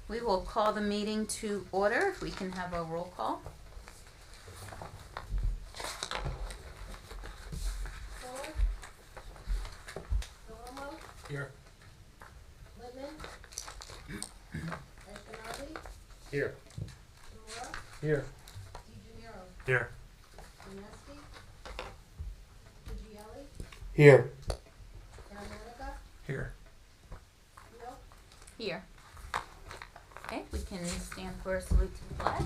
We will call the meeting to order. If we can have a roll call. Fuller. Delomo. Here. Littman. Ashkenazi. Here. Kimura. Here. DeGenero. Here. Janeski. Puglielli. Here. Aromatica. Here. Wheel. Here. Okay, we can stand for a salute to the flag.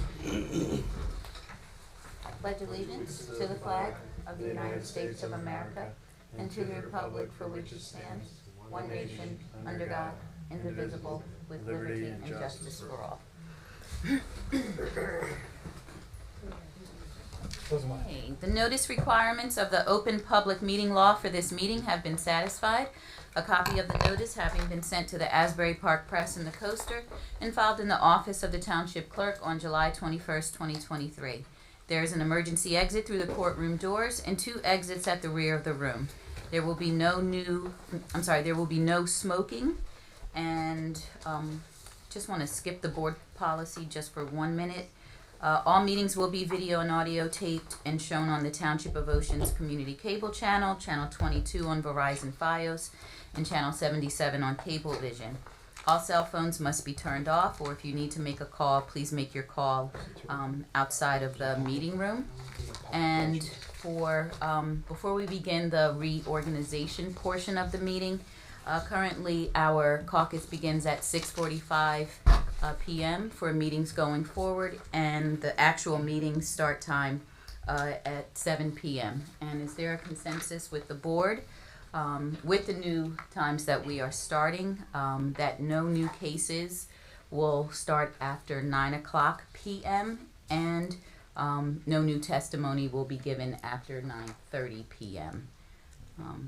Pledge allegiance to the flag of the United States of America and to the republic for which it stands, one nation, under God, indivisible, with liberty and justice for all. Okay, the notice requirements of the open public meeting law for this meeting have been satisfied. A copy of the notice having been sent to the Asbury Park Press and the Coaster and filed in the office of the Township Clerk on July 21st, 2023. There is an emergency exit through the courtroom doors and 2 exits at the rear of the room. There will be no smoking, and just want to skip the board policy just for 1 minute. All meetings will be video and audio taped and shown on the Township of Ocean's Community Cable Channel, Channel 22 on Verizon Fios, and Channel 77 on Cablevision. All cell phones must be turned off, or if you need to make a call, please make your call outside of the meeting room. And before we begin the reorganization portion of the meeting, currently our caucus begins at 6:45 p.m. for meetings going forward, and the actual meeting start time at 7 p.m. And is there a consensus with the board, with the new times that we are starting, that no new cases will start after 9 o'clock p.m. and no new testimony will be given after 9:30 p.m.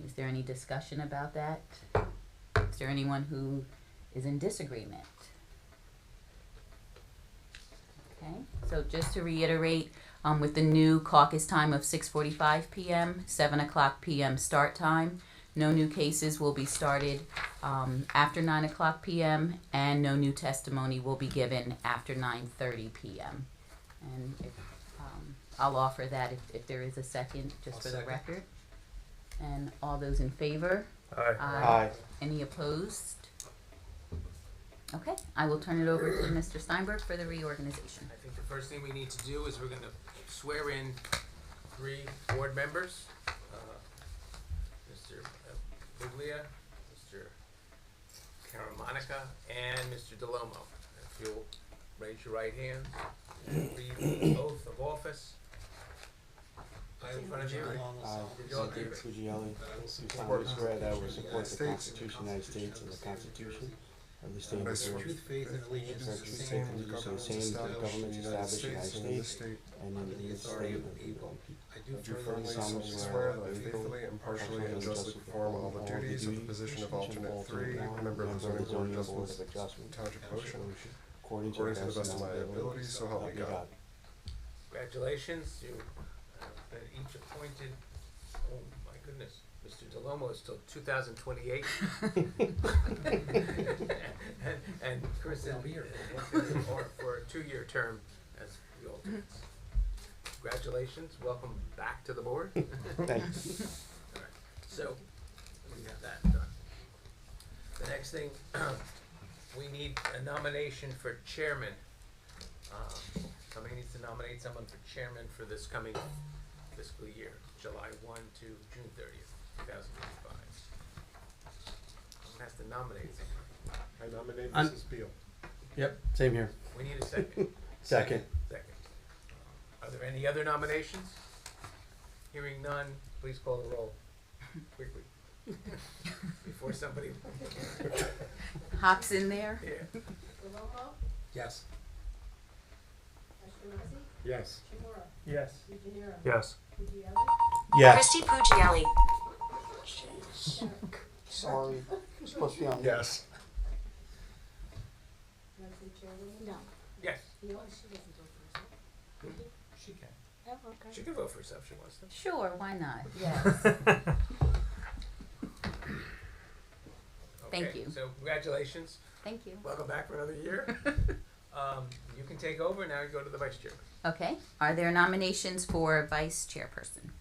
Is there any discussion about that? Is there anyone who is in disagreement? Okay, so just to reiterate, with the new caucus time of 6:45 p.m., 7 o'clock p.m. start time, no new cases will be started after 9 o'clock p.m., and no new testimony will be given after 9:30 p.m. And I'll offer that if there is a second, just for the record. And all those in favor? Aye. Aye. Any opposed? Okay, I will turn it over to Mr. Steinberg for the reorganization. I think the first thing we need to do is we're going to swear in 3 board members. Mr. Buglia, Mr. Caramonica, and Mr. Delomo. If you'll raise your right hand and read the oath of office. I in front of you. Did you all agree? Puglielli, do solemnly swear that I will support the Constitution of the United States and the Constitution of the State of New York. Truth, faith, and allegiance Bear to the true same faith and allegiance to the same, to the governments established in the United States and in the authority state of of the the people. I I do furtherly solemnly swear swear that I faithfully, impartially, and justly perform all the duties of the position of alternate 3, member of the zoning board of adjustment, Township of Ocean, according to according to the best of my ability, so help me God. Congratulations. You have been each appointed. Oh my goodness. Mr. Delomo is till 2028. and Chris and me are for a 2-year term as the alternates. Congratulations. Welcome back to the board. Thanks. All right. So we have that done. The next thing, we need a nomination for chairman. Somebody needs to nominate someone for chairman for this coming fiscal year, July 1 to June 30th, 2025. Someone has to nominate someone. I nominate Mrs. Beal. Yep, same here. We need a second. Second. Second. Are there any other nominations? Hearing none, please call the roll. Quickly. Before somebody. Hops in there. Yeah. Delomo. Yes. Ashkenazi. Yes. Kimura. Yes. DeGenero. Yes. Puglielli. Yes. Christy Puglielli. Sorry, you're supposed to be on. Yes. You want to say chairwoman? No. Yes. Wheel. She can. Oh, okay. She can vote for herself if she wants to. Sure, why not? Yes. Thank Okay, you. So congratulations. Thank you. Welcome back for another year. You can take over, now you go to the vice chairman. Okay, are there nominations for vice chairperson?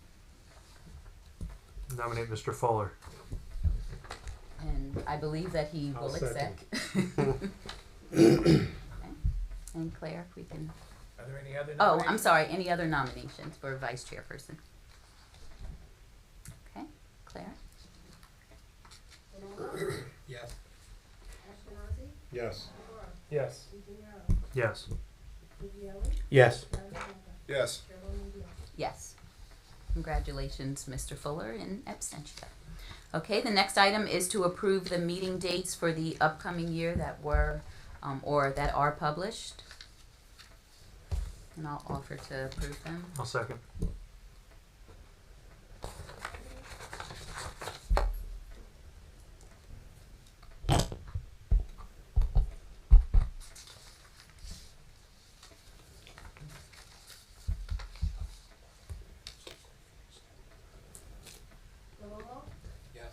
Nominate Mr. Fuller. And I believe that he I'll will accept. second. Okay. And Claire, if we can, Are there any other oh, nominations? I'm sorry, any other nominations for vice chairperson? Okay, Claire? Palumbo, Yes. Ashkenazi, Yes. Kimura, Yes. DeGenaro, Yes. Fujielli, Yes. Maravika, Yes. Chairwoman Deal. Yes. Congratulations, Mr. Fuller, in absentia. Okay, the next item is to approve the meeting dates for the upcoming year that were, or that are published. And I'll offer to approve them. I'll second. Palumbo, Yes.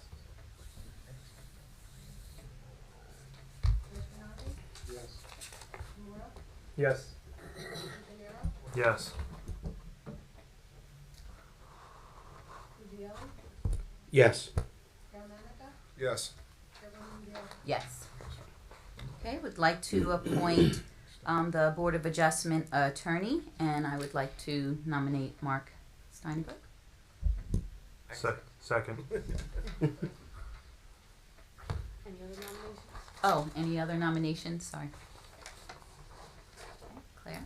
Ashkenazi, Yes. Kimura, Yes. DeGenaro, Yes. Fujielli, Yes. Maravika, Yes. Chairwoman Deal. Yes. Okay, would like to appoint the Board of Adjustment attorney, and I would like to nominate Mark Steinberg. Second. Any other nominations? Oh, any other nominations? Sorry. Okay, Claire?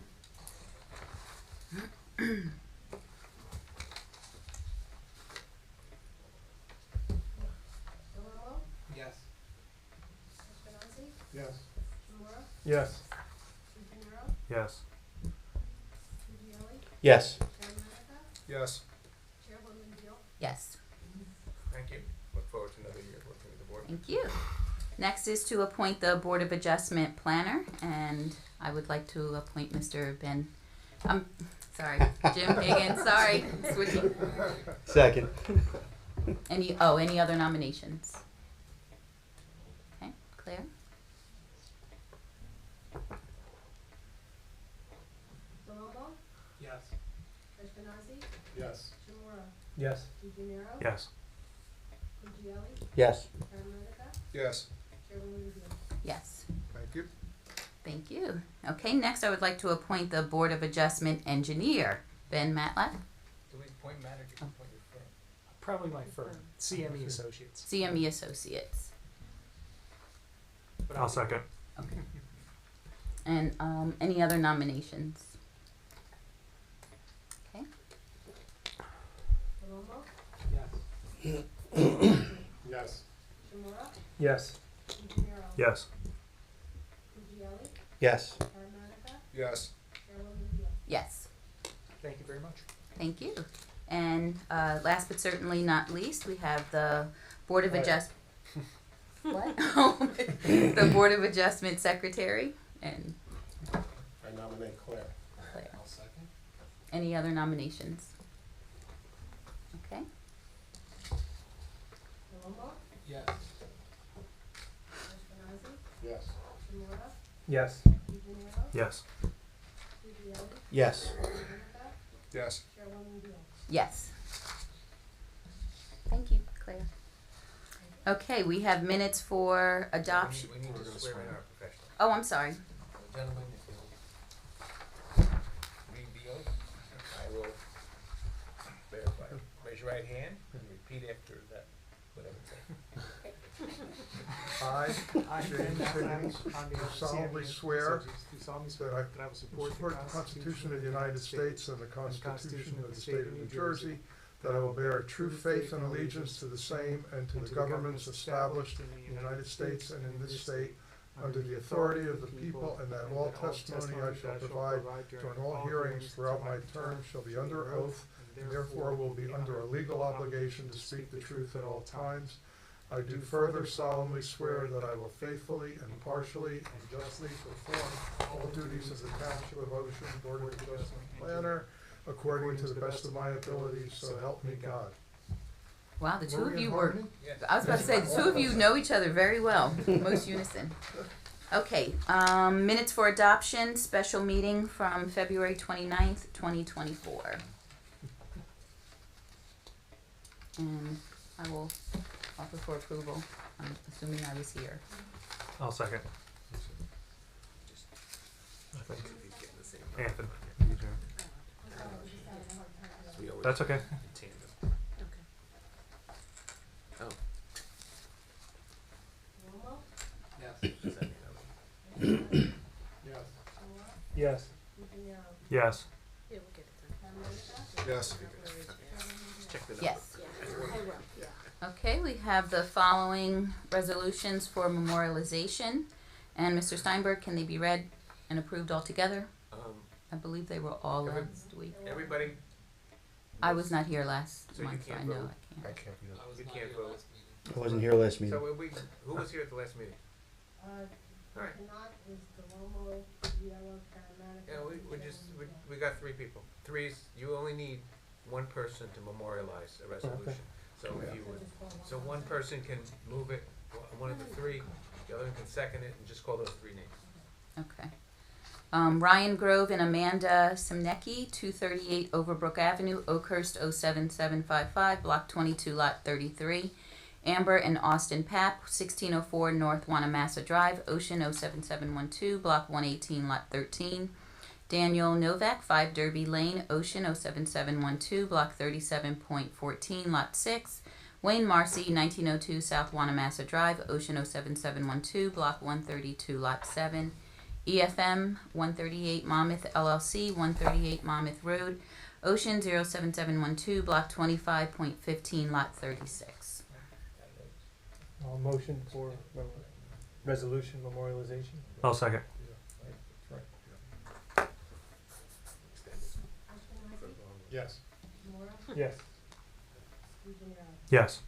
Palumbo, Yes. Ashkenazi, Yes. Kimura, Yes. DeGenaro, Yes. Fujielli, Yes. Maravika, Yes. Chairwoman Deal. Yes. Thank you. Look forward to another year working with the board. Thank you. Next is to appoint the Board of Adjustment planner, and I would like to appoint Mr. Ben, sorry, Jim Higgins, sorry, switching. Second. Any other nominations? Okay, Claire? Palumbo, Yes. Ashkenazi, Yes. Kimura, Yes. DeGenaro, Yes. Fujielli, Yes. Maravika, Yes. Chairwoman Deal. Yes. Thank you. Thank you. Okay, next I would like to appoint the Board of Adjustment engineer, Ben Matlack, Do we appoint Matt or do we appoint your firm? Probably my firm, CME Associates. CME Associates. But I'll second. Okay. And any other nominations? Okay. Palumbo, Yes. Yes. Kimura, Yes. DeGenaro, Yes. Fujielli, Yes. Maravika, Yes. Chairwoman Deal. Yes. Thank you very much. Thank you. And last but certainly not least, we have the Board of Claire. Adjustment. What? The Board of Adjustment Secretary and I nominate Claire. Claire. I'll second. Any other nominations? Okay. Palumbo, Yes. Ashkenazi, Yes. Kimura, Yes. DeGenaro, Yes. Fujielli, Yes. Maravika, Yes. Chairwoman Deal. Yes. Thank you, Claire. Okay, we have minutes for adoption. We need We're to gonna swear in swear. our professional. Oh, I'm sorry. Gentlemen, if you'll read the oath, I will verify. Raise your right hand and repeat after that, whatever it says. I, I, James Ben Matlack, Higgins, on behalf of solemnly CME swear Associates, do solemnly that swear I that I will support support the Constitution of the United States and the Constitution of the State of New Jersey, that I will bear true faith and allegiance to the same and to the governments established in the United States and in this state, under the authority of the people, and that all testimony I shall provide during all hearings throughout my term shall be under oath, and therefore will be under a legal obligation to speak the truth at all times. I do further solemnly swear that I will faithfully, impartially, and justly perform all duties of the Township of Ocean Board of Adjustment Planner according to the best of my ability, so help me God. Wow, the two Were of we in you were, harmony? I was about to say, the two of you know each other very well, most unison. Okay, minutes for adoption, special meeting from February 29th, 2024. And I will offer for approval, I'm assuming I was here. I'll second. I think. Anthony. We always That's okay. tandem. Romo, Does that mean Yes. Ruggiero, Yes. Carmenica, Yes. check the number? Yes. Okay, we have the following resolutions for memorialization. And Mr. Steinberg, can they be read and approved all together? I believe they were all Every- last week. Everybody, I was not here last So you month, so I can't know vote. I can't. I can't be that. you can't vote. I wasn't here last meeting. So who was here at the last meeting? Alright. Not is Delomo, Ruggiero, Carmenica. Yeah, we got three people. You only need one person to memorialize a resolution. So if you would, so one person can move it, one of the three, the other one can second it, and just call those three names. Okay. Ryan Grove and Amanda Simnecki, 238 Overbrook Avenue, Oakhurst 07755, Block 22, Lot 33. Amber and Austin Papp, 1604 North Wanamassa Drive, Ocean 07712, Block 118, Lot 13. Daniel Novak, 5 Derby Lane, Ocean 07712, Block 37.14, Lot 6. Wayne Marcy, 1902 South Wanamassa Drive, Ocean 07712, Block 132, Lot 7. EFM 138 Monmouth LLC, 138 Monmouth Road, Ocean 07712, Block 25.15, Lot 36. Motion for resolution memorialization. I'll second. Yes. Mora, Yes. Ruggiero. Yes.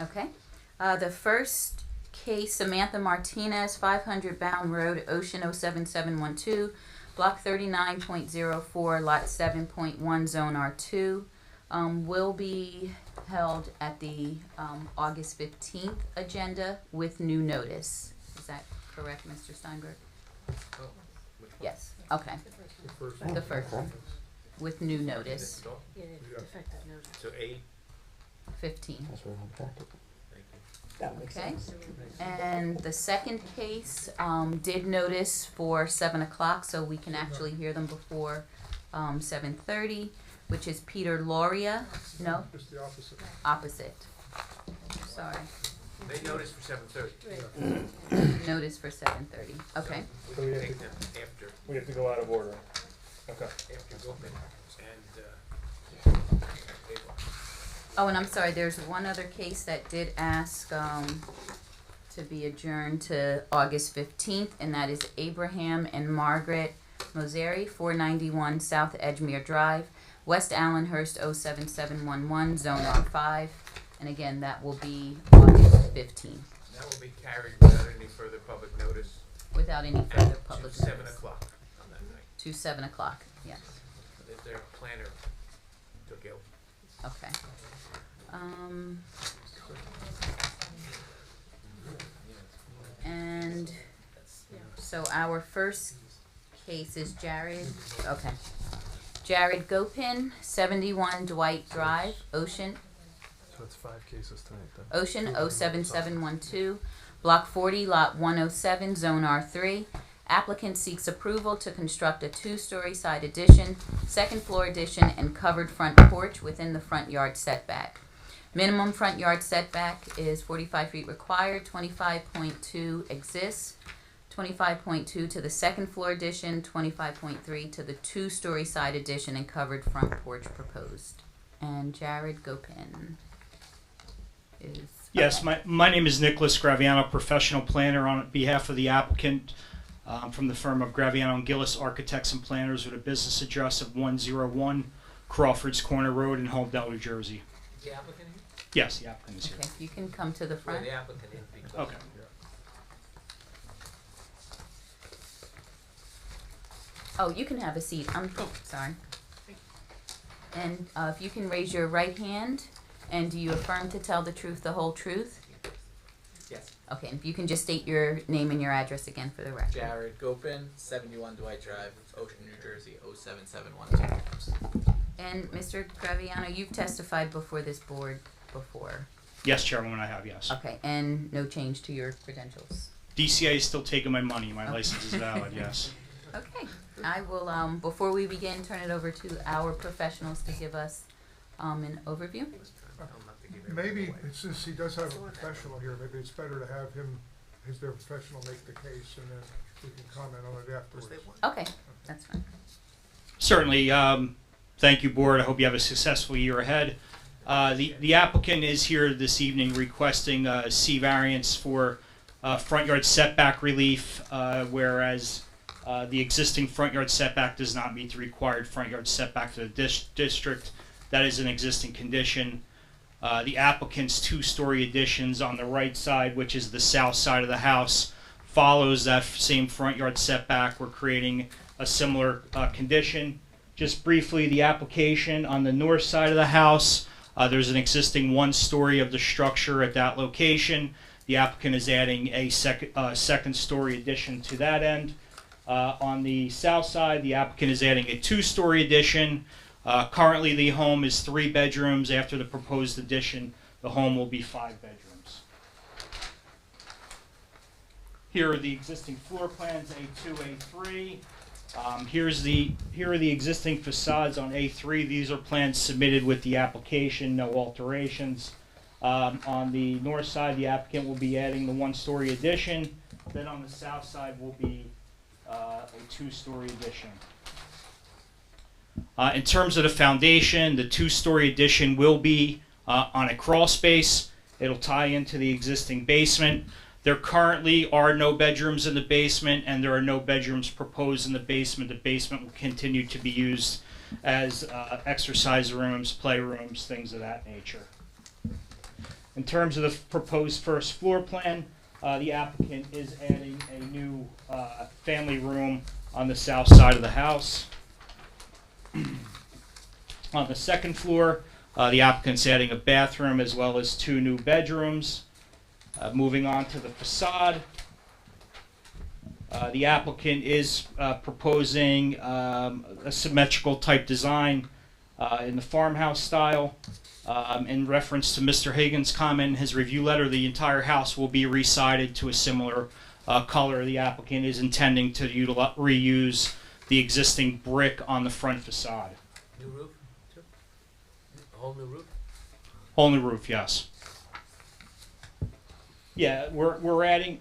Okay. The first case, Samantha Martinez, 500 Bound Road, Ocean 07712, Block 39.04, Lot 7.1, Zone R2, will be held at the August 15th agenda with new notice. Is that correct, Mr. Steinberg? Oh, which one? Yes. Okay. The first one. With new notice, So Defective notice. 15. That's right on packet. Thank you. Okay. And the second case did notice for 7 o'clock, so we can actually hear them before 7:30, which is Peter Loria. No, Just the opposite. opposite. Sorry. They noticed for 7:30. Notice for 7:30. Okay. We can take them after We have to go out of order. Okay. Gilpin and Abel. Oh, and I'm sorry, there's one other case that did ask to be adjourned to August 15th, and that is Abraham and Margaret Moseri, 491 South Edgemere Drive, West Allenhurst 07711, Zone R5. And again, that will be August 15th, That will be carried without any further public notice without any further to public 7 notice. o'clock on that night. To 7 o'clock, yes. Their planner took ill. Okay. And so our first case is Jared Gopin, 71 Dwight Drive, Ocean So it's 5 cases tonight then. Ocean 07712, Block 40, Lot 107, Zone R3. Applicant seeks approval to construct a 2-story side addition, second floor addition, and covered front porch within the front yard setback. Minimum front yard setback is 45 feet required, 25.2 exists, 25.2 to the second floor addition, 25.3 to the 2-story side addition and covered front porch proposed. And Jared Gopin is... Yes, okay. my name is Nicholas Graviano, professional planner on behalf of the applicant from the firm of Graviano and Gillis Architects and Planners with a business address of 101 Crawford's Corner Road in Holmdel, New Jersey. Is the applicant here? Yes, the applicant is here. Okay, you can come to the Well, front. the applicant is because. Okay. Oh, you can have a seat. I'm sorry. And if you can raise your right hand, and do you affirm to tell the truth, the whole truth? Yes. Okay, and if you can just state your name and your address again for the record. Jared Gopin, 71 Dwight Drive, Ocean, New Jersey, 07712. And Mr. Graviano, you've testified before this board before. Yes, Chairwoman, I have, yes. Okay, and no change to your credentials. DCA is still taking my money. My license is valid, yes. Okay, I will, before we begin, turn it over to our professionals to give us an overview. Maybe, since he does have a professional here, maybe it's better to have him, their professional make the case, and then we can comment on it afterwards. Okay, that's fine. Certainly. Thank you, Board. I hope you have a successful year ahead. The applicant is here this evening requesting a C variance for front yard setback relief, whereas the existing front yard setback does not meet the required front yard setback to the district. That is an existing condition. The applicant's two-story additions on the right side, which is the south side of the house, follows that same front yard setback. We're creating a similar condition. Just briefly, the application on the north side of the house, there's an existing one-story of the structure at that location. The applicant is adding a second-story addition to that end. On the south side, the applicant is adding a two-story addition. Currently, the home is 3 bedrooms. After the proposed addition, the home will be 5 bedrooms. Here are the existing floor plans, A2, A3. Here are the existing facades on A3. These are plans submitted with the application, no alterations. On the north side, the applicant will be adding the one-story addition. Then on the south side will be a two-story addition. In terms of the foundation, the two-story addition will be on a crawl space. It'll tie into the existing basement. There currently are no bedrooms in the basement, and there are no bedrooms proposed in the basement. The basement will continue to be used as exercise rooms, playrooms, things of that nature. In terms of the proposed first floor plan, the applicant is adding a new family room on the south side of the house. On the second floor, the applicant's adding a bathroom as well as 2 new bedrooms. Moving on to the facade, the applicant is proposing a symmetrical type design in the farmhouse style. In reference to Mr. Hagan's comment in his review letter, the entire house will be resided to a similar color. The applicant is intending to reuse the existing brick on the front facade. New roof, too? A whole new roof? Whole new roof, yes. Yeah, we're adding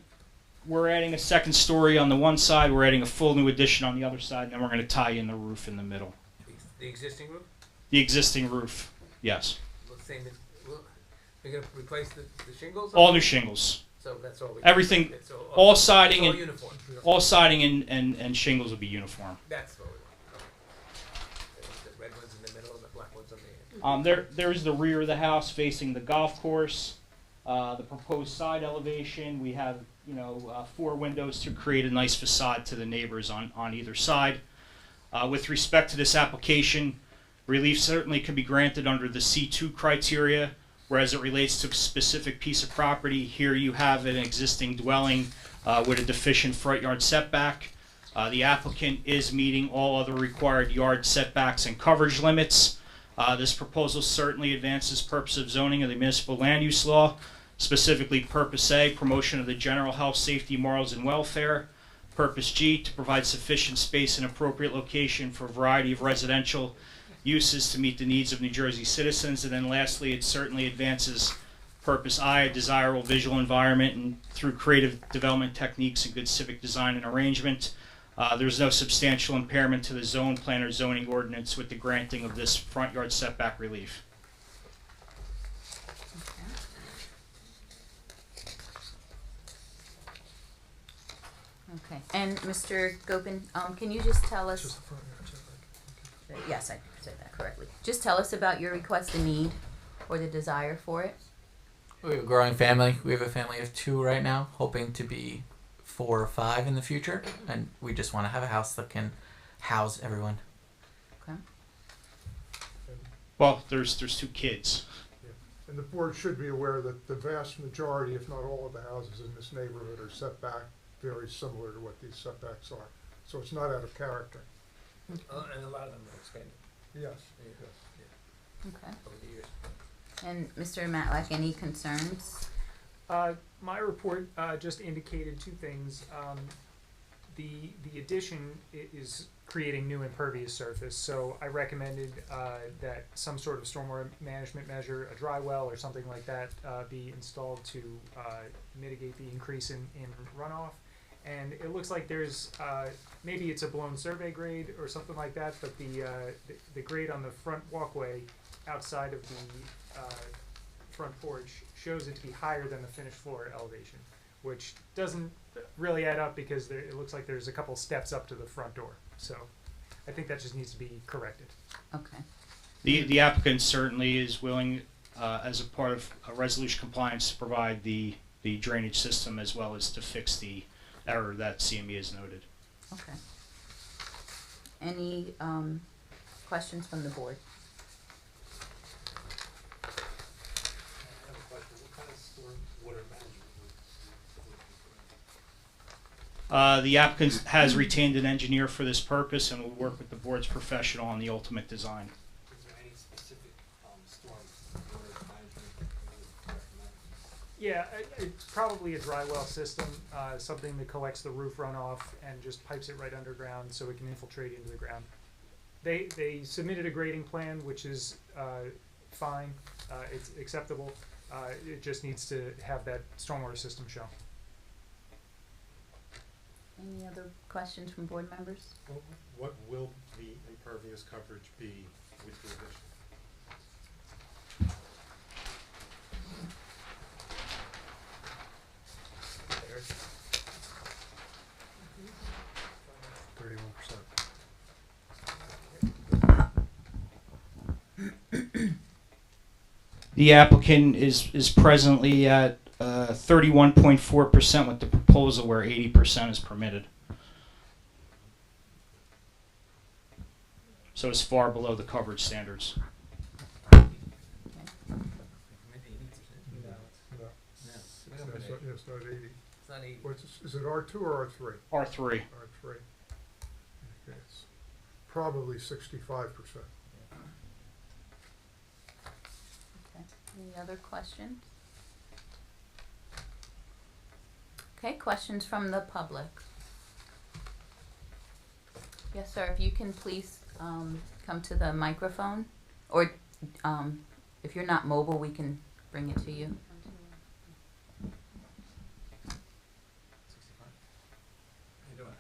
a second story on the one side. We're adding a full new addition on the other side, and then we're going to tie in the roof in the middle. The existing roof? The existing roof, yes. We're going to replace the shingles? All new shingles. So that's all we Everything, it's all siding all and uniform. all siding and shingles will be uniform. That's what we want. The red ones in the middle and the black ones on the end. There's the rear of the house facing the golf course. The proposed side elevation, we have 4 windows to create a nice facade to the neighbors on either side. With respect to this application, relief certainly could be granted under the C2 criteria, whereas it relates to a specific piece of property. Here you have an existing dwelling with a deficient front yard setback. The applicant is meeting all other required yard setbacks and coverage limits. This proposal certainly advances purpose of zoning of the municipal land use law, specifically Purpose A, promotion of the general health, safety, morals, and welfare. Purpose G, to provide sufficient space and appropriate location for a variety of residential uses to meet the needs of New Jersey citizens. And then lastly, it certainly advances Purpose I, a desirable visual environment, and through creative development techniques and good civic design and arrangement. There's no substantial impairment to the zone plan or zoning ordinance with the granting of this front yard setback relief. Okay, and Mr. Gopin, can you just tell us? Just the front yard setback. Yes, I said that correctly. Just tell us about your request and need, or the desire for it. We have a growing family. We have a family of 2 right now, hoping to be 4 or 5 in the future, and we just want to have a house that can house everyone. Okay. Well, there's 2 kids. And the board should be aware that the vast majority, if not all of the houses in this neighborhood are set back very similar to what these setbacks are. So it's not out of character. And a lot of them are expanded. Yes. Okay. Over the years. And Mr. Matlack, any concerns? My report just indicated 2 things. The addition is creating new impervious surface, so I recommended that some sort of stormwater management measure, a dry well or something like that, be installed to mitigate the increase in runoff. And it looks like there's maybe it's a blown survey grade or something like that, but the grade on the front walkway outside of the front porch shows it to be higher than the finished floor elevation, which doesn't really add up because it looks like there's a couple steps up to the front door. So I think that just needs to be corrected. Okay. The applicant certainly is willing, as a part of a resolution compliance, to provide the drainage system as well as to fix the error that CME has noted. Okay. Any questions from the board? I have a question. What kind of stormwater management would The applicant has retained an engineer for this purpose and will work with the board's professional on the ultimate design. is there any specific stormwater management that you would recommend? Yeah, it's probably a dry well system, something that collects the roof runoff and just pipes it right underground so it can infiltrate into the ground. They submitted a grading plan, which is fine, it's acceptable. It just needs to have that stormwater system shown. Any other questions from board members? What will the impervious coverage be with the addition? There's 31%. The applicant is presently at 31.4% with the proposal where 80% is permitted. So it's far below the coverage standards. maybe 80%. No. No, we don't put It's 80. not 80. It's not 80. Is it R2 or R3? R3. R3. Okay, it's probably 65%. Okay. Any other questions? Okay, questions from the public? Yes, sir, if you can please come to the microphone, or if you're not mobile, we can bring it to you. 65. How you doing?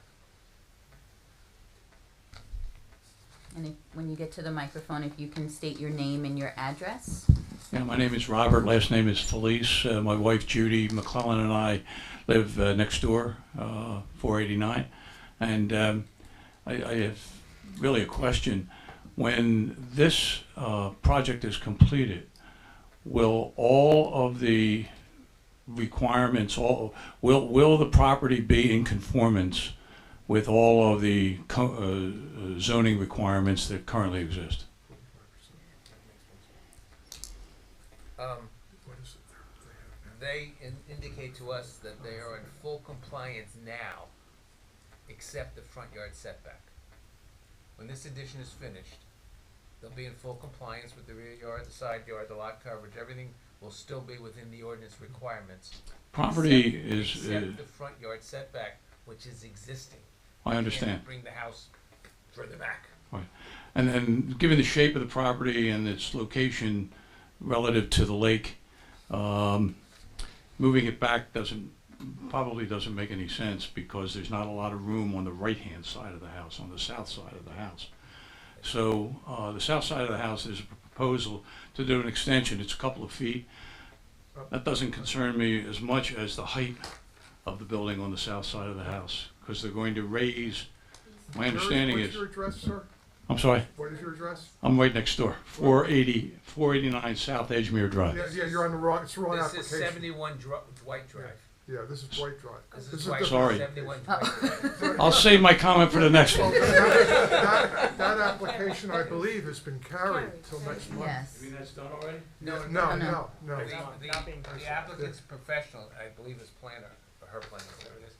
And when you get to the microphone, if you can state your name and your address. Yeah, my name is Robert, last name is Felice. My wife Judy McClellan and I live next door, 489. And I have really a question. When this project is completed, will all of the requirements, will the property be in conformance with all of the zoning requirements that currently exist? They indicate to us that they are in full compliance now, except the front yard setback. When this addition is finished, they'll be in full compliance with the rear yard, the side yard, the lot coverage, everything will still be within the ordinance requirements. Property Except the front yard setback, which is existing. I understand. And bring the house further back. And then, given the shape of the property and its location relative to the lake, moving it back probably doesn't make any sense because there's not a lot of room on the right-hand side of the house, on the south side of the house. So the south side of the house is a proposal to do an extension. It's a couple of feet. That doesn't concern me as much as the height of the building on the south side of the house, because they're going to raise, my understanding What's is, your address, sir? I'm sorry, What is your address? I'm right next door, 489 South Edgemere Drive. Yeah, you're on the wrong, it's the wrong This application. is 71 Dwight Drive. Yeah, this is Dwight Drive. This This is is why the- Sorry. 71. Oh. I'll save my comment for the next one. That application, I believe, has been carried till next month. Yes. You mean that's done already? No, no. no, no. The applicant's professional, I believe his planner, or her planner, whatever it is,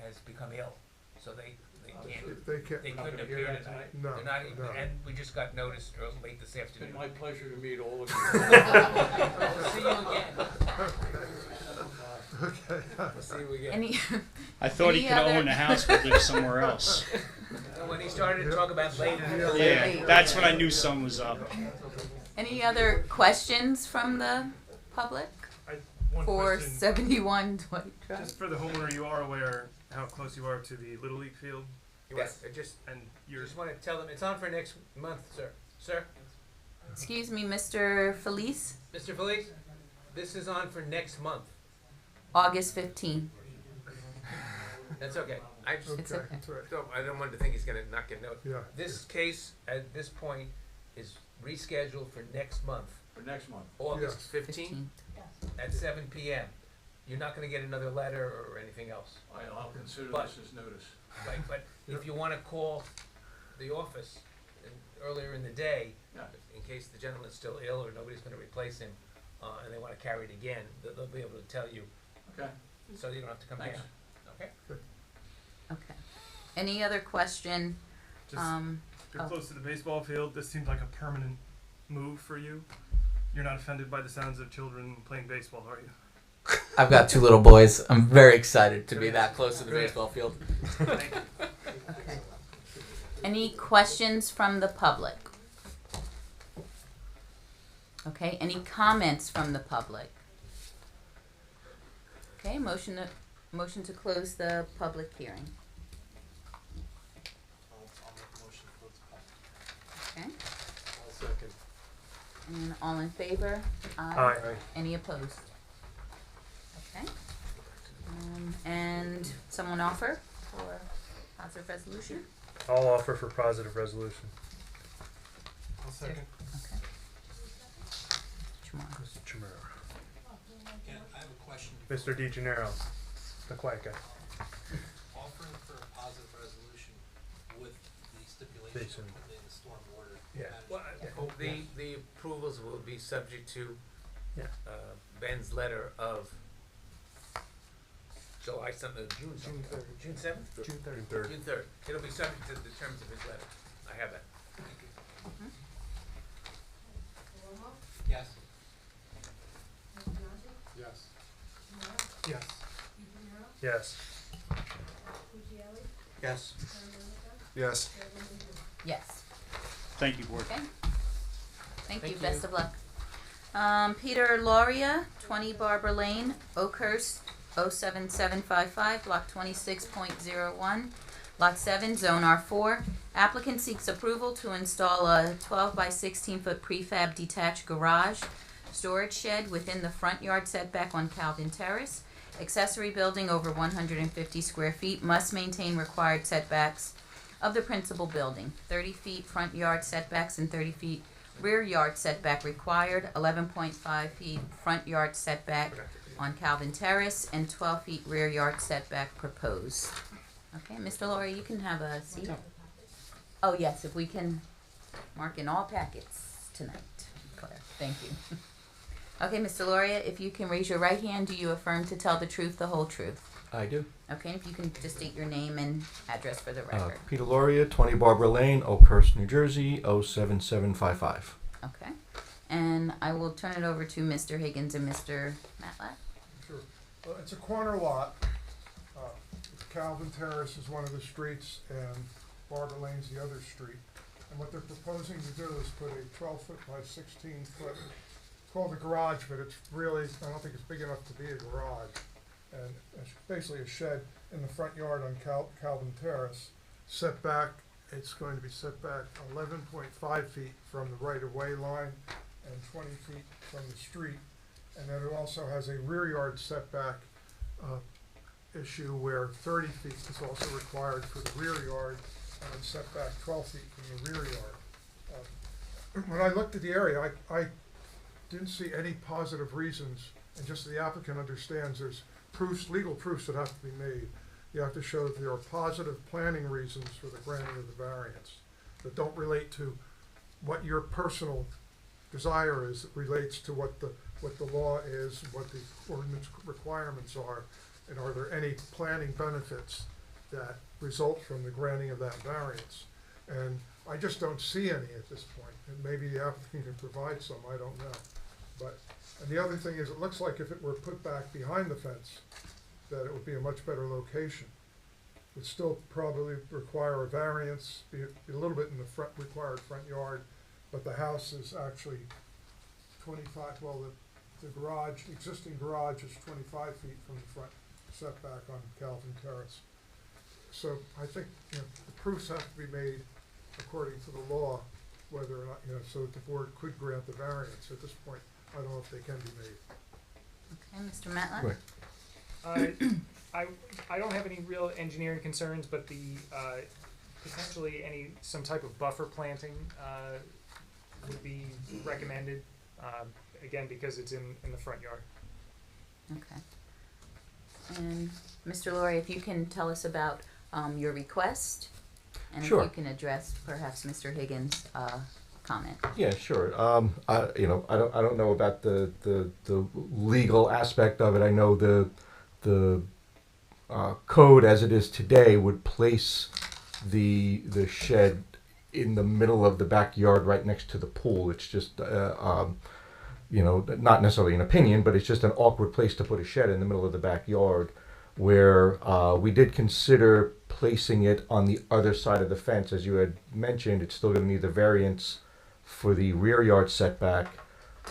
has become ill, so they can't, They can't. they couldn't appear tonight. No, They're not, no. and we just got noticed late this It's been afternoon. my pleasure to meet all of We'll see you again. Okay. We'll see you again. Any, I thought he Any could other- own the house but live somewhere else. When he started to talk about later. Yeah, that's when I knew something was up. any other questions from the public One for question, 71 Dwight Drive? just for the homeowner, you are aware how close you are to the Little League field, Yes, I just and you're want to tell them, it's on for next month, sir. Sir, Excuse me, Mr. Felice, Mr. Felice, this is on for next month. August 15th. That's okay. I just, It's okay. That's right. I don't want to think he's gonna not get noticed. Yeah. This case, at this point, is rescheduled for next month, For next month. August 15th 15th. at 7 p.m. You're not gonna get another letter or anything else. I'll consider But- this as notice. Right, but if you wanna call the office earlier in the day, Yeah. in case the gentleman's still ill or nobody's gonna replace him, and they wanna carry it again, they'll be able to tell you, Okay. so you don't have to come Thanks. down. Okay? Okay. Any other question? just you're oh. close to the baseball field. This seems like a permanent move for you. You're not offended by the sounds of children playing baseball, are you? I've got two little boys. I'm very excited to be that close to the baseball field. Okay. Any questions from the public? Okay, any comments from the public? Okay, motion to close the public hearing. I'll make a motion to close the public. Okay, I'll second. and all in favor? Aye. Any opposed? Okay. And someone offer for positive resolution? I'll offer for positive resolution. I'll second. Okay. Tomorrow. Mr. Chimera. And I have a question. Mr. DeGennaro, the quiet guy. Offering for a positive resolution with the stipulation Station. of putting in the storm water. Yeah. Well, the approvals will be subject to, Yeah. Ben's letter of July something, June something. June 7th? June 3rd. Third. June 3rd. It'll be subject to the terms of his letter. I have that. Palumbo, Yes. Antonelli, Yes. Tamara, Yes. DeGenaro, Yes. Puccielli, Yes. Carmonica, Yes. Chairman Linger. Yes. Thank you, board. Okay. Thank you, Thank best you. of luck. Peter Lauria, 20 Barber Lane, Oakhurst, 07755, block 26.01, lot 7, zone R4. Applicant seeks approval to install a 12 by 16 foot prefab detached garage storage shed within the front yard setback on Calvin Terrace. Accessory building over 150 square feet must maintain required setbacks of the principal building. 30 feet front yard setbacks and 30 feet rear yard setback required, 11.5 feet front yard setback on Calvin Terrace, and 12 feet rear yard setback proposed. Okay, Mr. Laurie, you can have a seat. Oh, yes, if we can mark in all packets tonight, Claire, thank you. Okay, Mr. Lauria, if you can raise your right hand, do you affirm to tell the truth, the whole truth? I do. Okay, if you can just state your name and address for the record. Peter Lauria, 20 Barbara Lane, Oakhurst, New Jersey, 07755. Okay, and I will turn it over to Mr. Higgins and Mr. Matlack. Sure. It's a corner lot. Calvin Terrace is one of the streets and Barber Lane's the other street. And what they're proposing to do is put a 12-foot by 16-foot, it's called a garage, but it's really, I don't think it's big enough to be a garage. And it's basically a shed in the front yard on Calvin Terrace. Setback, it's going to be set back 11.5 feet from the right-of-way line and 20 feet from the street. And then it also has a rear yard setback issue where 30 feet is also required for the rear yard and setback 12 feet from the rear yard. When I looked at the area, I didn't see any positive reasons And just so the applicant understands, there's proofs, legal proofs that have to be made. You have to show that there are positive planning reasons for the granting of the variance that don't relate to what your personal desire is. It relates to what the law is, what the ordinance requirements are, and are there any planning benefits that result from the granting of that variance. And I just don't see any at this point, and maybe the applicant can provide some, I don't know. But, and the other thing is, it looks like if it were put back behind the fence, that it would be a much better location. Would still probably require a variance, be a little bit in the front, required front yard, but the house is actually 25, well, the garage, existing garage is 25 feet from the front setback on Calvin Terrace. So I think, you know, the proofs have to be made according to the law, whether or not, you know, so that the board could grant the variance. At this point, I don't know if they can be made. Okay, Mr. Matlack? Right. I don't have any real engineering concerns, but the potentially some type of buffer planting would be recommended. Again, because it's in the front yard. Okay. And Mr. Laurie, if you can tell us about your request, and Sure. if you can address perhaps Mr. Higgins' comment. Yeah, sure. I don't know about the legal aspect of it. I know the code as it is today would place the shed in the middle of the backyard, right next to the pool. It's just not necessarily an opinion, but it's just an awkward place to put a shed in the middle of the backyard. Where we did consider placing it on the other side of the fence, as you had mentioned. It's still going to need the variance for the rear yard setback.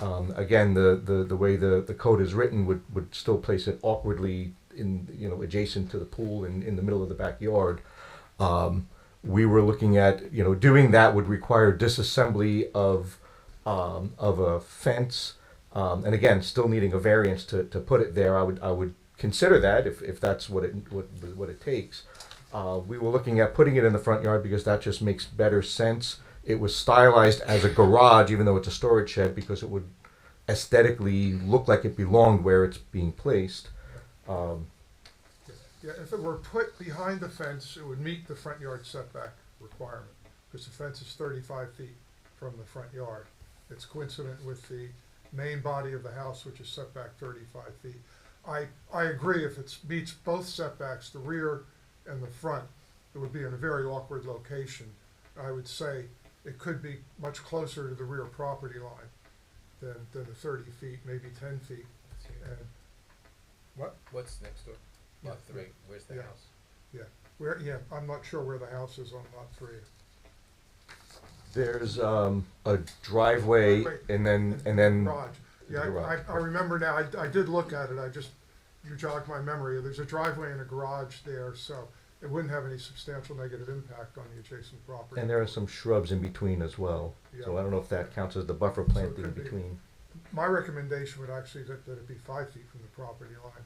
Again, the way the code is written would still place it awkwardly in, adjacent to the pool in the middle of the backyard. We were looking at, doing that would require disassembly of a fence, and again, still needing a variance to put it there. I would consider that if that's what it takes. We were looking at putting it in the front yard because that just makes better sense. It was stylized as a garage, even though it's a storage shed, because it would aesthetically look like it belonged where it's being placed. Yeah, if it were put behind the fence, it would meet the front yard setback requirement, because the fence is 35 feet from the front yard. It's coincident with the main body of the house, which is set back 35 feet. I agree, if it meets both setbacks, the rear and the front, it would be in a very awkward location. I would say it could be much closer to the rear property line than the 30 feet, maybe 10 feet. And what? What's next door? Lot 3, where's the Yeah. house? I'm not sure where the house is on lot 3. There's a driveway, and then Garage. Yeah, garage. I remember now, I did look at it, you jogged my memory. There's a driveway and a garage there, so it wouldn't have any substantial negative impact on the adjacent property. And there are some shrubs in between as well. So Yeah. I don't know if that counts as the buffer So it planting in could be. between. My recommendation would actually that it be 5 feet from the property line,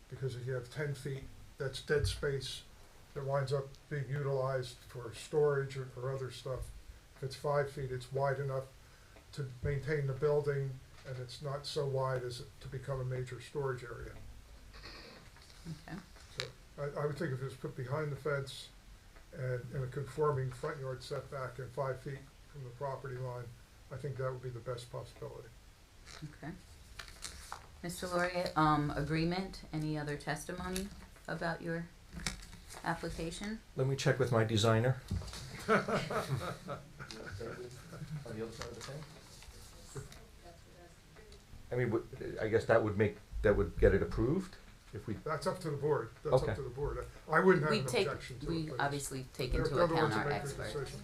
because if you have 10 feet, that's dead space that winds up being utilized for storage or other stuff. If it's 5 feet, it's wide enough to maintain the building, and it's not so wide as to become a major storage area. Okay. I would think if it was put behind the fence and in a conforming front yard setback and 5 feet from the property line, I think that would be the best possibility. Okay. Mr. Laurie, agreement, any other testimony about your application? Let me check with my designer. I mean, I guess that would get it approved if we. That's up to the board. That's Okay. up to the board. I wouldn't have We an take, objection to it. we but obviously take they're into the ones account that our make the expert. decision.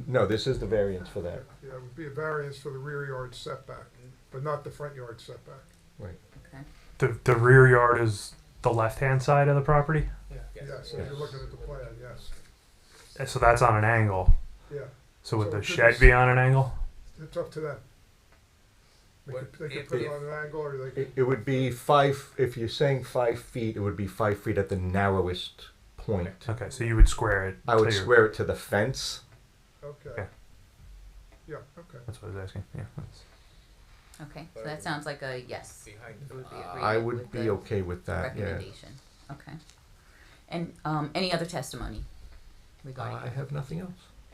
No, this is the variance for that. Yeah, it would be a variance for the rear yard setback, but not the front yard setback. Right. Okay. The rear yard is the left-hand side of the property? Yes, so you're looking at the plan, yes. So that's on an angle. Yeah, So would So the it could shed be- be on an angle? it's up to them. They What could if- put it on an angle, or they could, It would be 5. If you're saying 5 feet, it would be 5 feet at the narrowest point. Okay, so you would square it. I would to your- square it to the fence. okay. Okay. Yeah, okay. That's what I was asking. Yeah. Okay, so that sounds like a yes. Behind It would be the, I agreed would with be the okay with that, yeah. recommendation. Okay. And any other testimony regarding? I have nothing else.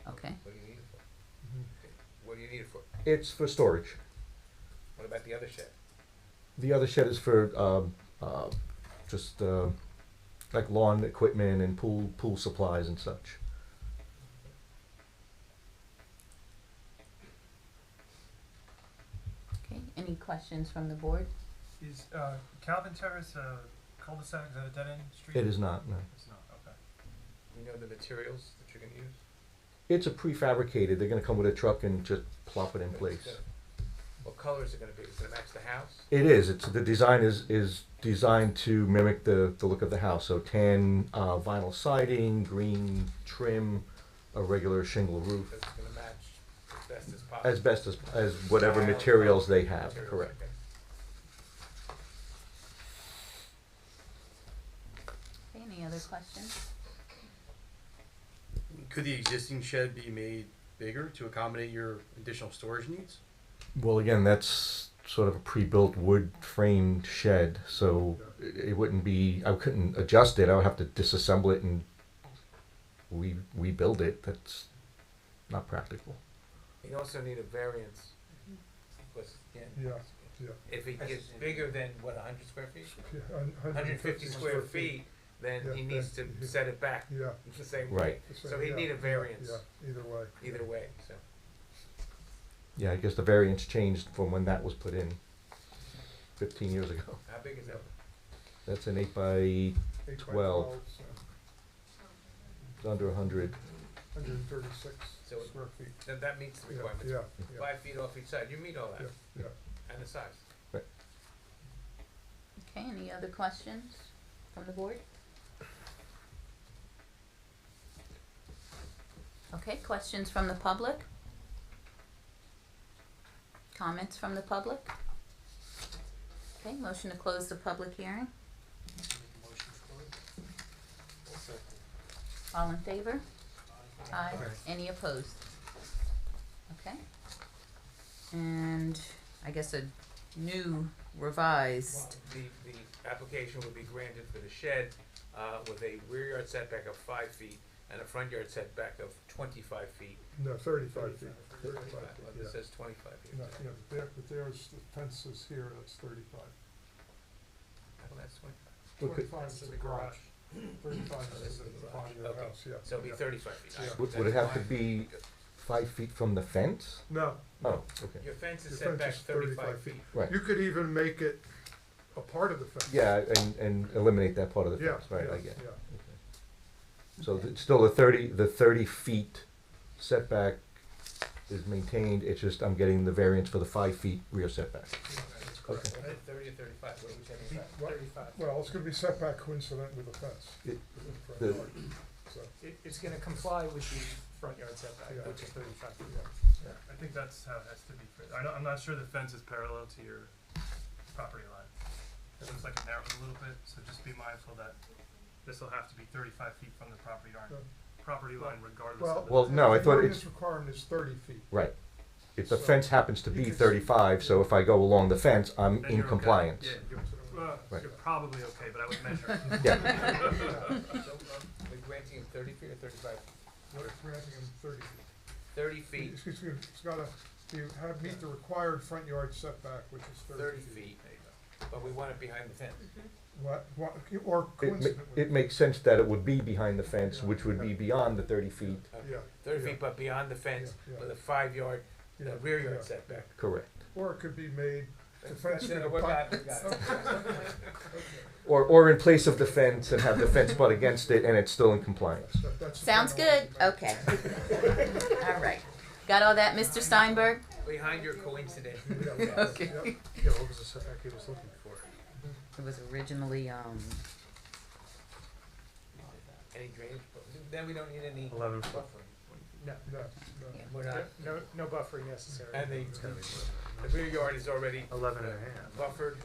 Okay. what do you need it for? What do you need it for? It's for storage. What about the other shed? The other shed is for just like lawn equipment and pool supplies and such. Okay. Any questions from the board? Is Calvin Terrace a cul-de-sac? Is that a dead-end street? It is not, no. It's not, okay. You know the materials that you're gonna use? It's a prefabricated. They're gonna come with a truck and just plop it in place. What color is it gonna be? Is it gonna match the house? It is. It's the design is designed to mimic the look of the house. So tan vinyl siding, green trim, a regular shingle roof, It's gonna match as best as possible. as best as whatever Style, materials color, they have. materials, Correct. okay. Okay. Any other questions? Could the existing shed be made bigger to accommodate your additional storage needs? Well, again, that's sort of a pre-built wood framed shed, so it wouldn't be. I couldn't adjust it. I would have to disassemble it and rebuild it. That's not practical. You also need a variance, because again, Yeah, if it gets bigger than, what, 100 square feet? yeah. 150 square feet, then Yeah, he needs to then- set it back Yeah. the same Right. way. So he'd Yeah, need a variance Yeah, either way. either way, so. Yeah, I guess the variance changed from when that was put in 15 years ago. How big is that? That's an 8 by 8 by 12. so It's under 100. 136 So square feet. Then that meets the Yeah, requirements. yeah, 5 feet off each side, you meet all that, yeah, yeah. and the size. Okay. Any other questions from the board? Okay. Questions from the public? Comments from the public? Okay. Motion to close the public hearing. All in favor? Aye. Any opposed? Okay. And I guess a new revised, The application would be granted for the shed, with a rear yard setback of 5 feet and a front yard setback of 25 feet. No, 35 feet. 35 Well, feet, it yeah. says 25 feet. No, yeah, but there's, the fence is here, that's 35. Oh, that's 25. Look at- 25 is the garage. 35 is the body of the Okay. house, yeah. So it'd be yeah. 35 feet. Yeah. Would it have to be 5 feet from the fence? No, Oh, okay. Your fence is Your set fence back is 35 feet. Right. you could even make it a part of the fence. Yeah, and eliminate that part of the Yeah, fence. Right, yeah, I get it. yeah. Okay. So it's still the 30 feet setback is maintained. It's just I'm getting the variance for the 5 feet rear setback. Okay. 30 or 35, what are we saying? Well, 35. Well, it's gonna be setback coincident with the fence. It- in the front the- yard. So, It's gonna comply with the front yard setback, Yeah. which is 35 feet. yeah. I think that's how it has to be. I'm not sure the fence is parallel to your property line. It looks like it narrows a little bit, so just be mindful that this will have to be 35 feet from the property line regardless of the. Well, no, I the thought ordinance it's- requirement is 30 feet. Right. If the So, fence happens to you be could s- 35, so if I go along the fence, I'm Then in you're okay. compliance. Yeah, Right. you're probably okay, but I would measure. Yeah. So, we're granting him 30 feet or 35? We're granting him 30 feet. 30 feet, It's gotta, meet the required front yard setback, which is 30 feet, but we want it behind the fence. What, or It, coincident with. it makes sense that it would be behind the fence, which would be beyond the 30 feet. Yeah. 30 yeah, feet, but beyond the fence, Yeah, yeah. with a 5 yard, yeah, rear yard yeah, setback. Correct. Or it could be made, the That's fence it, could we got abut. it, we got it. Or in place of the fence and have the fence butt against it and it's still in compliance. That's the sounds final good? argument. Okay. All right. Got all that, Mr. Steinberg? Behind your coincident. Okay. Yeah, what was the setback he was looking for? It was originally, Any drainage, then we don't need any 11 buffering. No, No, no. yeah. We're not, no buffering necessary. and the rear yard is already 11 and a half. buffered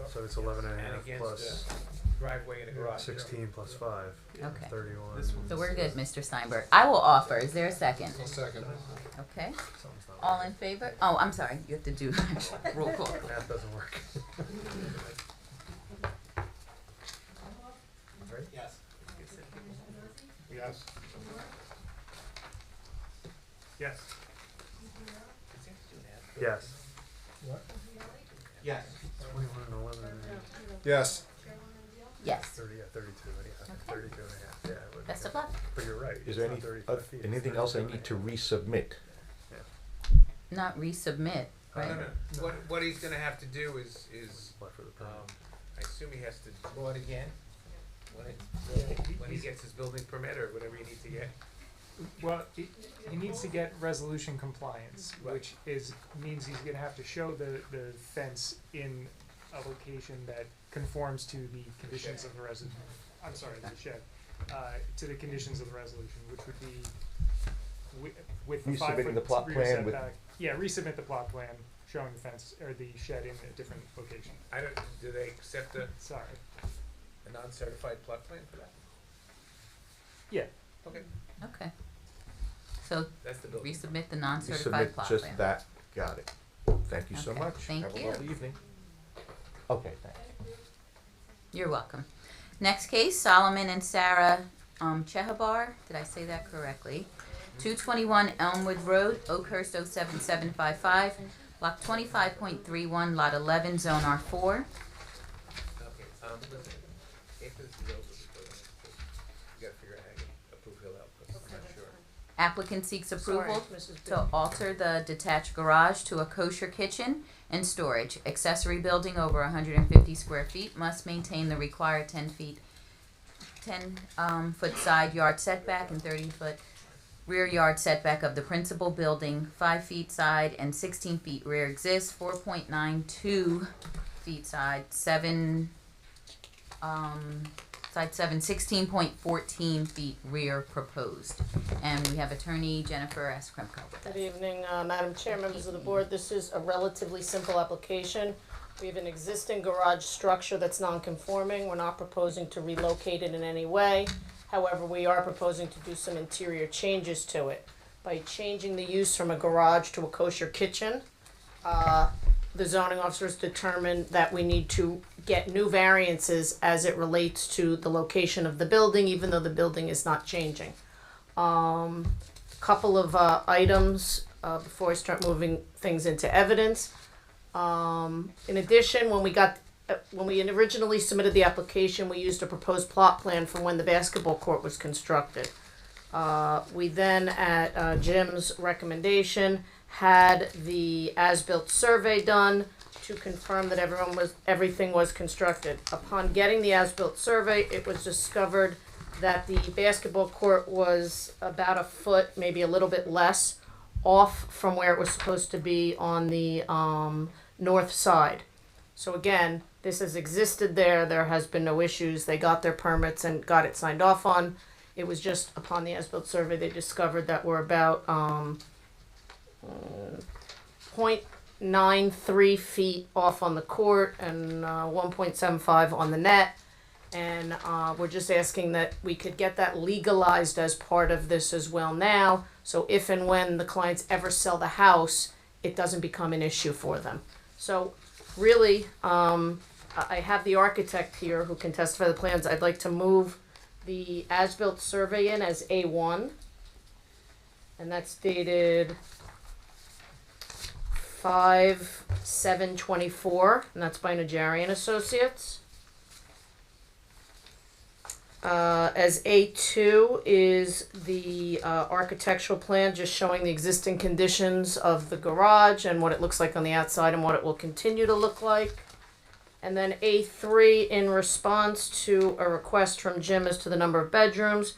So it's 11 and a and half against plus the driveway and a garage. 16 plus 5. Okay. 31. So we're good, Mr. Steinberg. I will offer. Is there a second? Second. Okay. Something's not All in favor? Oh, I'm sorry. You have to do roll call. Math doesn't work. Right? Yes. Yes. Yes. Yes. What? Yes. 21 and 11 and a half. Yes. Yes. 30, yeah, 32 and a half. 32 and a half. Yeah. it would Best be- of luck. But you're right. Is it's there not any, 35 feet, it's anything else I 37 need to and a half. resubmit? Not resubmit, No, right? no, no. What he's gonna have to do is, Apply for the permit. I assume he has to draw it again when he gets his building permit or whatever he needs to get. Well, he needs to get resolution compliance, which means he's gonna have to show the fence in a location that conforms to the conditions of the I'm sorry, the shed, to the conditions of the resolution, which would be with the 5 Resubmitting foot the plot rear plan with- setback. Yeah, resubmit the plot plan showing the fence, or the shed in a different location. Do they accept a Sorry. non-certified plot plan for that? Yeah. Okay, Okay. So that's the building. resubmit the non-certified Resubmit plot just plan. that. Got it. Thank you so Okay, much. thank Have you. a lovely evening. Okay, thanks. You're welcome. Next case, Solomon and Sarah Chehabar. Did I say that correctly? 221 Elmwood Road, Oakhurst 07755, Block 25.31, Lot 11, Zone R4. Okay, listen, after this is over, you gotta figure out how to approve Hill out, because I'm not sure. Applicant seeks approval Mrs. B. to alter the detached garage to a kosher kitchen and storage. Accessory building over 150 square feet must maintain the required 10 foot side yard setback and 30-foot rear yard setback of the principal building. 5 feet side and 16 feet rear exists. 4.92 feet side. 16.14 feet rear proposed. And we have attorney Jennifer S. Kremko with us. Good evening, Madam Chair, members of the board. This is a relatively simple application. We have an existing garage structure that's non-conforming. We're not proposing to relocate it in any way. However, we are proposing to do some interior changes to it. By changing the use from a garage to a kosher kitchen, the zoning officers determined that we need to get new variances as it relates to the location of the building, even though the building is not changing. Couple of items before I start moving things into evidence. In addition, when we originally submitted the application, we used a proposed plot plan from when the basketball court was constructed. We then, at Jim's recommendation, had the as-built survey done to confirm that everything was constructed. Upon getting the as-built survey, it was discovered that the basketball court was about a foot, maybe a little bit less, off from where it was supposed to be on the north side. So again, this has existed there. There has been no issues. They got their permits and got it signed off on. It was just upon the as-built survey they discovered that we're about 0.93 feet off on the court and 1.75 on the net. And we're just asking that we could get that legalized as part of this as well now. So if and when the clients ever sell the house, it doesn't become an issue for them. So really, I have the architect here who can testify the plans. I'd like to move the as-built survey in as A1. And that's dated 5/7/24, and that's by Najarian Associates. As A2 is the architectural plan just showing the existing conditions of the garage and what it looks like on the outside and what it will continue to look like. And then A3, in response to a request from Jim as to the number of bedrooms,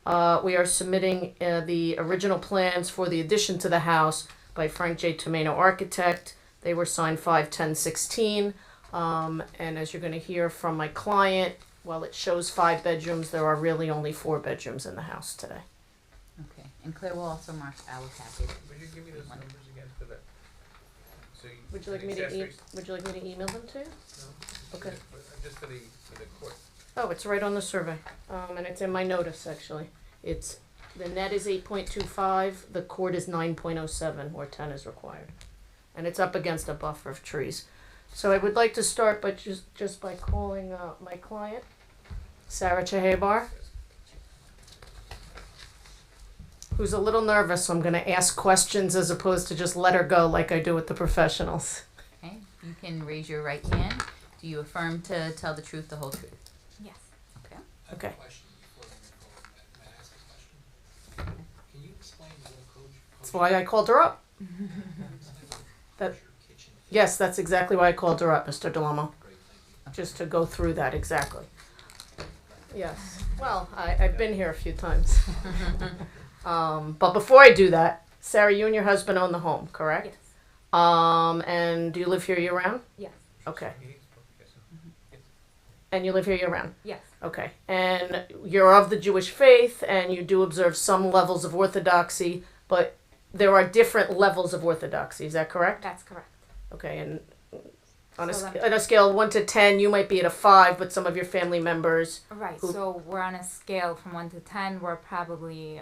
we are submitting the original plans for the addition to the house by Frank J. Tomeno Architect. They were signed 5/10/16. And as you're going to hear from my client, while it shows 5 bedrooms, there are really only 4 bedrooms in the house today. Okay, and Claire will also mark our packet. Would you give me those numbers again for that? So Would you like me to email them to you? No? Okay. Just for the court. Oh, it's right on the survey, and it's in my notice, actually. It's, the net is 8.25, the court is 9.07, where 10 is required. And it's up against a buffer of trees. So I would like to start by just by calling my client, Sarah Chehabar, who's a little nervous, so I'm going to ask questions as opposed to just let her go like I do with the professionals. Okay, you can raise your right hand. Do you affirm to tell the truth, the whole truth? Yes. Okay. I have Okay. a question before we move forward. May I ask a question? Can you explain what a kosher That's why I called her up. can you explain what a That- kosher kitchen is? Yes, that's exactly why I called her up, Mr. DeLomo. Great, thank Just to go through that exactly. Yes. Well, I've been here a few times. But before I do that, Sarah, you and your husband own the home, correct? Yes. And do you live here year round? Yes. Okay. Yes. And you live here year round? Yes. Okay. And you're of the Jewish faith and you do observe some levels of orthodoxy, but there are different levels of orthodoxy, is that correct? That's correct. Okay, and on So then- on a scale of 1 to 10, you might be at a 5, but some of your family members. Right. Who- So we're on a scale from 1 to 10. We're probably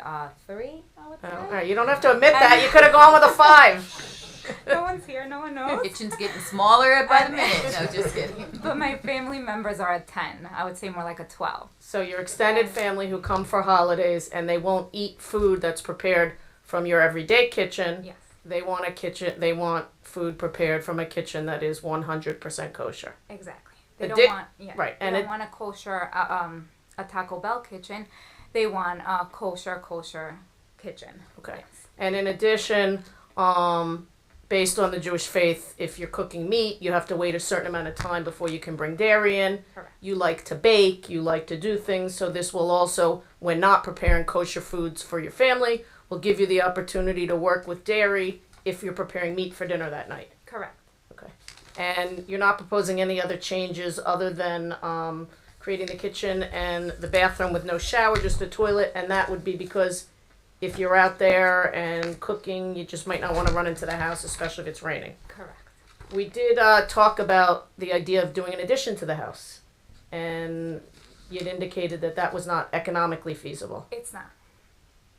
3. I would say. All right, you don't have to admit that. You could have gone with a 5. No one's here. No one knows. Kitchen's getting smaller by the minute. No, just kidding. But my family members are a 10. I would say more like a 12. So your extended family who come for holidays and they won't eat food that's prepared from your everyday kitchen. Yes. They want a kitchen. They want food prepared from a kitchen that is 100% kosher. Exactly. The They don't di- want. Yeah. right, They and don't it- want a kosher a Taco Bell kitchen. They want a kosher kitchen. Okay. Yes. And in addition, based on the Jewish faith, if you're cooking meat, you have to wait a certain amount of time before you can bring dairy in. Correct. You like to bake, you like to do things, so this will also, when not preparing kosher foods for your family, will give you the opportunity to work with dairy if you're preparing meat for dinner that night. Correct. Okay. And you're not proposing any other changes other than creating the kitchen and the bathroom with no shower, just a toilet, and that would be because if you're out there and cooking, you just might not want to run into the house, especially if it's raining. Correct. We did talk about the idea of doing an addition to the house, and you'd indicated that that was not economically feasible. It's not.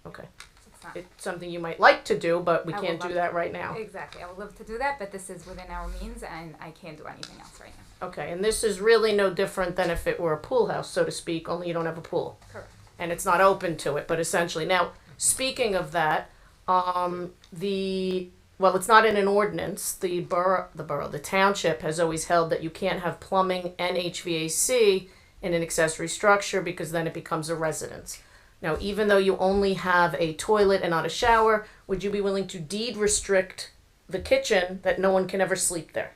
Okay. It's not. It's something you might like to do, but we I would can't do love that right now. Exactly. I would love to do that, but this is within our means, and I can't do anything else right now. Okay, and this is really no different than if it were a pool house, so to speak, only you don't have a pool. Correct. And it's not open to it, but essentially. Now, speaking of that, well, it's not in an ordinance. The township has always held that you can't have plumbing and HVAC in an accessory structure because then it becomes a residence. Now, even though you only have a toilet and not a shower, would you be willing to deed restrict the kitchen that no one can ever sleep there?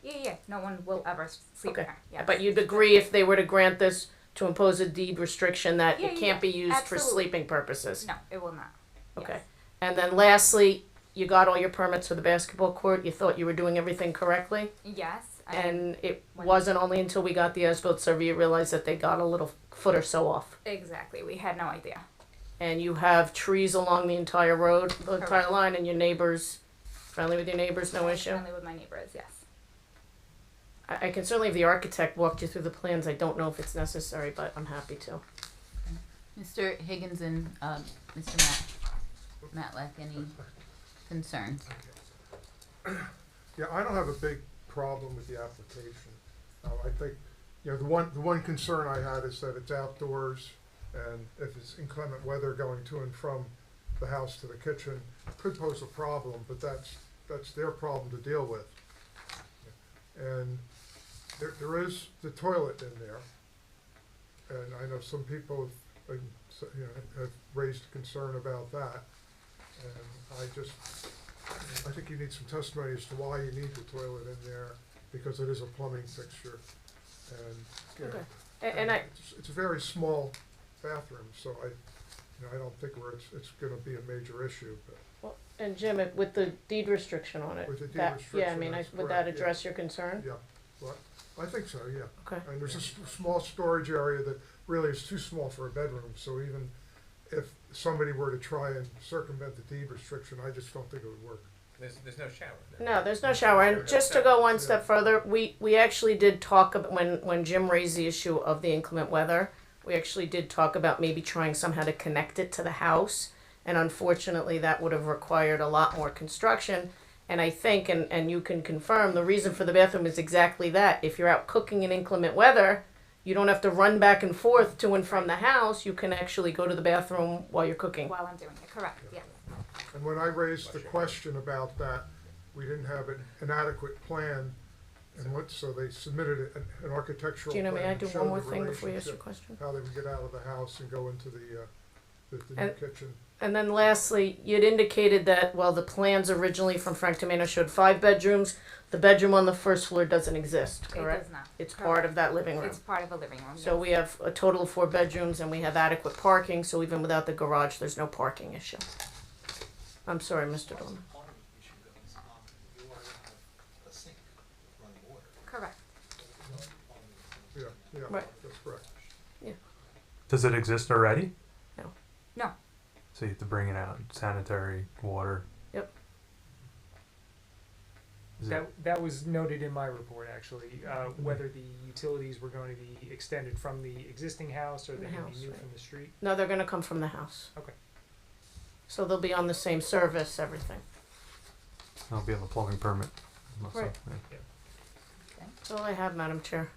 Yeah. No one will ever sleep Okay. there. Yes. But you'd agree if they were to grant this to impose a deed restriction that Yeah, it can't be used for absolutely. sleeping purposes? No, it will not. Okay. Yes. And then lastly, you got all your permits for the basketball court. You thought you were doing everything correctly. Yes. And it when- wasn't only until we got the as-built survey you realized that they got a little foot or so off. Exactly. We had no idea. And you have trees along the entire road, the entire Correct. line, and your neighbors, friendly with your neighbors, no I'm issue? Friendly with my neighbors. Yes. I can certainly have the architect walk you through the plans. I don't know if it's necessary, but I'm happy to. Mr. Higgins and Mr. Matlack, any concerns? Yeah, I don't have a big problem with the application. I think, you know, the one concern I had is that it's outdoors, and if it's inclement weather going to and from the house to the kitchen, could pose a problem, but that's their problem to deal with. And there is the toilet in there, and I know some people have, you know, have raised concern about that, and I think you need some testimony as to why you need the toilet in there, because it is a plumbing fixture, and, you know, Okay. And I, it's a very small bathroom, so I don't think it's gonna be a major issue, but. well, and Jim, with the deed restriction on it, With the deed yeah, I restriction, mean, that's would that correct, yeah. address your concern? Yeah, well, I think so, yeah. Okay. And there's a small storage area that really is too small for a bedroom, so even if somebody were to try and circumvent the deed restriction, I just don't think it would work. There's no shower there. No, there's no shower. And just to go one step further, we actually did talk about when Jim raised the issue of the inclement weather. We actually did talk about maybe trying somehow to connect it to the house, and unfortunately, that would have required a lot more construction. And I think, and you can confirm, the reason for the bathroom is exactly that. If you're out cooking in inclement weather, you don't have to run back and forth to and from the house. You can actually go to the bathroom while you're cooking. While I'm doing it, correct, yes. And when I raised the question about that, we didn't have an adequate plan, and so they submitted an architectural plan. Gina, may I do to show one more the thing before you ask your relationship, question? how they would get out of the house and go into the new And- kitchen. And then lastly, you'd indicated that, well, the plans originally from Frank Tomano showed 5 bedrooms. The bedroom on the first floor doesn't exist, correct? It does not. It's part of that living room. It's part of a living room, So yes. we have a total of 4 bedrooms and we have adequate parking, so even without the garage, there's no parking issue. I'm sorry, Mr. Dolman. Part of the issue though is, you are gonna have a sink with running water. Correct. Yeah, Right. that's correct. Does it exist already? No. No. So you have to bring it out, sanitary, water. Yep. Is it, That was noted in my report, actually, whether the utilities were going to be extended from the existing house or The they're going to house, be new right. from the street. No, they're gonna come from the house. Okay. So they'll be on the same service, everything. I'll be on the plumbing permit. Also, Right. yeah. That's all I have, Madam Chair.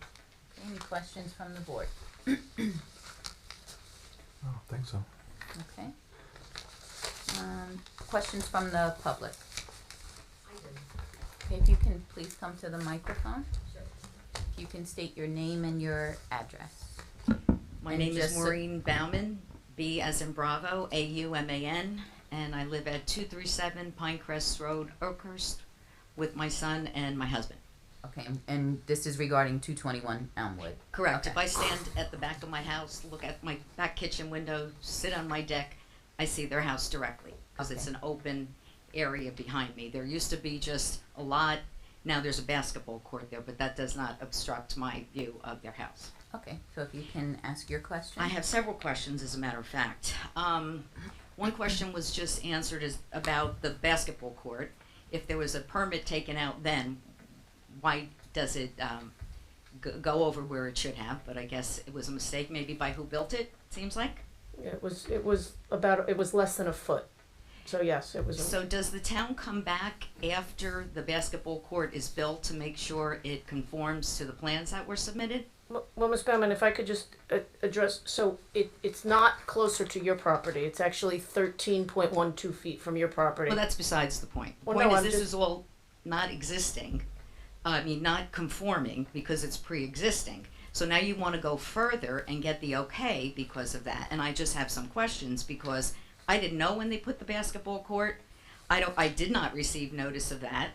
Any questions from the board? I don't think so. Okay. Questions from the public? Okay, if you can please come to the microphone. If you can state your name and your address. My And name is just so- Maureen Bauman, B as in Bravo, AUMAN, and I live at 237 Pinecrest Road, Oakhurst, with my son and my husband. Okay, and this is regarding 221 Elmwood. Correct. Okay. If I stand at the back of my house, look at my back kitchen window, sit on my deck, I see their house directly because it's Okay. an open area behind me. There used to be just a lot. Now there's a basketball court there, but that does not obstruct my view of their house. Okay, so if you can ask your question. I have several questions, as a matter of fact. One question was just answered is about the basketball court. If there was a permit taken out then, why does it go over where it should have? But I guess it was a mistake maybe by who built it, seems like. It was less than a foot. So yes, it was. So does the town come back after the basketball court is built to make sure it conforms to the plans that were submitted? Well, Ms. Bauman, if I could just address, so it's not closer to your property. It's actually 13.12 feet from your property. Well, that's besides the point. The Well, point no, is I'm this just- is all not existing, not conforming because it's pre-existing. So now you want to go further and get the okay because of that. And I just have some questions because I didn't know when they put the basketball court. I did not receive notice of that.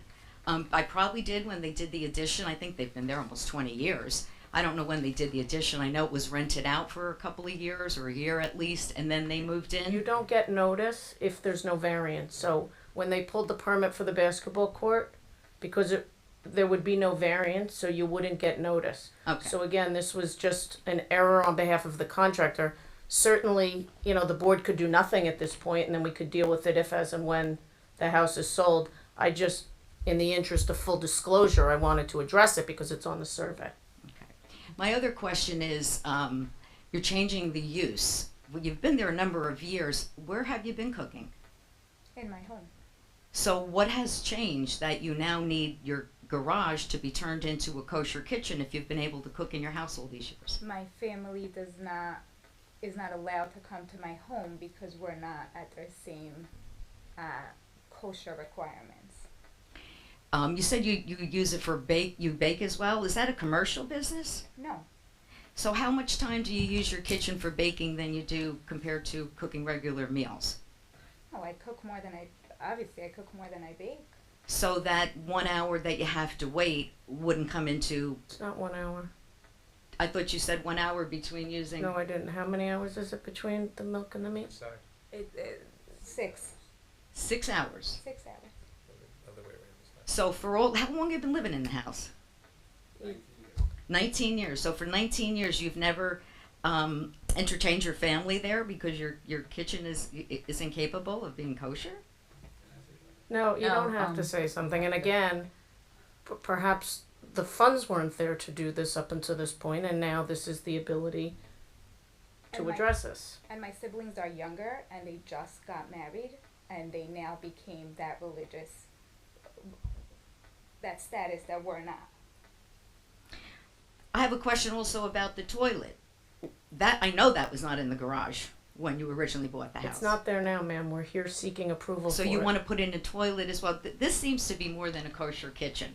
I probably did when they did the addition. I think they've been there almost 20 years. I don't know when they did the addition. I know it was rented out for a couple of years or a year at least, and then they moved in. You don't get notice if there's no variance. So when they pulled the permit for the basketball court, because there would be no variance, so you wouldn't get notice. Okay. So again, this was just an error on behalf of the contractor. Certainly, the board could do nothing at this point, and then we could deal with it if, as, and when the house is sold. I just, in the interest of full disclosure, I wanted to address it because it's on the survey. My other question is, you're changing the use. Well, you've been there a number of years. Where have you been cooking? In my home. So what has changed that you now need your garage to be turned into a kosher kitchen if you've been able to cook in your house all these years? My family is not allowed to come to my home because we're not at the same kosher requirements. You said you use it for you bake as well. Is that a commercial business? No. So how much time do you use your kitchen for baking than you do compared to cooking regular meals? Oh, I cook more than I cook more than I bake. So that 1 hour that you have to wait wouldn't come into... It's not 1 hour. I thought you said 1 hour between using... No, I didn't. How many hours is it between the milk and the meat? Sorry, 6. 6 hours. 6 hours. other way around. So how long have you been living in the house? 19 years. So for 19 years, you've never entertained your family there because your kitchen is incapable of being kosher? No, you No, don't have to say something. And again, perhaps the funds weren't there to do this up until this point, and now this is the ability to And address this. And my siblings are younger, and they just got married, and they now became that religious, that status that we're not. I have a question also about the toilet. That I know that was not in the garage when you originally bought the house. It's not there now, ma'am. We're here seeking approval So for you it. want to put in a toilet as well. This seems to be more than a kosher kitchen.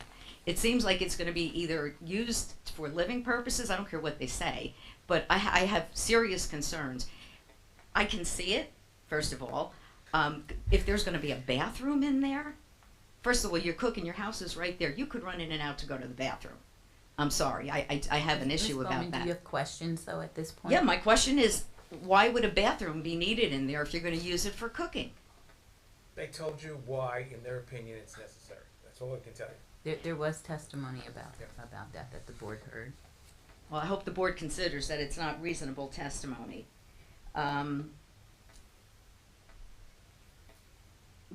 It seems like it's going to be either used for living purposes. I don't care what they say, but I have serious concerns. I can see it, first of all. If there's going to be a bathroom in there, first of all, you're cooking. Your house is right there. You could run in and out to go to the bathroom. I'm sorry. I have an issue Ms. about Bowman, that. Do you have questions though at this point? Yeah, my question is, why would a bathroom be needed in there if you're going to use it for cooking? They told you why, in their opinion, it's necessary. That's all I can tell you. There was testimony about that the board heard. Well, I hope the board considers that it's not reasonable testimony.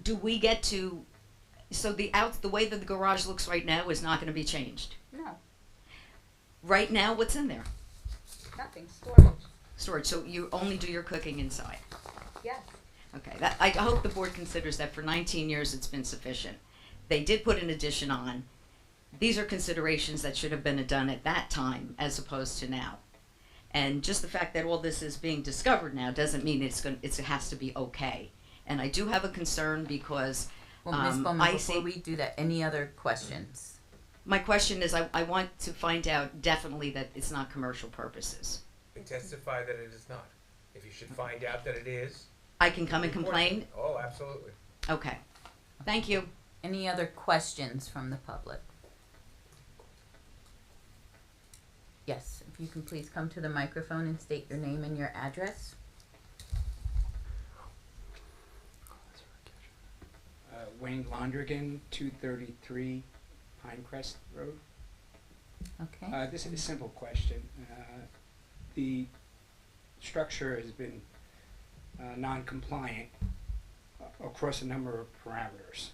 Do we get to, so the way that the garage looks right now is not going to be changed? No, Right now, what's in there? nothing, storage, Storage. So you only do your cooking inside. yes. Okay. I hope the board considers that for 19 years it's been sufficient. They did put an addition on. These are considerations that should have been done at that time as opposed to now. And just the fact that all this is being discovered now doesn't mean it has to be okay. And I do have a concern because Well, Ms. Bowman, I before see. we do that, any other questions? My question is, I want to find out definitely that it's not commercial purposes. They testify that it is not. If you should find out that it is. I can come and report complain? it. Oh, absolutely. Okay. Thank you. Any other questions from the public? Yes, if you can please come to the microphone and state your name and your address. Wayne Londrigan, 233 Pinecrest Road. Okay. This is a simple question. The structure has been non-compliant across a number of parameters.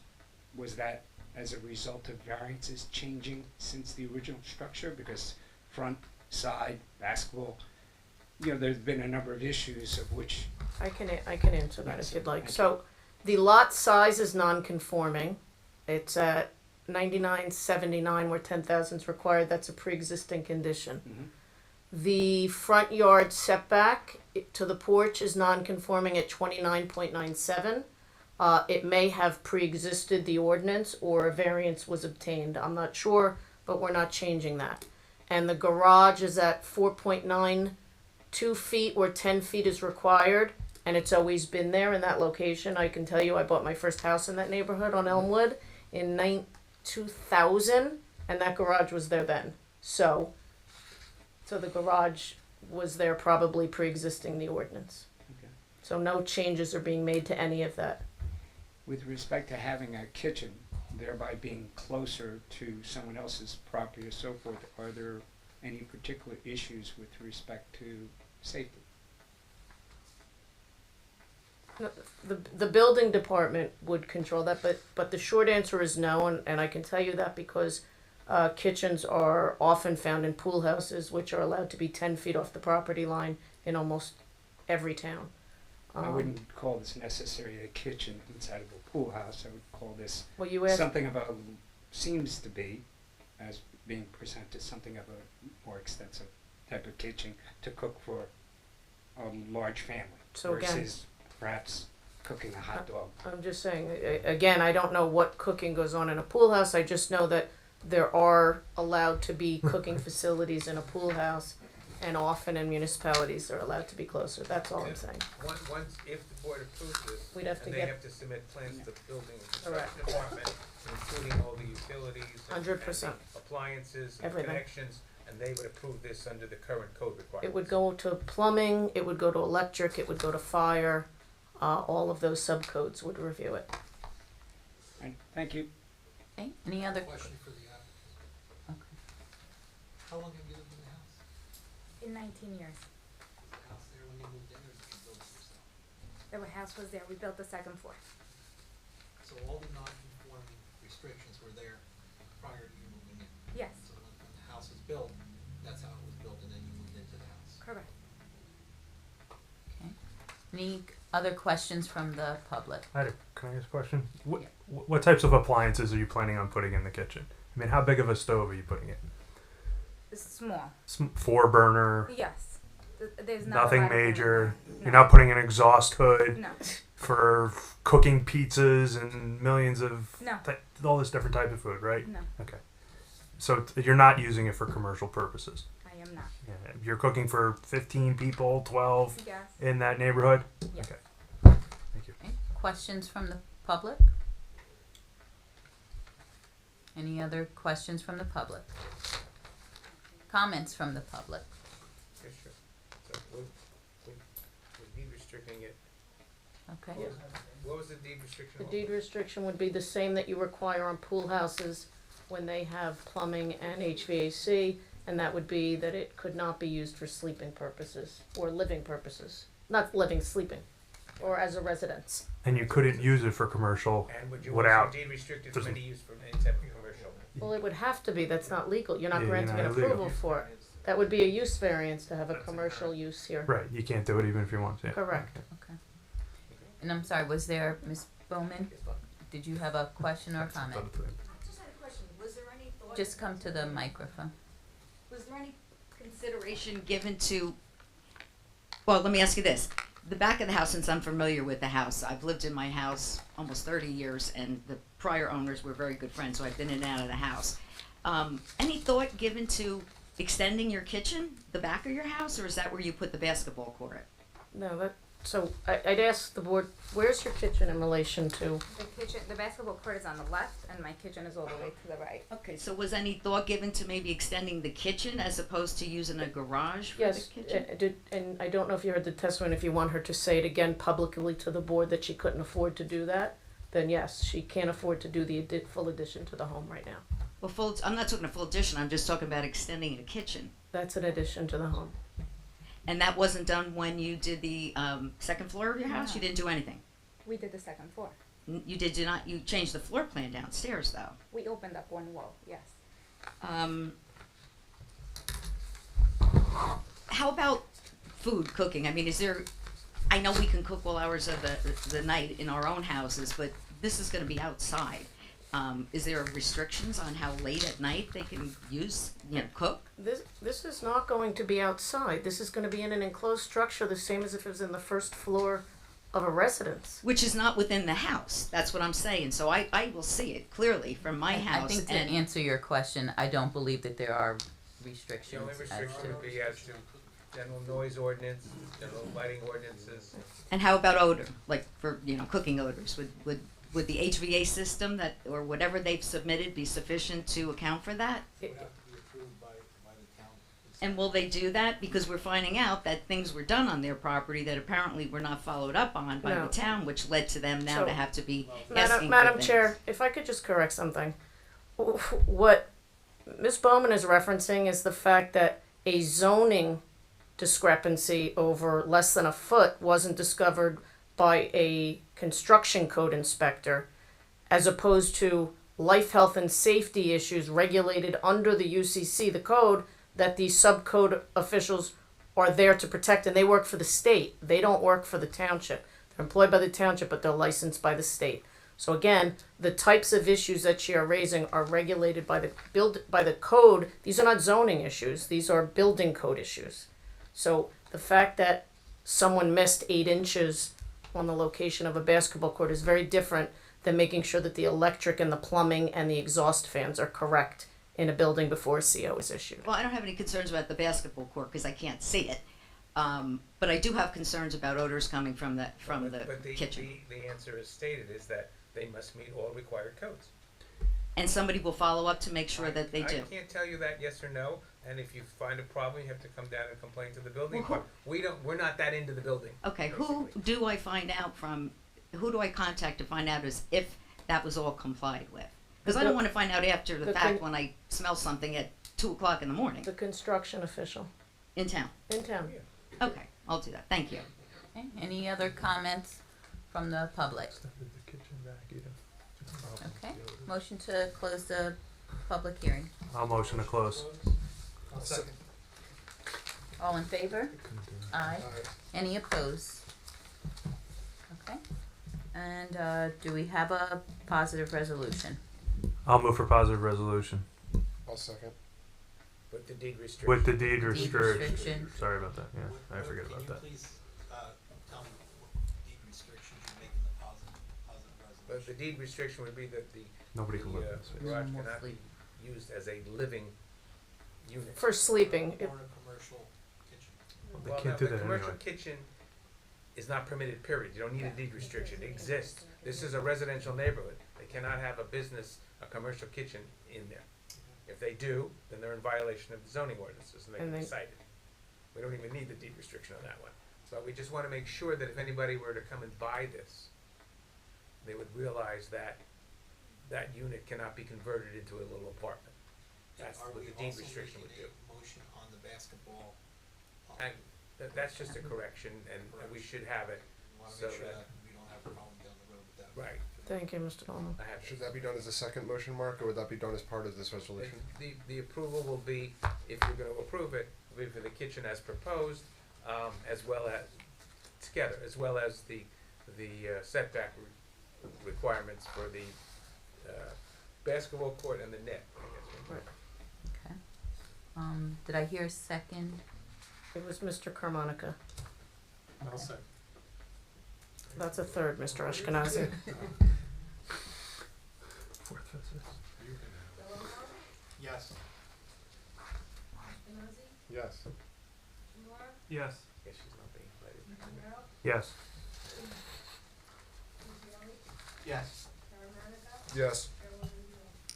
Was that as a result of variances changing since the original structure? Because front, side, basketball, there's been a number of issues of which... I can answer that if you'd like. So the lot size is non-conforming. It's at 9979 where 10,000 is required. That's a pre-existing condition. Mhm. The front yard setback to the porch is non-conforming at 29.97. It may have pre-existed the ordinance or a variance was obtained. I'm not sure, but we're not changing that. And the garage is at 4.92 feet where 10 feet is required, and it's always been there in that location. I can tell you I bought my first house in that neighborhood on Elmwood in 2000, and that garage was there then. So the garage was there probably pre-existing the ordinance. Okay. So no changes are being made to any of that. With respect to having a kitchen, thereby being closer to someone else's property or so forth, are there any particular issues with respect to safety? The building department would control that, but the short answer is no, and I can tell you that because kitchens are often found in pool houses, which are allowed to be 10 feet off the property line in almost every town. I wouldn't call this necessarily a kitchen inside of a pool house. I would call this Well, you asked, something of a, seems to be, as being presented, something of a more extensive type of kitchen to cook for a large family So again- versus perhaps cooking a hot dog. I'm just saying, again, I don't know what cooking goes on in a pool house. I just know that there are allowed to be cooking facilities in a pool house, and often in municipalities they're allowed to be closer. That's all I'm saying. Once, if the board approves this, We'd have to and get- they have to submit plans to the building and Correct. construction department, including all the utilities. and- 100%. and the appliances and Everything. connections, and they would approve this under the current code requirements. It would go to plumbing, it would go to electric, it would go to fire. All of those subcodes would review it. Right, thank you. Okay, any other? Question for the applicant. Okay. How long have you lived in the house? In 19 years. Was the house there when you moved in, or did you build it yourself? The house was there. We built the second floor. So So all the non-conforming restrictions were there prior to you moving in? Yes, So when the house was built, that's how it was built, and then you moved into the house? correct. Okay. Any other questions from the public? Can I ask a question? What types of appliances are you planning on putting in the kitchen? I mean, how big of a stove are you putting in? It's small. 4 burner, Yes. There's not a nothing lot of room. major. No. You're not putting an exhaust hood No. for cooking pizzas and millions of No. all this different type of food, right? No. Okay. So you're not using it for commercial purposes. I am not. Yeah. You're cooking for 15 people, 12 Yes. in that neighborhood. Yes. Okay. Thank you. Okay. Questions from the public? Any other questions from the public? Comments from the public? Yeah, sure. So we're deed restricting it. Okay. What was the deed restriction? The deed restriction would be the same that you require on pool houses when they have plumbing and HVAC, and that would be that it could not be used for sleeping purposes or living purposes. Not living, sleeping, or as a residence. And you couldn't use it for commercial And would you without. also deed restrict it from any use from any type of commercial? Well, it would have to be, that's not legal, you're not Yeah, granting you're an not illegal. approval for it. That would be a use variance to have a commercial use here. Right. You can't do it even if you want to. Correct. Okay. And I'm sorry, was there, Ms. Bowman, did you have a question or comment? I just had a question. Was there any thought? Just come to the microphone. Was there any consideration given to? Well, let me ask you this: the back of the house, since I'm familiar with the house, I've lived in my house almost 30 years, and the prior owners were very good friends, so I've been in and out of the house. Any thought given to extending your kitchen, the back of your house, or is that where you put the basketball court? No, so I'd ask the board, where's your kitchen in relation to? The basketball court is on the left, and my kitchen is all the way to the right. Okay, so was any thought given to maybe extending the kitchen as opposed to using a garage for Yes, the kitchen? and I don't know if you heard the testimony, if you want her to say it again publicly to the board that she couldn't afford to do that, then yes, she can't afford to do the full addition to the home right now. Well, I'm not talking a full addition, I'm just talking about extending a kitchen. That's an addition to the home. And that wasn't done when you did the second floor of your house? No. You didn't do anything? We did the second floor. You did not, you changed the floor plan downstairs though. We opened up one wall, yes. How about food cooking? I mean, I know we can cook all hours of the night in our own houses, but this is gonna be outside. Is there restrictions on how late at night they can cook? This is not going to be outside. This is going to be in an enclosed structure, the same as if it was in the first floor of a residence. Which is not within the house. That's what I'm saying. So I will see it clearly from my house. I think to answer your question, I don't believe that there are restrictions. The only restriction would be as to general noise ordinance, general lighting ordinances. And how about odor? Like for cooking odors? Would the HVA system or whatever they've submitted be sufficient to account for that? It would have to be approved by the town. And will they do that? Because we're finding out that things were done on their property that apparently were not followed up on by No. the town, which led to them now So, to have to be asking Madam for Chair, things. if I could just correct something. What Ms. Bowman is referencing is the fact that a zoning discrepancy over less than a foot wasn't discovered by a construction code inspector, as opposed to life, health, and safety issues regulated under the UCC, the code that these subcode officials are there to protect, and they work for the state. They don't work for the township. They're employed by the township, but they're licensed by the state. So again, the types of issues that you are raising are regulated by the code. These are not zoning issues. These are building code issues. So the fact that someone missed 8 inches on the location of a basketball court is very different than making sure that the electric and the plumbing and the exhaust fans are correct in a building before a CO is issued. Well, I don't have any concerns about the basketball court because I can't see it. But I do have concerns about odors coming from the kitchen. The answer is stated is that they must meet all required codes. And somebody will follow up to make sure that they do. I can't tell you that yes or no, and if you find a problem, you have to come down and complain to the building Well, department. We're not that into the building. Okay, who do I contact to find out if that was all complied with? Because I don't want to find out after the fact when I smell something at 2 o'clock in the morning. The construction official. In town? In town. Okay, I'll do that. Thank you. Okay. Any other comments from the public? Okay, motion to close the public hearing. I'll motion to close. I'll second. All in favor? Aye. Any opposed? Okay. And do we have a positive resolution? I'll move for positive resolution. I'll second. With the deed restriction. With the deed Deed restriction. restriction. Sorry about that, yeah, I forget about that. Can you please, tell me what deed restrictions you make in the positive But resolution? the deed restriction would be that the Nobody can live in the, this space. garage No more cannot be sleep. used as a living unit. For sleeping, Or a commercial kitchen. They Well, can't no, do the that commercial anyway. kitchen is not permitted, period. You don't need a deed restriction. It exists. This is a residential neighborhood. They cannot have a business, a commercial kitchen in there. If they do, then they're in violation of the zoning ordinances and they can be cited. We don't even need the deed restriction on that one. But we just wanna make sure that if anybody were to come and buy this, they would realize that that unit cannot be converted into a little apartment. That's Are what we the deed also restriction would making do. a motion on the basketball? And that's just a correction, and we should have it, We wanna so make sure that, that we don't have a problem down the road with that. right, thank you, Mr. Dolman. I have. Should that be done as a second motion, Mark, or would that be done as part of this resolution? The approval will be, if you're gonna approve it, will be for the kitchen as proposed, as well as, together, as well as the setback requirements for the, basketball court and the net, I guess. Okay. Did I hear a second? It was Mr. Carmonica. I'll second. That's a third, Mr. Ashkenazi. Fourth, fifth, sixth. Yes. Yes. Yes. Guess she's not being invited. Yes. Yes. Yes.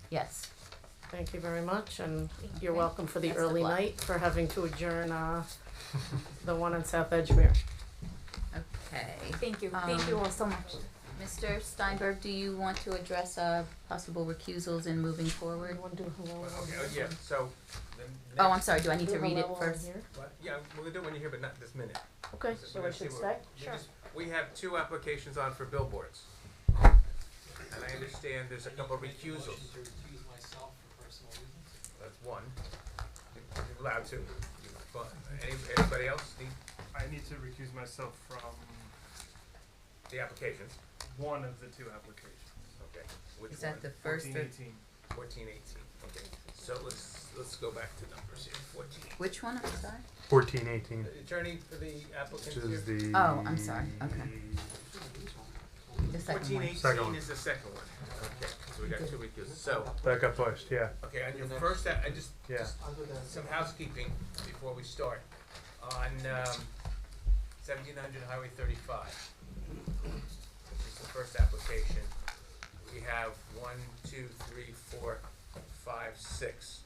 Yes. Thank you very much, and you're Okay. welcome for the Best of early luck. night for having to adjourn, the one on South Edgemere. Okay. Thank you. Thank you all so much. Mr. Steinberg, do you want to address possible recusals in moving forward? Want to do hello? Well, okay, yeah, so, the Oh, I'm next, sorry, do I need to Do read it hello on first? here? what, yeah, we'll do it when you're here, but not this minute. Okay, So so we're I gonna see should what- stay? you Sure. just- We have 2 applications on for billboards. And I understand there's a couple recusals. Motion to recuse myself for personal reasons? That's one. You're allowed to. But anybody else need I need to recuse myself from the applications? one of the 2 applications. Okay. Which Is that one? the first or, 1418. 1418, okay. So let's go back to numbers here, 14. which one, I'm sorry? 1418. The attorney for the applicant Which here? is the. Oh, I'm sorry. Okay. The second one. 1418 Second one. is the second one. Okay, so we got 2 recusals. So, That got pushed, yeah. okay, on your first, I just Yeah. some housekeeping before we start. On 1700 Highway 35, which is the first application, we have 1, 2, 3, 4, 5, 6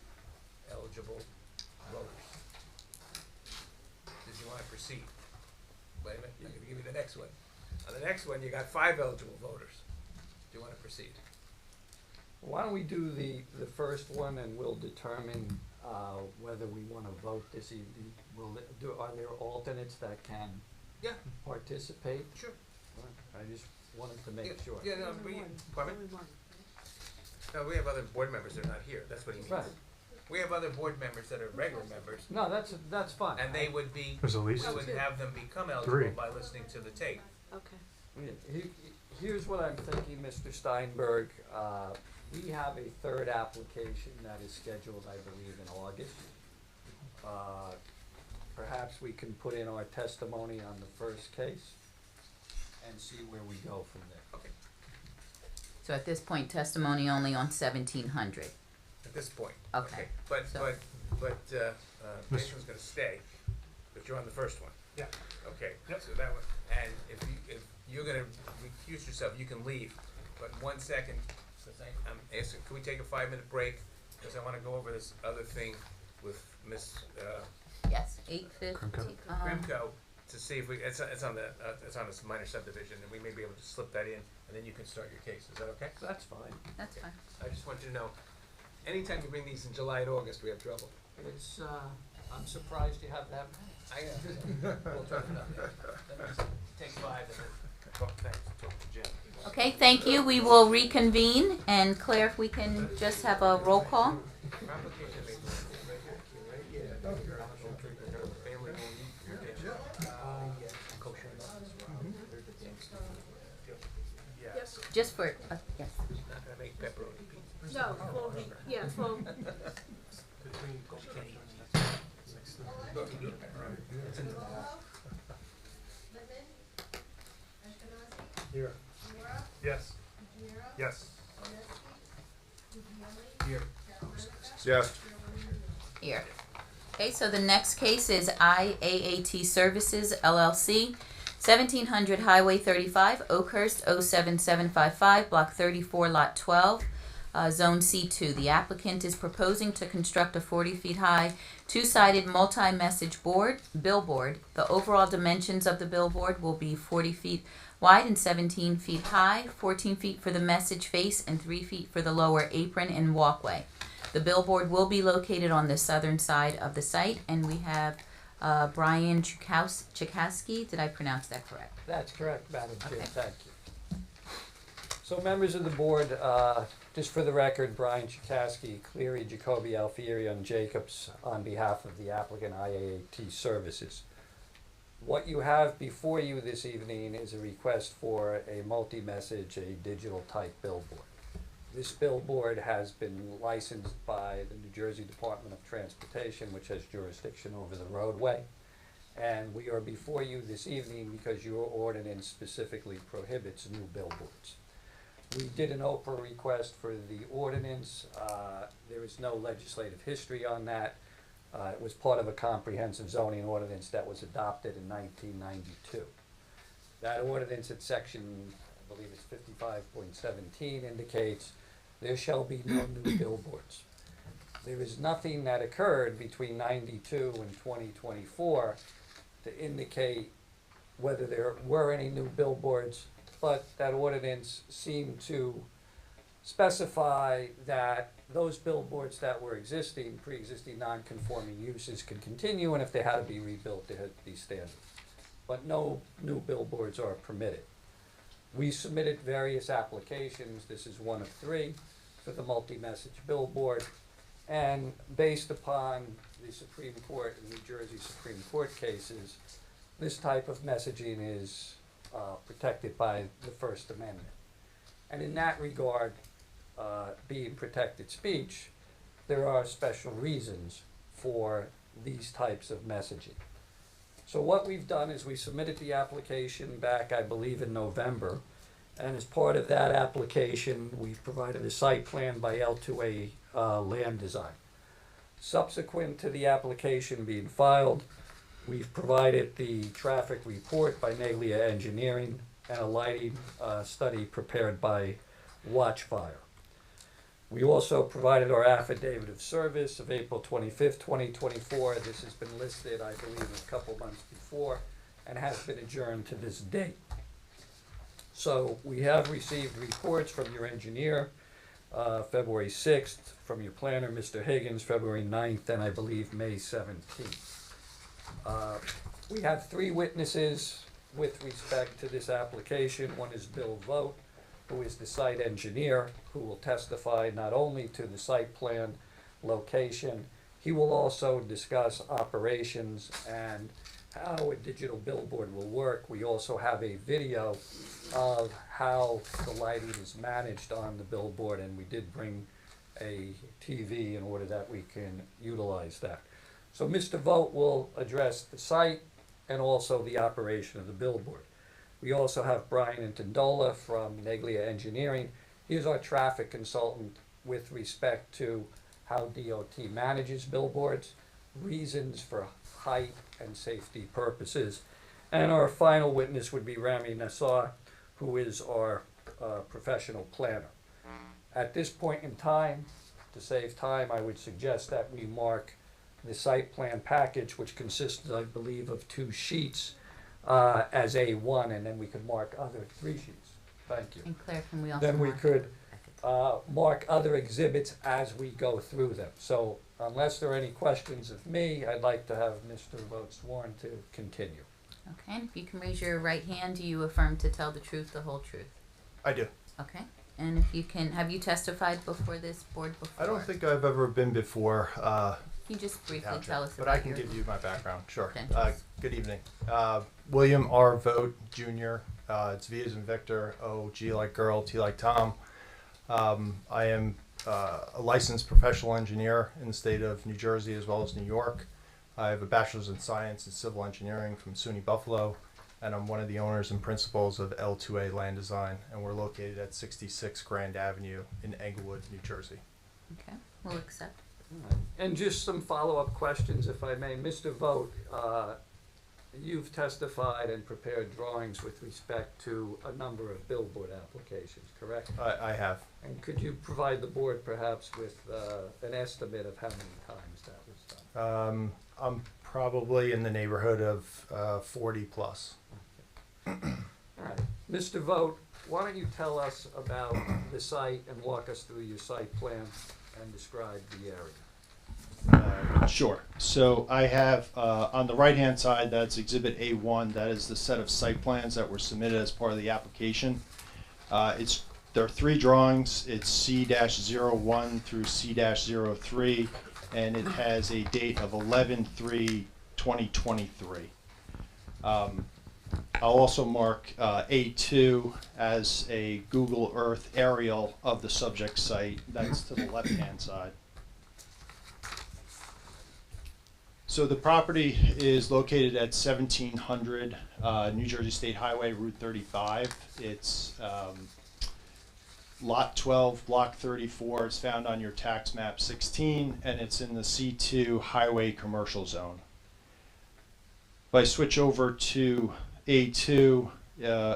eligible voters. Did you want to proceed? Wait a minute, I'm going to give you the next one. On the next one, you got 5 eligible voters. Do you want to proceed? Why don't we do the first one and we'll determine whether we want to vote this evening. Are there alternates that can Yeah, participate? sure. I just wanted to make sure. Yeah, no, pardon me? No, we have other board members that are not here, that's what he means. Right. We have other board members that are regular members, No, that's fine. and they would be, There's at we least. would have them become 3. eligible by listening to the tape. Here's what I'm thinking, Mr. Steinberg. We have a third application that is scheduled, I believe, in August. Perhaps we can put in our testimony on the first case and see where we go from there. Okay, So at this point, testimony only on 1700. at this point. Okay. But, So- Jason's gonna stay, but you're on the first one. Yeah. Okay, Yep. so that one, and if you're gonna recuse yourself, you can leave, but 1 second, since I'm asking, can we take a 5-minute break? Because I wanna go over this other thing with Miss, Yes, 850. Grimco, to see if we, it's on this minor subdivision, and we may be able to slip that in, and then you can start your case, is that okay? That's fine. That's fine. I just want you to know, anytime you bring these in July and August, we have trouble. It's, I'm surprised you have that many. I, we'll talk about that. That means take 5 and then Thanks, talk to Jim. Okay, thank you. We will reconvene, and Claire, if we can just have a roll call. Just for, yes. Not gonna make pepperoni pizza. No, well, yeah, well, Here. Yes. Yes. Here. Yes. Here. Okay, so the next case is IAAT Services LLC, 1700 Highway 35, Oakhurst 07755, Block 34, Lot 12, Zone C2. The applicant is proposing to construct a 40 feet high, two-sided multi-message billboard. The overall dimensions of the billboard will be 40 feet wide and 17 feet high, 14 feet for the message face, and 3 feet for the lower apron and walkway. The billboard will be located on the southern side of the site, and we have Brian Chukowski. Did I pronounce that correct? That's correct, Madam Chair, Okay. thank you. So members of the board, just for the record, Brian Chukowski, Cleary, Jacoby, Alfieri, and Jacobs on behalf of the applicant IAAT Services. What you have before you this evening is a request for a multi-message, a digital type billboard. This billboard has been licensed by the New Jersey Department of Transportation, which has jurisdiction over the roadway. And we are before you this evening because your ordinance specifically prohibits new billboards. We did an Oprah request for the ordinance. There is no legislative history on that. It was part of a comprehensive zoning ordinance that was adopted in 1992. That ordinance at section, I believe it's 55.17, indicates there shall be no new billboards. There is nothing that occurred between 92 and 2024 to indicate whether there were any new billboards, but that ordinance seemed to specify that those billboards that were existing, pre-existing non-conforming uses could continue, and if they had to be rebuilt, they had to be standard. But no new billboards are permitted. We submitted various applications, this is one of 3, for the multi-message billboard, and based upon the Supreme Court and New Jersey Supreme Court cases, this type of messaging is protected by the First Amendment. And in that regard, being protected speech, there are special reasons for these types of messaging. So what we've done is we submitted the application back, I believe, in November. And as part of that application, we've provided a site plan by L2A Land Design. Subsequent to the application being filed, we've provided the traffic report by Naglia Engineering and a lighting study prepared by Watchfire. We also provided our affidavit of service of April 25th, 2024. This has been listed, I believe, a couple months before and has been adjourned to this date. So we have received reports from your engineer, February 6th, from your planner, Mr. Higgins, February 9th, and I believe May 17th. We have 3 witnesses with respect to this application. One is Bill Vogt, who is the site engineer, who will testify not only to the site plan location, he will also discuss operations and how a digital billboard will work. We also have a video of how the lighting is managed on the billboard, and we did bring a TV in order that we can utilize that. So Mr. Vogt will address the site and also the operation of the billboard. We also have Brian Intandola from Naglia Engineering. He is our traffic consultant with respect to how DOT manages billboards, reasons for height and safety purposes. And our final witness would be Rami Nassar, who is our professional planner. At this point in time, to save time, I would suggest that we mark the site plan package, which consists, I believe, of 2 sheets, as A1, and then we could mark other 3 sheets. Thank you. And Claire, can we also Then we mark- could mark other exhibits as we go through them. So unless there are any questions of me, I'd like to have Mr. Vogt sworn to continue. Okay, and if you can raise your right hand, do you affirm to tell the truth, the whole truth? I do. Okay, and if you can, have you testified before this board before? I don't think I've ever been before. Can you just briefly Township, tell us but about I can your give you my background. Sure. credentials? Good evening. William R. Vogt Jr. It's V as in Victor, O, G like girl, T like Tom. I am a licensed professional engineer in the state of New Jersey as well as New York. I have a bachelor's in science and civil engineering from SUNY Buffalo, and I'm one of the owners and principals of L2A Land Design, and we're located at 66 Grand Avenue in Englewood, New Jersey. Okay, we'll accept. And just some follow-up questions, if I may. Mr. Vogt, you've testified and prepared drawings with respect to a number of billboard applications, correct? I have. And could you provide the board perhaps with an estimate of how many times that was done? I'm probably in the neighborhood of 40 plus. All right. Mr. Vogt, why don't you tell us about the site and walk us through your site plan and describe the area? Sure. So I have on the right-hand side, that's Exhibit A1. That is the set of site plans that were submitted as part of the application. There are 3 drawings. It's C-01 through C-03, and it has a date of 11/3/2023. I'll also mark A2 as a Google Earth aerial of the subject site. That's to the left-hand side. So the property is located at 1700 New Jersey State Highway, Route 35. It's Lot 12, Block 34. It's found on your tax map 16, and it's in the C2 Highway Commercial Zone. If I switch over to A2,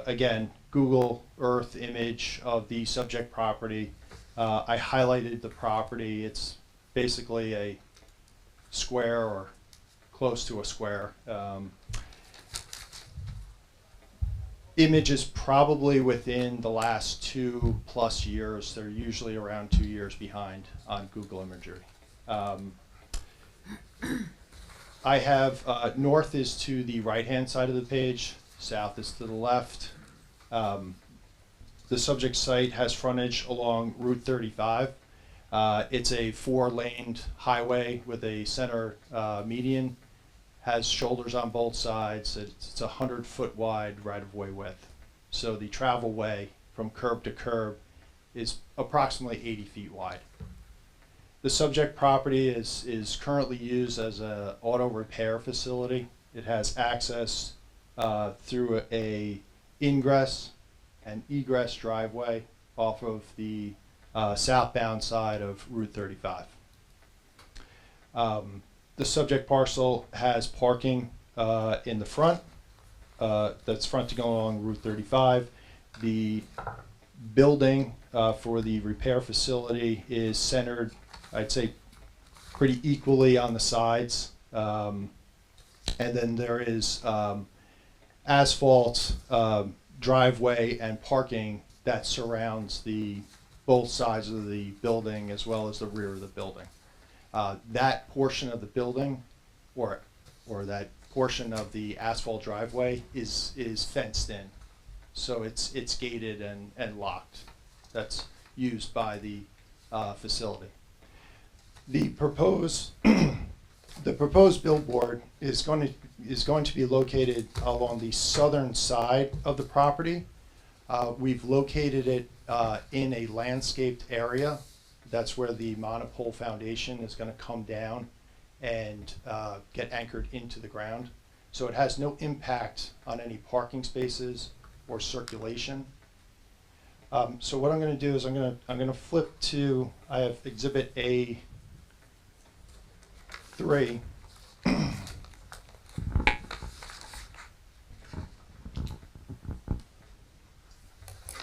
again, Google Earth image of the subject property. I highlighted the property. It's basically a square or close to a square. Image is probably within the last 2+ years. They're usually around 2 years behind on Google imagery. I have north is to the right-hand side of the page, south is to the left. The subject site has frontage along Route 35. It's a 4-laned highway with a center median, has shoulders on both sides. It's a 100-foot wide right-of-way width. So the travel way from curb to curb is approximately 80 feet wide. The subject property is currently used as an auto repair facility. It has access through a ingress and egress driveway off of the southbound side of Route 35. The subject parcel has parking in the front that's fronting along Route 35. The building for the repair facility is centered, I'd say, pretty equally on the sides. And then there is asphalt driveway and parking that surrounds both sides of the building as well as the rear of the building. That portion of the building, or that portion of the asphalt driveway, is fenced in, so it's gated and locked. That's used by the facility. The proposed billboard is going to be located along the southern side of the property. We've located it in a landscaped area. That's where the monopole foundation is going to come down and get anchored into the ground. So it has no impact on any parking spaces or circulation. So what I'm going to do is I'm going to flip to, I have Exhibit A3.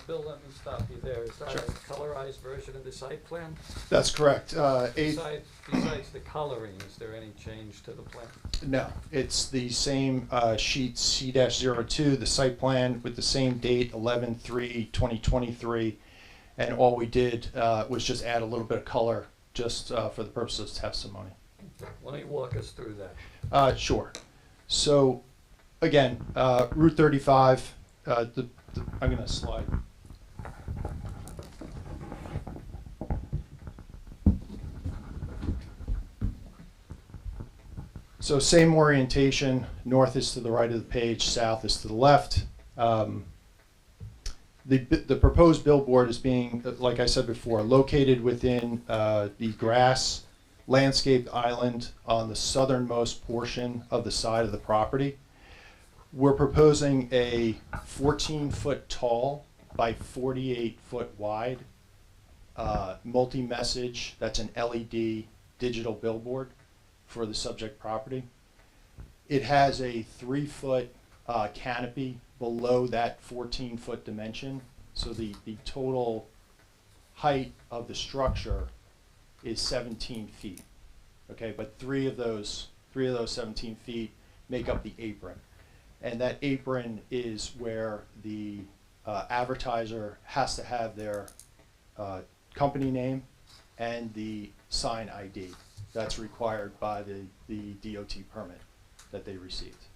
Bill, let me stop you there. Is that a colorized version of the site plan? That's correct. Besides the coloring, is there any change to the plan? No, it's the same sheet C-02, the site plan with the same date, 11/3/2023, and all we did was just add a little bit of color just for the purposes of testimony. Why don't you walk us through that? Sure. So again, Route 35, I'm going to slide. So same orientation, north is to the right of the page, south is to the left. The proposed billboard is being, like I said before, located within the grass landscaped island on the southernmost portion of the side of the property. We're proposing a 14-foot tall by 48-foot wide multi-message, that's an LED digital billboard for the subject property. It has a 3-foot canopy below that 14-foot dimension, so the total height of the structure is 17 feet. Okay, but three of those 17 feet make up the apron, and that apron is where the advertiser has to have their company name and the sign ID. That's required by the DOT permit that they received.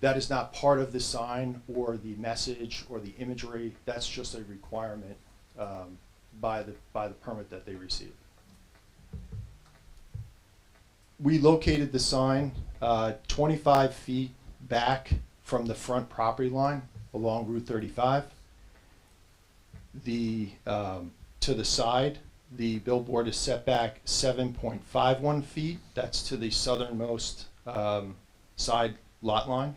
That is not part of the sign or the message or the imagery. That's just a requirement by the permit that they received. We located the sign 25 feet back from the front property line along Route 35. To the side, the billboard is set back 7.51 feet. That's to the southernmost side lot line.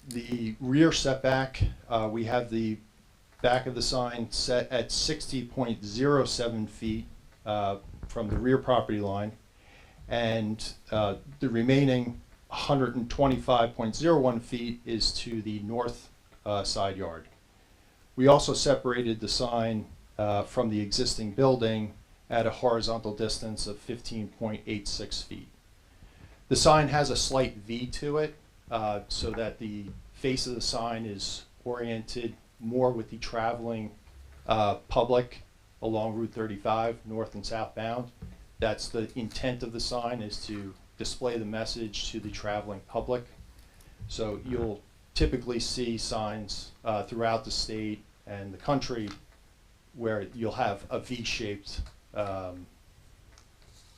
The rear setback, we have the back of the sign set at 60.07 feet from the rear property line, and the remaining 125.01 feet is to the north side yard. We also separated the sign from the existing building at a horizontal distance of 15.86 feet. The sign has a slight V to it, so that the face of the sign is oriented more with the traveling public along Route 35, north and southbound. That's the intent of the sign, is to display the message to the traveling public. So you'll typically see signs throughout the state and the country where you'll have a V-shaped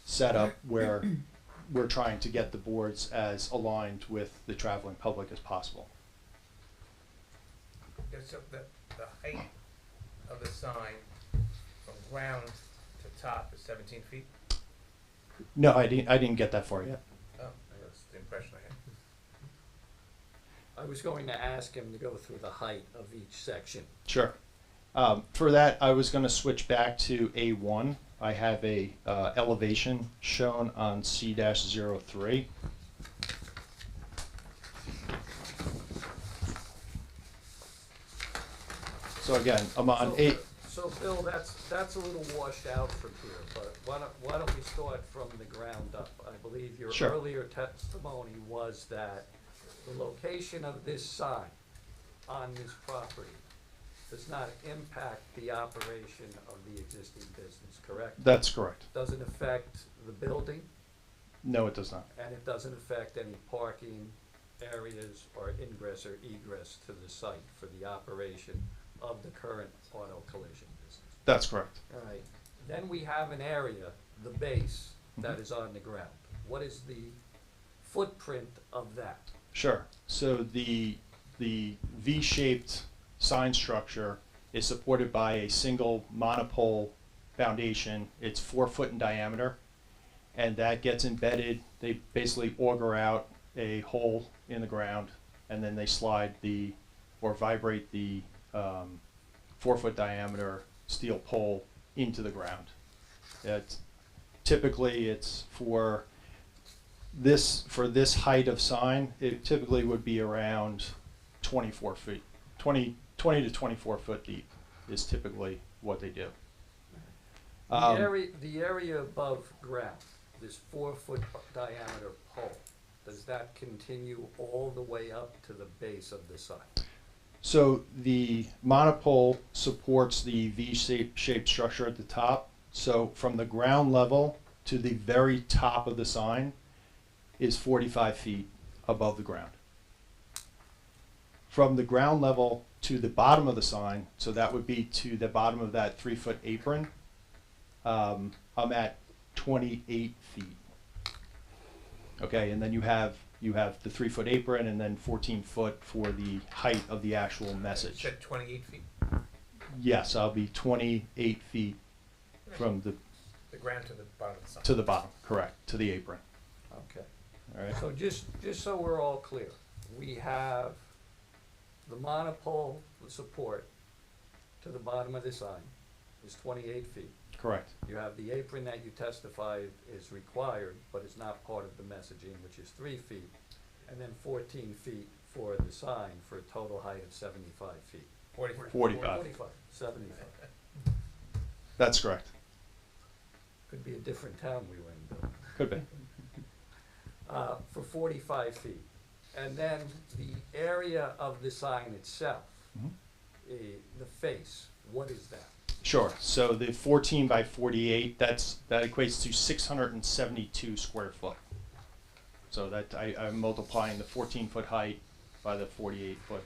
setup where we're trying to get the boards as aligned with the traveling public as possible. So the height of the sign from ground to top is 17 feet? No, I didn't get that far yet. Oh, that's the impression I had. I was going to ask him to go through the height of each section. Sure. For that, I was going to switch back to A1. I have a elevation shown on C-03. So again, I'm on A. So Bill, that's a little washed out from here, but why don't we start from the ground up? I believe your Sure. earlier testimony was that the location of this sign on this property does not impact the operation of the existing business, correct? That's correct. Doesn't affect the building, No, it does not. and it doesn't affect any parking areas or ingress or egress to the site for the operation of the current auto collision business. That's correct. All right, then we have an area, the base, that is on the ground. What is the footprint of that? Sure. So the V-shaped sign structure is supported by a single monopole foundation. It's 4 foot in diameter, and that gets embedded. They basically auger out a hole in the ground, and then they slide or vibrate the 4 foot diameter steel pole into the ground. Typically it's for this height of sign, it typically would be around 24 feet, 20 to 24 foot deep is typically what they do. The area above ground, this 4 foot diameter pole, does that continue all the way up to the base of the sign? So the monopole supports the V-shaped structure at the top. So from the ground level to the very top of the sign, is 45 feet above the ground. From the ground level to the bottom of the sign, so that would be to the bottom of that 3-foot apron, I'm at 28 feet. Okay, and then you have the 3-foot apron and then 14 foot for the height of the actual You message. said 28 feet? Yes, I'll be 28 feet from the ground to the bottom of the sign. to the bottom, correct, to the apron. Okay. All right. So just so we're all clear, we have the monopole, the support to the bottom of the sign is 28 feet. Correct. You have the apron that you testified is required, but is not part of the messaging, which is 3 feet, and then 14 feet for the sign for a total height of 75 feet. 45. 45, 75. That's correct. Could be a different town we were in, Bill. Could be. For 45 feet. And then the area of the sign itself, the face, what is that? Sure. So the 14 by 48, that equates to 672 square foot. So that I'm multiplying the 14-foot height by the 48-foot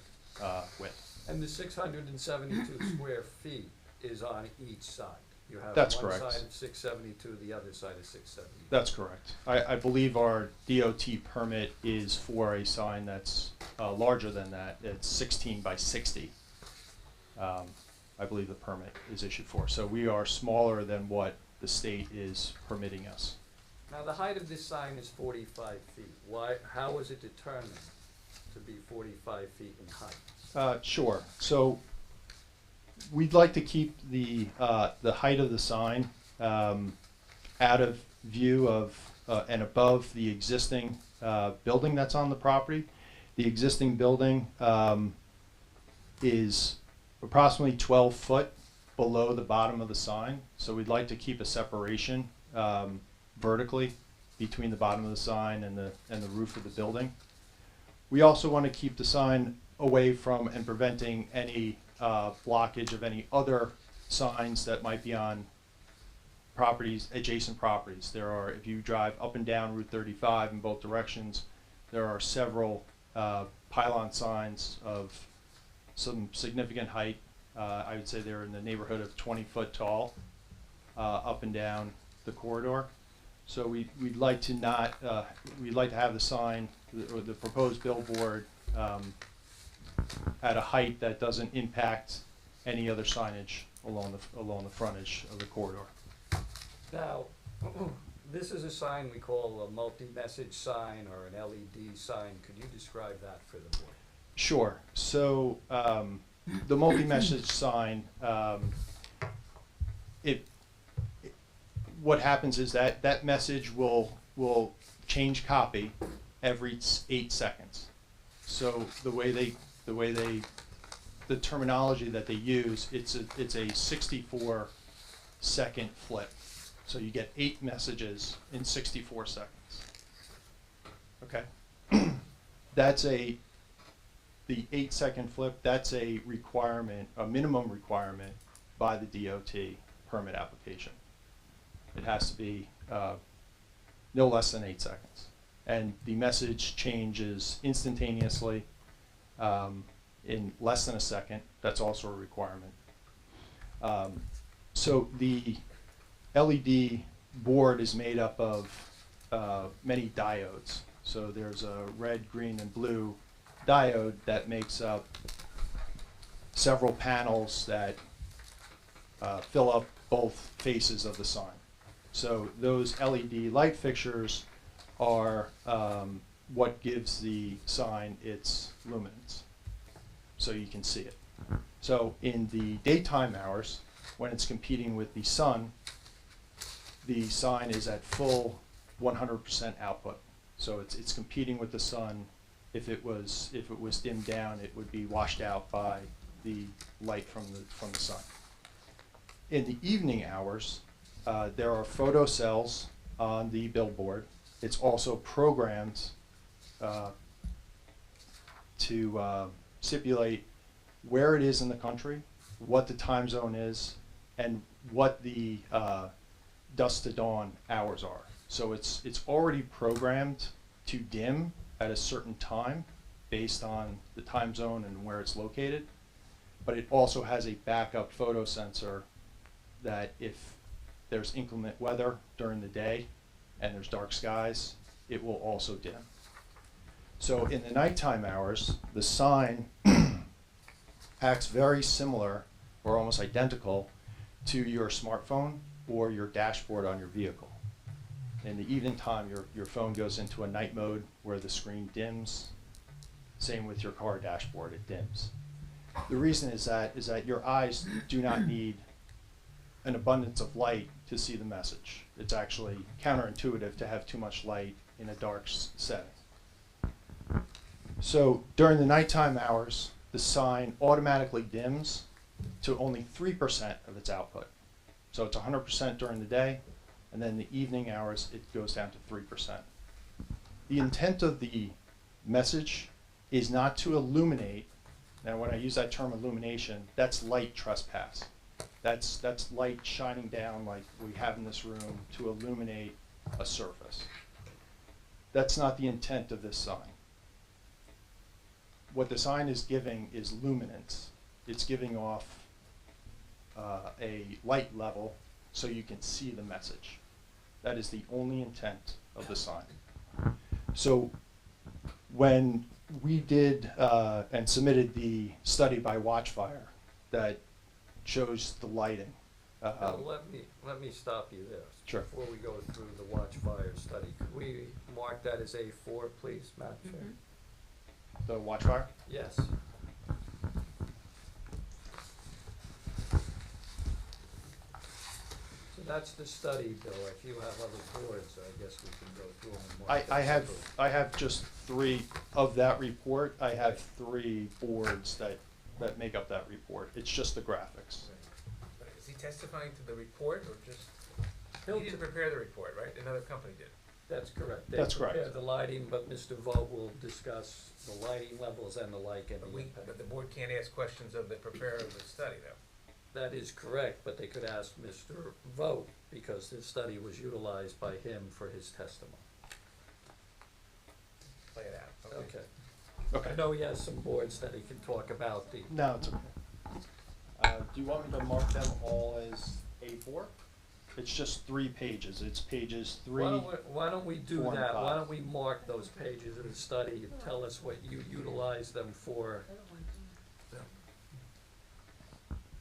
width. And the 672 square feet is on each side. You have That's one correct. side of 672, the other side of 672. That's correct. I believe our DOT permit is for a sign that's larger than that. It's 16 by 60. I believe the permit is issued for. So we are smaller than what the state is permitting us. Now, the height of this sign is 45 feet. How was it determined to be 45 feet in height? Sure. So we'd like to keep the height of the sign out of view of and above the existing building that's on the property. The existing building is approximately 12 foot below the bottom of the sign. So we'd like to keep a separation vertically between the bottom of the sign and the roof of the building. We also want to keep the sign away from and preventing any blockage of any other signs that might be on properties, adjacent properties. There are, if you drive up and down Route 35 in both directions, there are several pylon signs of some significant height. I would say they're in the neighborhood of 20 foot tall up and down the corridor. So we'd like to not, we'd like to have the sign or the proposed billboard at a height that doesn't impact any other signage along the frontage of the corridor. Now, this is a sign we call a multi-message sign or an LED sign. Could you describe that for the board? Sure. So the multi-message sign, what happens is that message will change copy every 8 seconds. So the terminology that they use, it's a 64-second flip. So you get 8 messages in 64 seconds. Okay. That's the 8-second flip, that's a requirement, a minimum requirement by the DOT permit application. It has to be no less than 8 seconds. And the message changes instantaneously in less than a second. That's also a requirement. So the LED board is made up of many diodes. So there's a red, green, and blue diode that makes up several panels that fill up both faces of the sign. So those LED light fixtures are what gives the sign its luminance, so you can see it. So in the daytime hours, when it's competing with the sun, the sign is at full 100% output. So it's competing with the sun. If it was dimmed down, it would be washed out by the light from the sun. In the evening hours, there are photo cells on the billboard. It's also programmed to stipulate where it is in the country, what the time zone is, and what the dusk to dawn hours are. So it's already programmed to dim at a certain time based on the time zone and where it's located. But it also has a backup photo sensor that if there's inclement weather during the day and there's dark skies, it will also dim. So in the nighttime hours, the sign acts very similar or almost identical to your smartphone or your dashboard on your vehicle. In the evening time, your phone goes into a night mode where the screen dims. Same with your car dashboard, it dims. The reason is that your eyes do not need an abundance of light to see the message. It's actually counterintuitive to have too much light in a dark setting. So during the nighttime hours, the sign automatically dims to only 3% of its output. So it's 100% during the day, and then the evening hours, it goes down to 3%. The intent of the message is not to illuminate. Now, when I use that term illumination, that's light trespass. That's light shining down like we have in this room to illuminate a surface. That's not the intent of this sign. What the sign is giving is luminance. It's giving off a light level so you can see the message. That is the only intent of the sign. So when we did and submitted the study by Watchfire that shows the lighting. Now, let me stop you there. Sure. Before we go through the Watchfire study, could we mark that as A4, please, Madam Chair? The Watchfire? Yes. So that's the study, Bill. If you have other boards, I guess we can go through them. and mark them separately. I have just 3 of that report. I have 3 boards that make up that report. It's just the graphics. Is he testifying to the report or just, he didn't prepare the report, right? Another company did. That's correct. That's correct. They prepared the lighting, but Mr. Vogt will discuss the lighting levels and the like and the impact. But the board can't ask questions of the preparer of the study, though. That is correct, but they could ask Mr. Vogt because this study was utilized by him for his testimony. Play it out. Okay. Okay. I know he has some boards that he can talk about. The No, it's okay. Do you want me to mark them all as A4? It's just 3 pages. It's pages 3. Why don't we do 4, and that? 5. Why don't we mark those pages of the study and tell us what you utilize them for?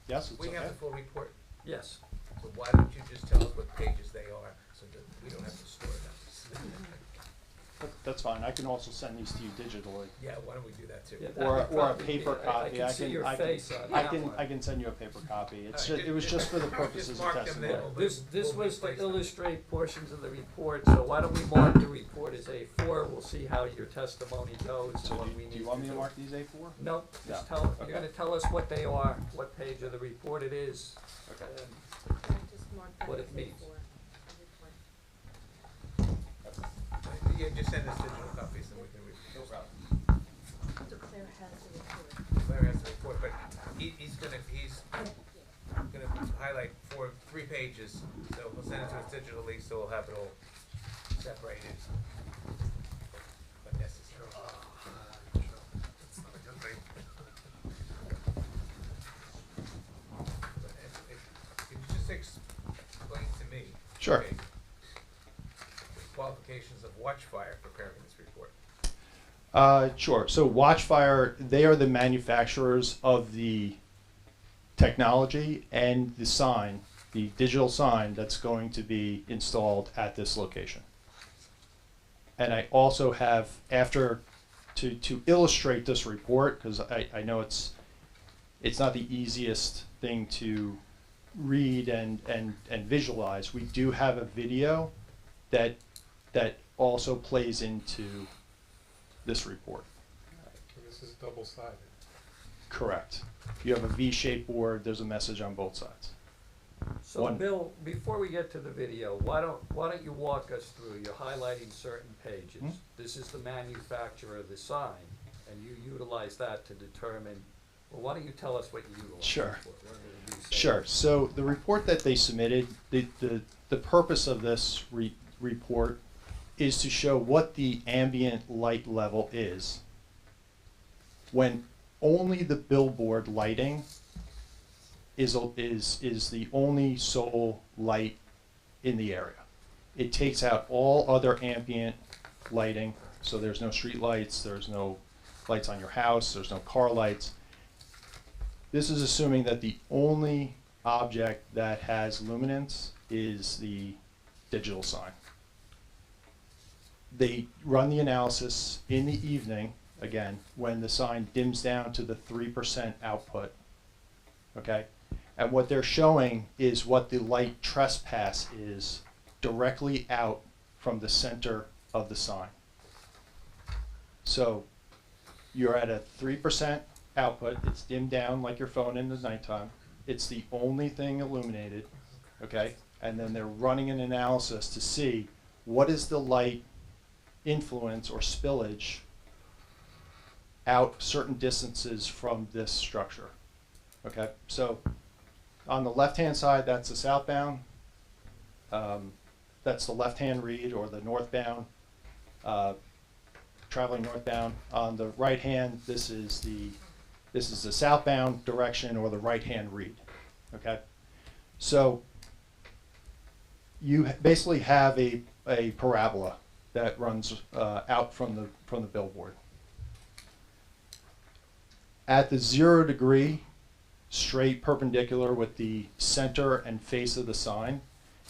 Yes, it's We okay. have the full report, Yes. so why don't you just tell us what pages they are so that we don't have to store them? That's fine. I can also send these to you digitally. Yeah, why don't we do that too? Yeah, that Or would a probably paper be- copy. I can see your face on I that can one. I can send you a paper copy. It's Alright, it was just for the purposes just of mark them testimony. then. This We'll was to replace them. illustrate portions of the report, so why don't we mark the report as A4? We'll see how your testimony goes So and what do we need you want me do. to mark these A4? Nope, just No. tell, Okay. you're gonna tell us what they are, what page of the report it is, Okay. and what it means. Yeah, just send us digital copies and we can read. No problem. Claire has the report, but he's gonna highlight 3 pages, so he'll send it to us digitally, so we'll have it all separated. But necessary. That's not a good thing. But can you just explain to me? Sure. okay, the qualifications of Watchfire preparing this report? Sure. So Watchfire, they are the manufacturers of the technology and the sign, the digital sign that's going to be installed at this location. And I also have, after, to illustrate this report, because I know it's not the easiest thing to read and visualize, we do have a video that also plays into this report. So this is double-sided. Correct. You have a V-shaped board, there's a message on both sides. So One. Bill, before we get to the video, why don't you walk us through, you're highlighting certain pages. Hmm? This is the manufacturer of the sign, and you utilize that to determine, well, why don't you tell us what you utilize? Sure. it for? What would you say? Sure. So the report that they submitted, the purpose of this report is to show what the ambient light level is when only the billboard lighting is the only sole light in the area. It takes out all other ambient lighting, so there's no street lights, there's no lights on your house, there's no car lights. This is assuming that the only object that has luminance is the digital sign. They run the analysis in the evening, again, when the sign dims down to the 3% output, okay? And what they're showing is what the light trespass is directly out from the center of the sign. So you're at a 3% output, it's dimmed down like your phone in the nighttime. It's the only thing illuminated, okay? And then they're running an analysis to see what is the light influence or spillage out certain distances from this structure, okay? So on the left-hand side, that's the southbound. That's the left-hand read, or the northbound, traveling northbound. On the right hand, this is the southbound direction, or the right-hand read. Okay, so you basically have a parabola that runs out from the billboard. At the 0 degree, straight perpendicular with the center and face of the sign,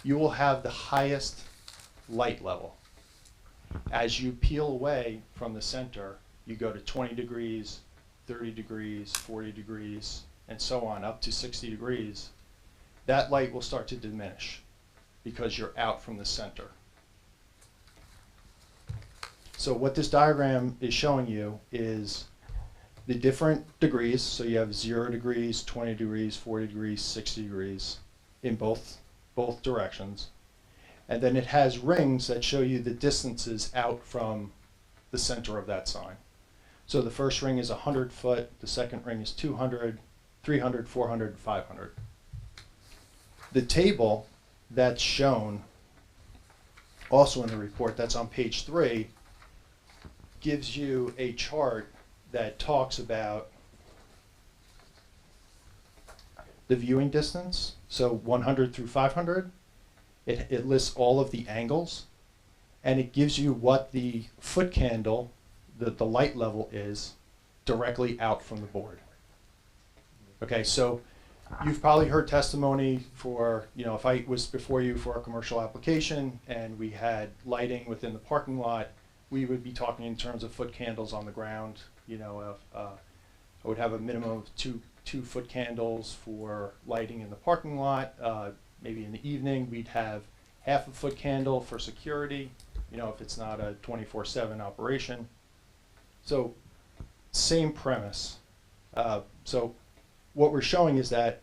you will have the highest light level. As you peel away from the center, you go to 20 degrees, 30 degrees, 40 degrees, and so on, up to 60 degrees. That light will start to diminish because you're out from the center. So what this diagram is showing you is the different degrees. So you have 0 degrees, 20 degrees, 40 degrees, 60 degrees in both directions. And then it has rings that show you the distances out from the center of that sign. So the first ring is 100 foot, the second ring is 200, 300, 400, 500. The table that's shown also in the report, that's on page 3, gives you a chart that talks about the viewing distance. So 100 through 500, it lists all of the angles, and it gives you what the foot candle, the light level is directly out from the board. Okay, so you've probably heard testimony for, if I was before you for a commercial application and we had lighting within the parking lot, we would be talking in terms of foot candles on the ground. I would have a minimum of two foot candles for lighting in the parking lot. Maybe in the evening we'd have half a foot candle for security, if it's not a 24/7 operation. So same premise. So what we're showing is that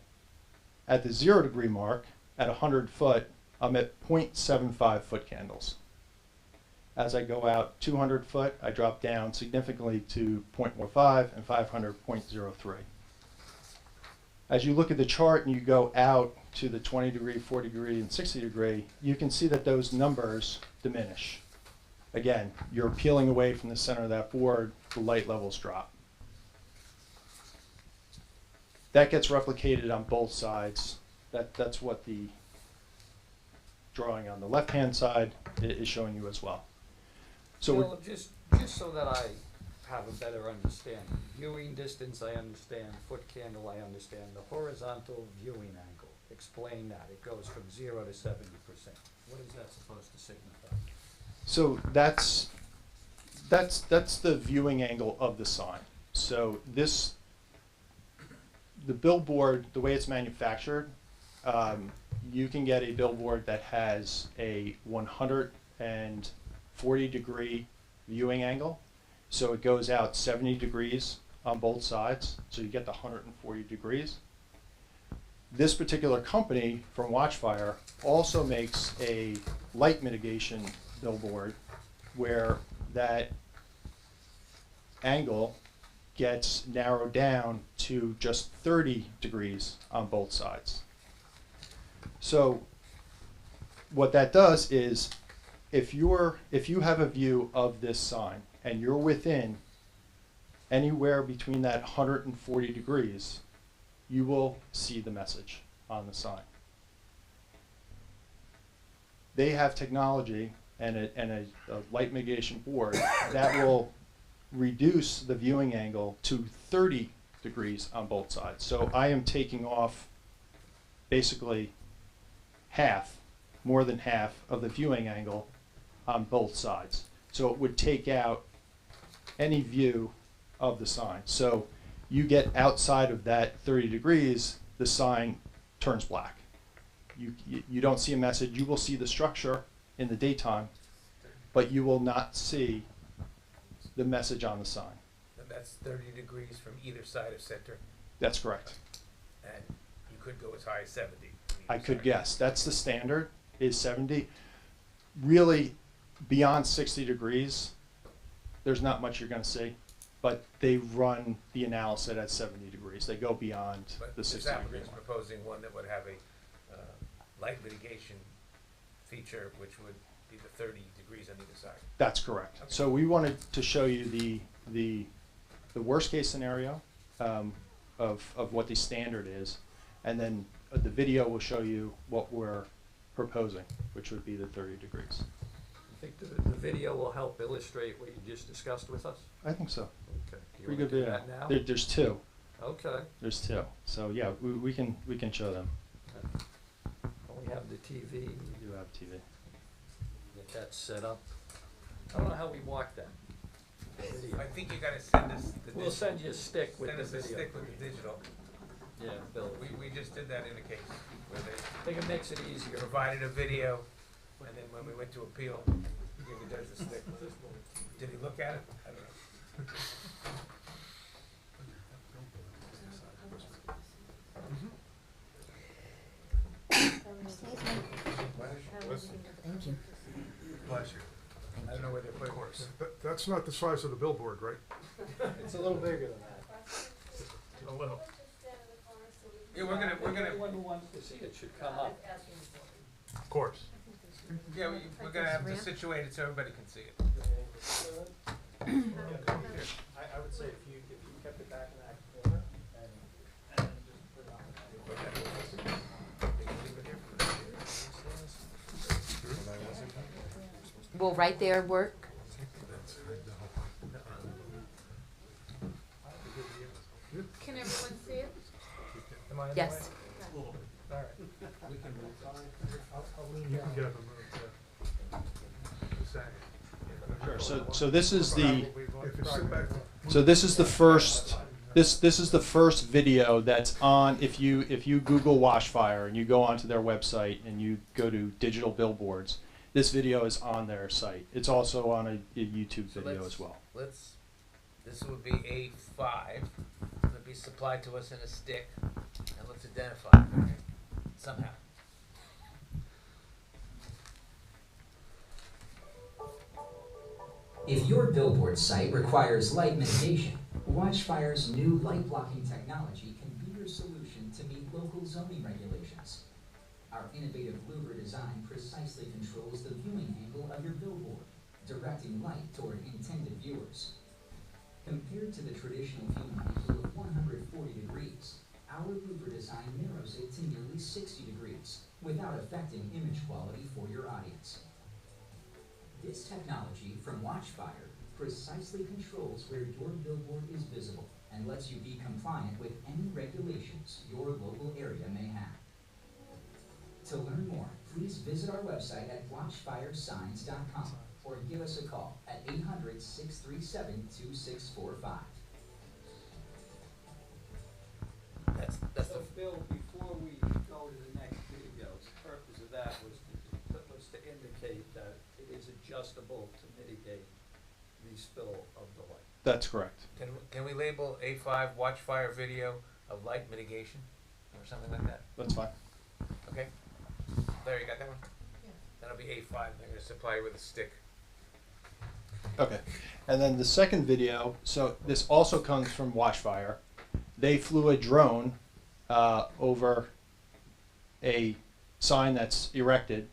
at the 0 degree mark, at 100 foot, I'm at 0.75 foot candles. As I go out 200 foot, I drop down significantly to 0.15 and 500, 0.03. As you look at the chart and you go out to the 20 degree, 40 degree, and 60 degree, you can see that those numbers diminish. Again, you're peeling away from the center of that board, the light levels drop. That gets replicated on both sides. That's what the drawing on the left-hand side is showing you as well. So Bill, just so that I have a better understanding, viewing distance I understand, foot candle I understand, the horizontal viewing angle, explain that. It goes from 0 to 70%. What is that supposed to signify? So that's the viewing angle of the sign. So the billboard, the way it's manufactured, you can get a billboard that has a 140 degree viewing angle. So it goes out 70 degrees on both sides. So you get the 140 degrees. This particular company from Watchfire also makes a light mitigation billboard where that angle gets narrowed down to just 30 degrees on both sides. So what that does is if you have a view of this sign and you're within anywhere between that 140 degrees, you will see the message on the sign. They have technology and a light mitigation board that will reduce the viewing angle to 30 degrees on both sides. So I am taking off basically half, more than half of the viewing angle on both sides. So it would take out any view of the sign. So you get outside of that 30 degrees, the sign turns black. You don't see a message. You will see the structure in the daytime, but you will not see the message on the sign. And that's 30 degrees from either side of center, That's correct. and you could go as high as 70. I could guess. That's the standard, is 70. Really, beyond 60 degrees, there's not much you're going to see, but they run the analysis at 70 degrees. They go beyond But the this 60 degree applicant's line. proposing one that would have a light mitigation feature, which would be the 30 degrees on either side. That's correct. So we wanted to show you the worst case scenario of what the standard is, and then the video will show you what we're proposing, which would be the 30 degrees. I think the video will help illustrate what you just discussed with us? I think so. Okay. Do you Pretty wanna good do video. that now? There's two. Okay. There's two. So yeah, we can show them. We have the TV. We do have TV. Get that set up. I don't know how we mark that. Video. I think you gotta send us the We'll send you a stick with send the us a video. stick with the digital. Yeah, Bill. We just did that in a case where they I think it makes it easier. provided a video, and then when we went to appeal, we gave the judge the stick. Did he look at it? I don't know. Thank you. Pleasure. I don't know where they're putting it. That's not the size of the billboard, right? It's a little bigger than that. A little. Yeah, we're gonna, Anyone who wants to see it should come up. Of course. yeah, we're gonna have to situate it so everybody can see it. I would say if you kept it back in that corner and just put it on. Will right there work? Can everyone see it? Am I in the Yes. way? All right. You can get them. Sure. So this is the If you sit back. so this is the first this is the first video that's on. If you Google Washfire and you go onto their website and you go to digital billboards, this video is on their site. It's also on a YouTube So video let's- as well. This would be A5, it'll be supplied to us in a stick, and let's identify it somehow. If your billboard site requires light mitigation, Watchfire's new light blocking technology can be your solution to meet local zoning regulations. Our innovative louver design precisely controls the viewing angle of your billboard, directing light toward intended viewers. Compared to the traditional viewing angle of 140 degrees, our louver design narrows it to nearly 60 degrees, without affecting image quality for your audience. This technology from Watchfire precisely controls where your billboard is visible and lets you be compliant with any regulations your local area may have. To learn more, please visit our website at watchfiresigns.com or give us a call at 800-637-2645. That's So Bill, before we go to the next video, the purpose of that was to indicate that it is adjustable to mitigate the spill of the light. That's correct. Can we label A5 Watchfire video of light mitigation, or something like that? That's fine. Okay? Larry, you got that one? Yeah. That'll be A5, they're gonna supply you with a stick. Okay. And then the second video, so this also comes from Watchfire. They flew a drone over a sign that's erected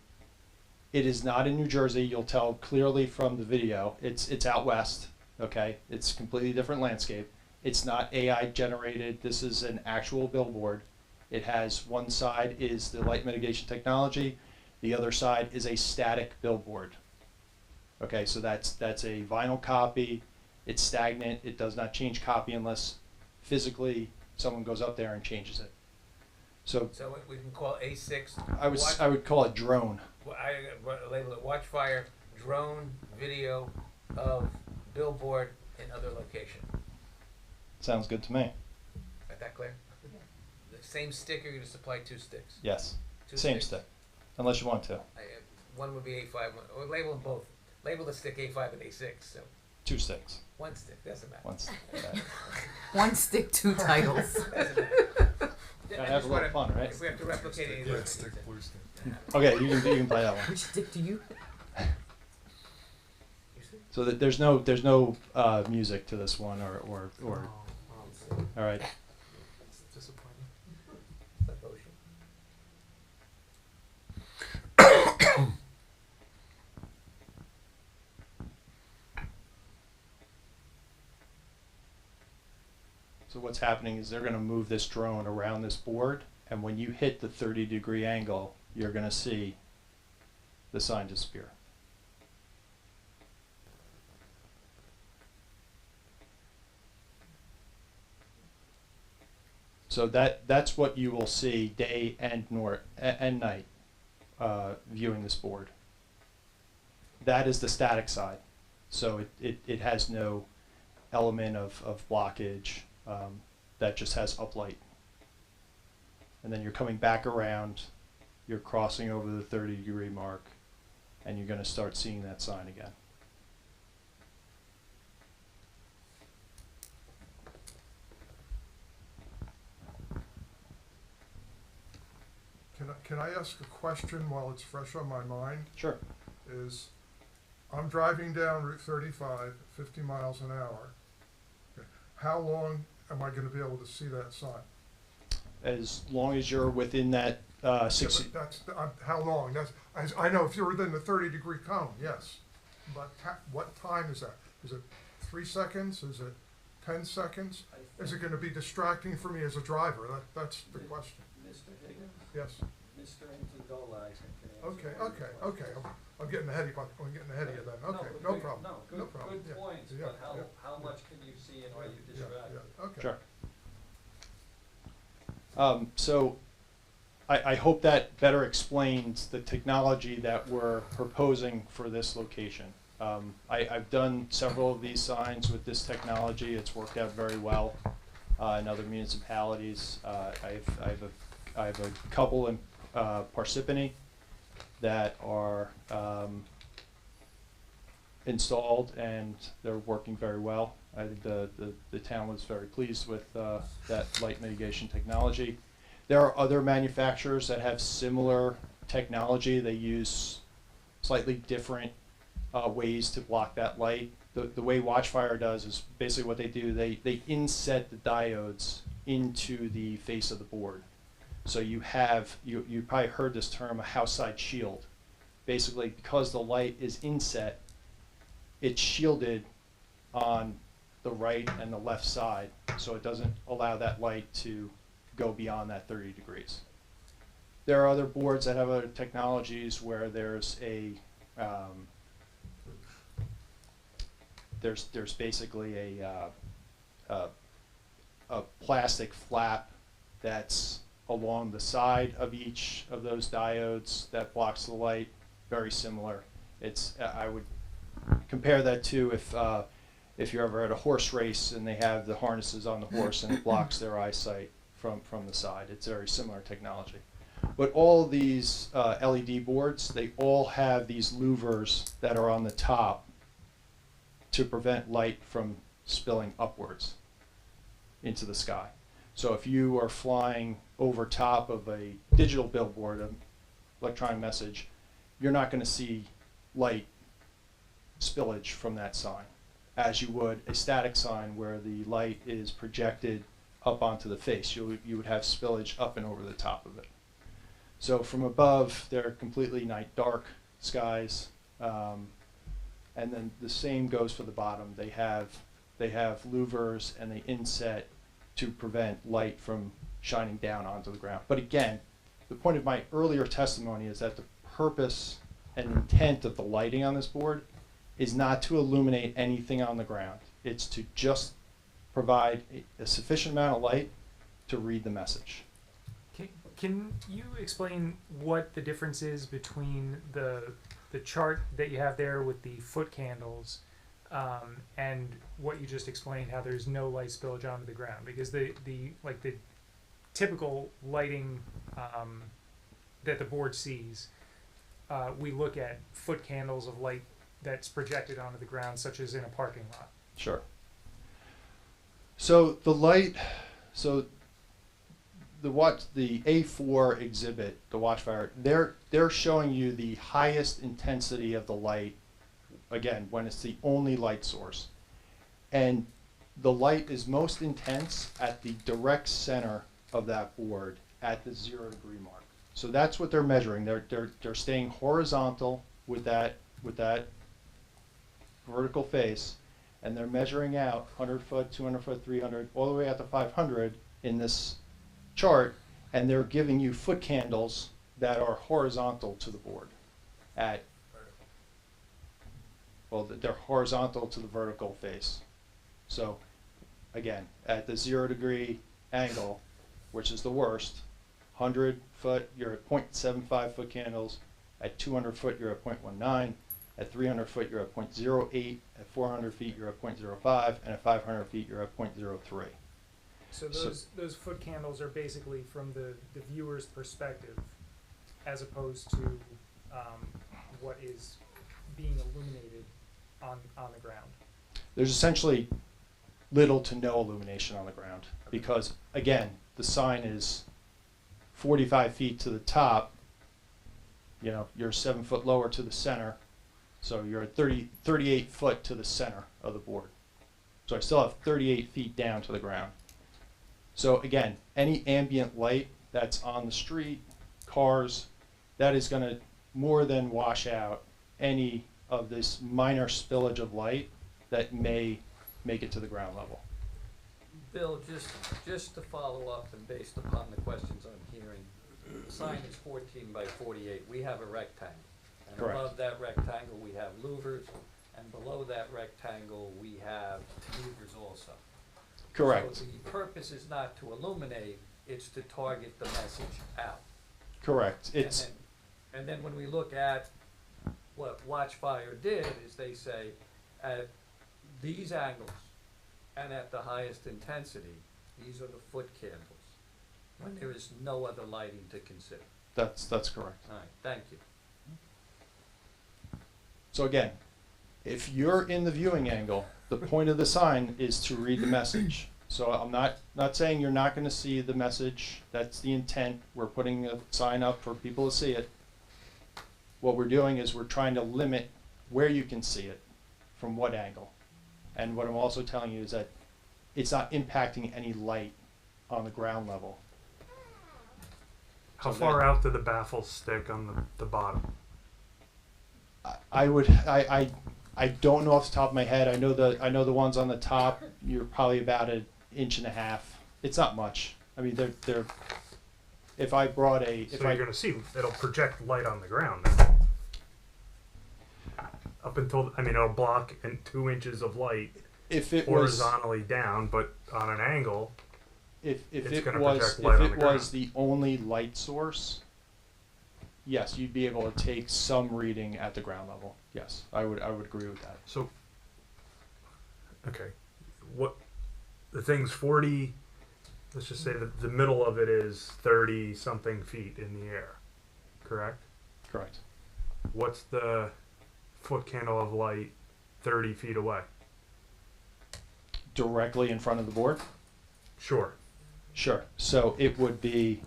It is not in New Jersey. You'll tell clearly from the video. It's out west. Okay, it's completely different landscape. It's not AI generated. This is an actual billboard. It has one side is the light mitigation technology, the other side is a static billboard. Okay, so that's a vinyl copy. It's stagnant. It does not change copy unless physically someone goes up there and changes it. So we can call A6. I would call it drone. I label it Watchfire drone video of billboard in other location. Sounds good to me. Is that clear? Yeah. The same stick, or you just supply 2 sticks? Yes. Two Same sticks? stick, unless you want to. One would be A5. Or label them both. Label the stick A5 and A6. So 2 sticks. 1 stick. Doesn't matter. 1 stick. One stick, 2 titles. Gotta have a little fun, right? If we have to replicate any Red stick, blue stick. Okay, you can play that one. Which stick do you? So that there's no music to this one or all right. It's disappointing. So what's happening is they're going to move this drone around this board, and when you hit the 30-degree angle, you're going to see the sign disappear. So that's what you will see day and night viewing this board. That is the static side. So it has no element of blockage. That just has uplight. And then you're coming back around, you're crossing over the 30-degree mark, and you're going to start seeing that sign again. Can I ask a question while it's fresh on my mind? Sure. I'm driving down Route 35, 50 miles an hour. Okay. How long am I going to be able to see that sign? As long as you're within that 60. Yeah, how long? I know if you're within the 30-degree cone, yes. But what time is that? Is it 3 seconds? Is it 10 seconds? Is it going to be distracting for me as a driver? That's the question. Mr. Higgins? Yes. Mr. Antigola, I think, can answer Okay. I'm getting ahead of you then. Okay, no problem. No, good Yeah. points, Yeah, but yeah. how much can you see and are you distracted? Okay. Sure. So I hope that better explains the technology that we're proposing for this location. I've done several of these signs with this technology. It's worked out very well in other municipalities. I have a couple in Parsippany that are installed, and they're working very well. I think the town was very pleased with that light mitigation technology. There are other manufacturers that have similar technology. They use slightly different ways to block that light. The way Watchfire does is basically what they do. They inset the diodes into the face of the board. So you probably heard this term, a house side shield. Basically, because the light is inset, it's shielded on the right and the left side, so it doesn't allow that light to go beyond that 30 degrees. There are other boards that have other technologies where there's there's basically a plastic flap that's along the side of each of those diodes that blocks the light. Very similar. I would compare that to if you're ever at a horse race and they have the harnesses on the horse and it blocks their eyesight from the side. It's very similar technology. But all these LED boards, they all have these louvers that are on the top to prevent light from spilling upwards into the sky. So if you are flying over top of a digital billboard, an electronic message, you're not going to see light spillage from that sign, as you would a static sign where the light is projected up onto the face. You would have spillage up and over the top of it. So from above, they're completely night dark, skies, and then the same goes for the bottom. They have louvers and they inset to prevent light from shining down onto the ground. But again, the point of my earlier testimony is that the purpose and intent of the lighting on this board is not to illuminate anything on the ground. It's to just provide a sufficient amount of light to read the message. Can you explain what the difference is between the chart that you have there with the foot candles and what you just explained, how there's no light spillage onto the ground? Because the typical lighting that the board sees, we look at foot candles of light that's projected onto the ground, such as in a parking lot. Sure. So the light, the A4 exhibit, the Watchfire, they're showing you the highest intensity of the light, again, when it's the only light source. And the light is most intense at the direct center of that board at the 0 degree mark. So that's what they're measuring. They're staying horizontal with that vertical face, and they're measuring out 100 foot, 200 foot, 300, all the way out to 500 in this chart, and they're giving you foot candles that are horizontal to the board at, well, they're horizontal to the vertical face. So again, at the 0 degree angle, which is the worst, 100 foot, you're at 0.75 foot candles. At 200 foot, you're at 0.19. At 300 foot, you're at 0.08. At 400 feet, you're at 0.05. And at 500 feet, you're at 0.03. So those foot candles are basically from the viewer's perspective, as opposed to what is being illuminated on the ground. There's essentially little to no illumination on the ground because, again, the sign is 45 feet to the top. You know, you're 7 foot lower to the center, so you're at 38 foot to the center of the board. So I still have 38 feet down to the ground. So again, any ambient light that's on the street, cars, that is going to more than wash out any of this minor spillage of light that may make it to the ground level. Bill, just to follow up and based upon the questions I'm hearing, the sign is 14 by 48. We have a rectangle. And Correct. above that rectangle we have louvers, and below that rectangle we have louvers also. Correct. So the purpose is not to illuminate, it's to target the message out. Correct. It's And then when we look at what Watchfire did, is they say at these angles and at the highest intensity, these are the foot candles, when there is no other lighting to consider. that's correct. All right, thank you. So again, if you're in the viewing angle, the point of the sign is to read the message. So I'm not saying you're not going to see the message. That's the intent. We're putting a sign up for people to see it. What we're doing is we're trying to limit where you can see it, from what angle. And what I'm also telling you is that it's not impacting any light on the ground level. How So far out did the baffles stick on the bottom? I don't know off the top of my head. I know the ones on the top. You're probably about 1.5 inches. It's not much. I mean, they're. If I brought a, So you're going to see it'll project light on the ground. Then. Up until it'll block 2 inches of light. If it horizontally down, but on an angle. If it's it gonna was project light on the ground. the only light source, yes, you'd be able to take some reading at the ground level. Yes, I would agree with that. So, okay, what the thing's 40. Let's just say that the middle of it is 30 something feet in the air, correct? Correct. What's the foot candle of light 30 feet away? Directly in front of the board? Sure. Sure. So it would be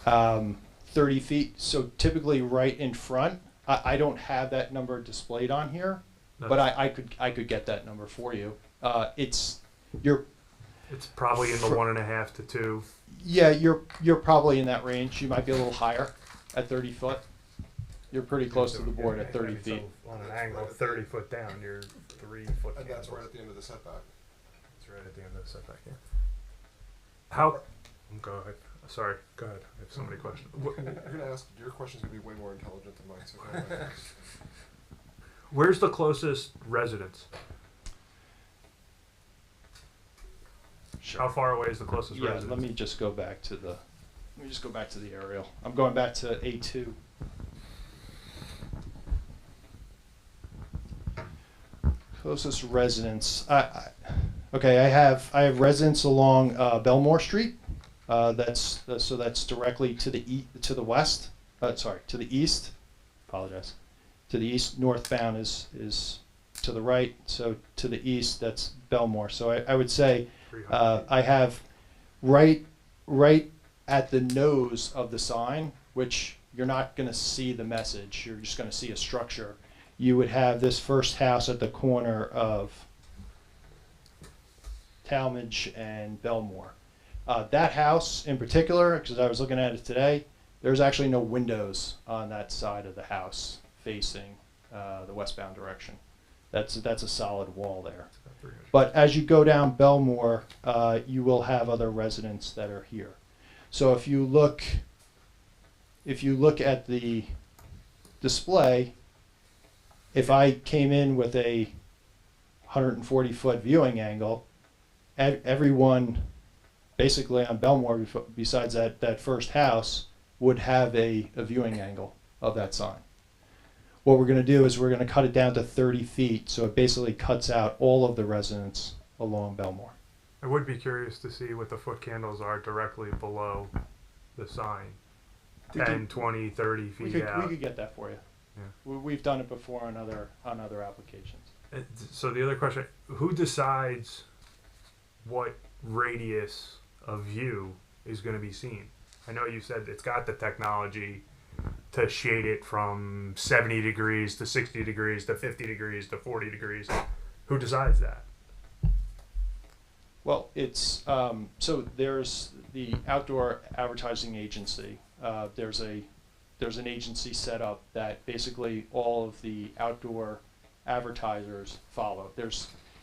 30 feet. So typically right in front. I don't have that number displayed on here, but I could get that number for you. It's probably in the 1.5 to 2. Yeah, you're probably in that range. You might be a little higher at 30 foot. You're pretty close to So, the board yeah, at 30 I mean, feet. so on an angle 30 foot down, you're 3 foot. And that's candles. right at the end of the setback. It's right at the end of the setback, yeah. How, go ahead, sorry, go ahead, I have so many questions. You're gonna ask, your question's gonna be way more intelligent than mine, so go ahead. Where's the closest residence? Sure. How far away is the closest Yeah, residence? let me just go back to the aerial. I'm going back to A2. Closest residence. Okay, I have residents along Belmore Street. That's directly to the west. To the east. Apologize. To the east, northbound is to the right. So to the east, that's Belmore. So I would say I have right at the nose of the sign, which you're not going to see the message. You're just going to see a structure. You would have this first house at the corner of Talmadge and Belmore. That house in particular, because I was looking at it today, there's actually no windows on that side of the house facing the westbound direction. That's a solid wall there. But as you go down Belmore, you will have other residents that are here. So if you look at the display, if I came in with a 140-foot viewing angle, everyone basically on Belmore, besides that first house, would have a viewing angle of that sign. What we're going to do is we're going to cut it down to 30 feet, so it basically cuts out all of the residents along Belmore. I would be curious to see what the foot candles are directly below the sign. 10, 20, 30 feet out. We could get that for you. Yeah. We've done it before on other applications. So the other question, who decides what radius of view is going to be seen? I know you said it's got the technology to shade it from 70 degrees to 60 degrees to 50 degrees to 40 degrees. Who decides that? Well, it's so there's the outdoor advertising agency. There's an agency set up that basically all of the outdoor advertisers follow.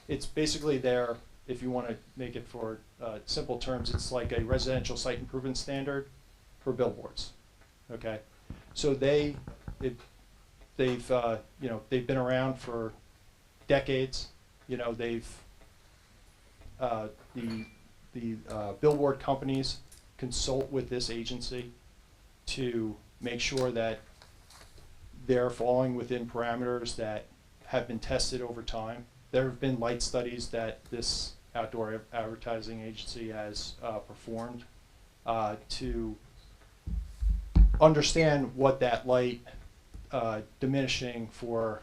It's basically there. If you want to make it for simple terms, it's like a residential site improvement standard for billboards. Okay, so they've been around for decades. The billboard companies consult with this agency to make sure that they're falling within parameters that have been tested over time. There have been light studies that this outdoor advertising agency has performed to understand what that light diminishing for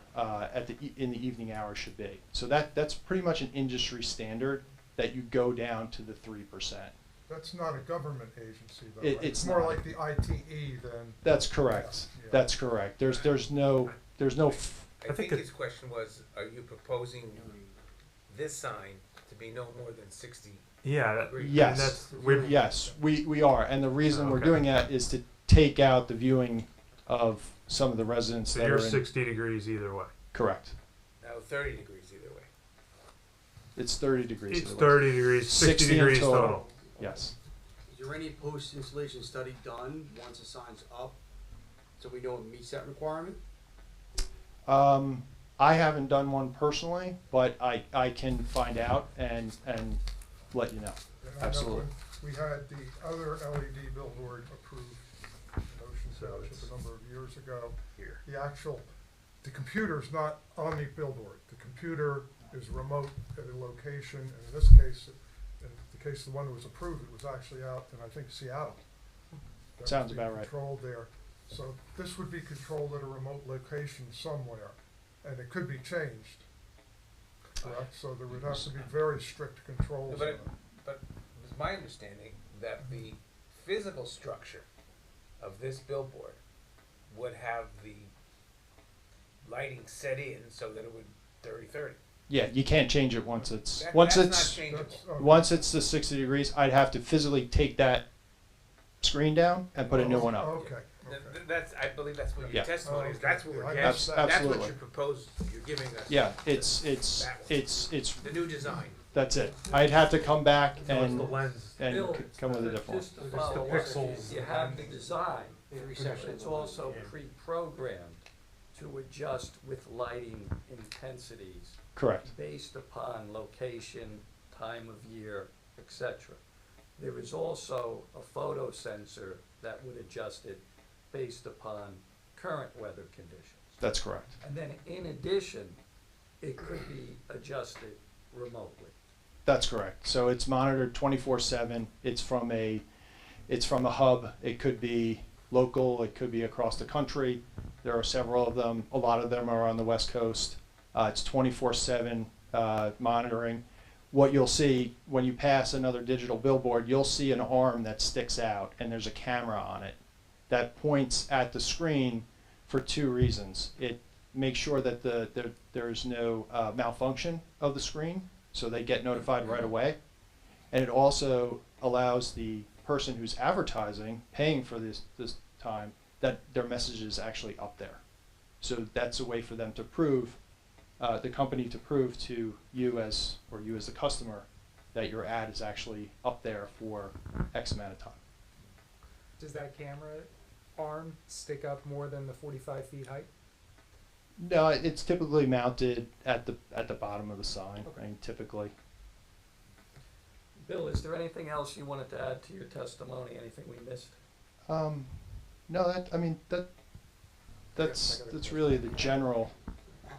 in the evening hours should be. So that's pretty much an industry standard that you go down to the 3%. That's not a government agency, though. It's more like the ITE than. That's correct. Yeah. That's correct. There's no. I think his question was, are you proposing this sign to be no more than 60 degrees? Yes. Yes, we are, and the reason we're doing that is to take out the viewing of some of the residents So that you're are in. 60 degrees either way. Correct. No, 30 degrees either way. It's 30 degrees. It's either way. 30 degrees, 60 in degrees total. Yes. Is there any post-installation study done once the sign's up, so we know it meets that requirement? I haven't done one personally, but I can find out and let you know. And I know Absolutely. when we had the other LED billboard approved in Ocean Township a number of years ago. The computer's not on the billboard. The computer is remote at a location, and in this case, in the case of the one that was approved, it was actually out in, I think, Seattle. That was Sounds being about right. Controlled there. So this would be controlled at a remote location somewhere, and it could be changed. Correct? So there would have to be very strict controls. on it. But it's my understanding that the physical structure of this billboard would have the lighting set in so that it would 30-30. Yeah, you can't change it once it's That's not changeable. once it's the 60 degrees. I'd have to physically take that screen down and put a new one up. Okay. That's, I believe that's what your Yeah. testimony is, okay. that's what we're Yeah, getting, Abs- that's absolutely. what you propose, you're giving us. Yeah, the- it's that one. The new design. that's it. I'd have to come back No, it's and the lens. Bill, come with a different one. just to It's the follow up, pixels you have the design, Three but sections it's of the lens. also pre-programmed to adjust with lighting intensities Correct. based upon location, time of year, etc. There is also a photo sensor that would adjust it based upon current weather conditions. That's correct. And then in addition, it could be adjusted remotely. That's correct. So it's monitored 24/7. It's from a hub. It could be local. It could be across the country. There are several of them. A lot of them are on the West Coast. It's 24/7 monitoring. What you'll see when you pass another digital billboard, you'll see an arm that sticks out, and there's a camera on it that points at the screen for two reasons. It makes sure that there's no malfunction of the screen, so they get notified right away. And it also allows the person who's advertising, paying for this time, that their message is actually up there. So that's a way for them to prove, the company to prove to you as the customer, that your ad is actually up there for X amount of time. Does that camera arm stick up more than the 45 feet height? No, it's typically mounted at the bottom of the sign. Okay. I mean, typically. Bill, is there anything else you wanted to add to your testimony? Anything we missed? No, that's really the general.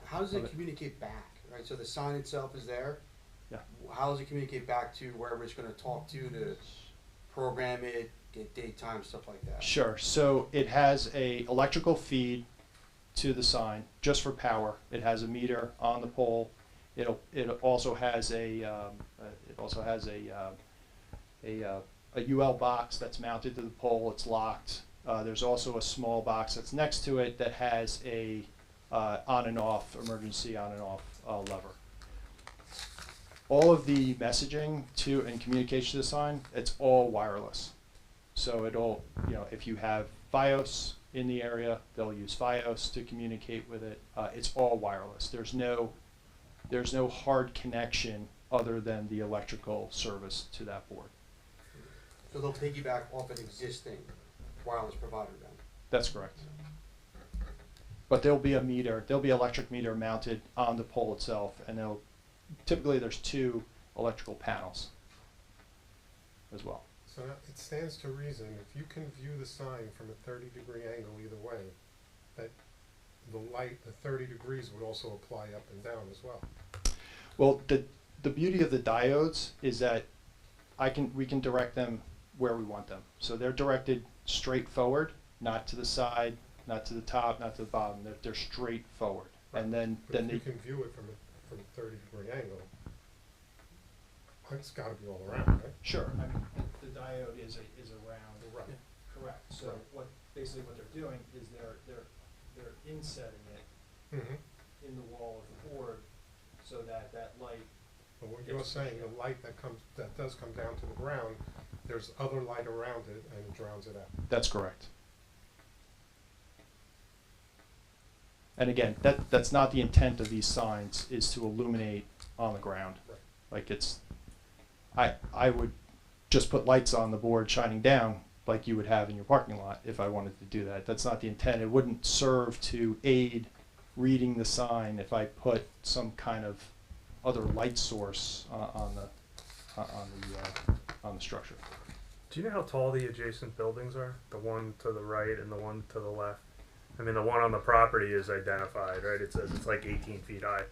How does of it it. communicate back, right? So the sign itself is there? Yeah. How does it communicate back to wherever it's gonna talk to program it, get date, time, stuff like that? Sure. So it has a electrical feed to the sign just for power. It has a meter on the pole. It also has a UL box that's mounted to the pole. It's locked. There's also a small box that's next to it that has a on and off, emergency on and off lever. All of the messaging to and communication to the sign, it's all wireless. So it'll, if you have Fios in the area, they'll use Fios to communicate with it. It's all wireless. There's no hard connection other than the electrical service to that board. So they'll piggyback off an existing wireless provider then? That's correct. But there'll be electric meter mounted on the pole itself, and typically there's two electrical panels as well. So it stands to reason, if you can view the sign from a 30-degree angle either way, that the light, the 30 degrees would also apply up and down as well. Well, the beauty of the diodes is that we can direct them where we want them. So they're directed straight forward, not to the side, not to the top, not to the bottom. They're straight forward. Right. And then But if they you can view it from a 30-degree angle, it's got to be all around, right? Sure. I mean, the diode is around. Right. Correct. So Right. basically what they're doing is they're insetting it Mm-hmm. in the wall of the board so that light. But what you're saying, the light that does come down to the ground, there's other light around it and it drowns it out. That's correct. And again, that's not the intent of these signs, is to illuminate on the ground. Right. Like I would just put lights on the board shining down like you would have in your parking lot if I wanted to do that. That's not the intent. It wouldn't serve to aid reading the sign if I put some kind of other light source on the structure. Do you know how tall the adjacent buildings are? The one to the right and the one to the left? I mean, the one on the property is identified, right? It says it's like 18 feet high.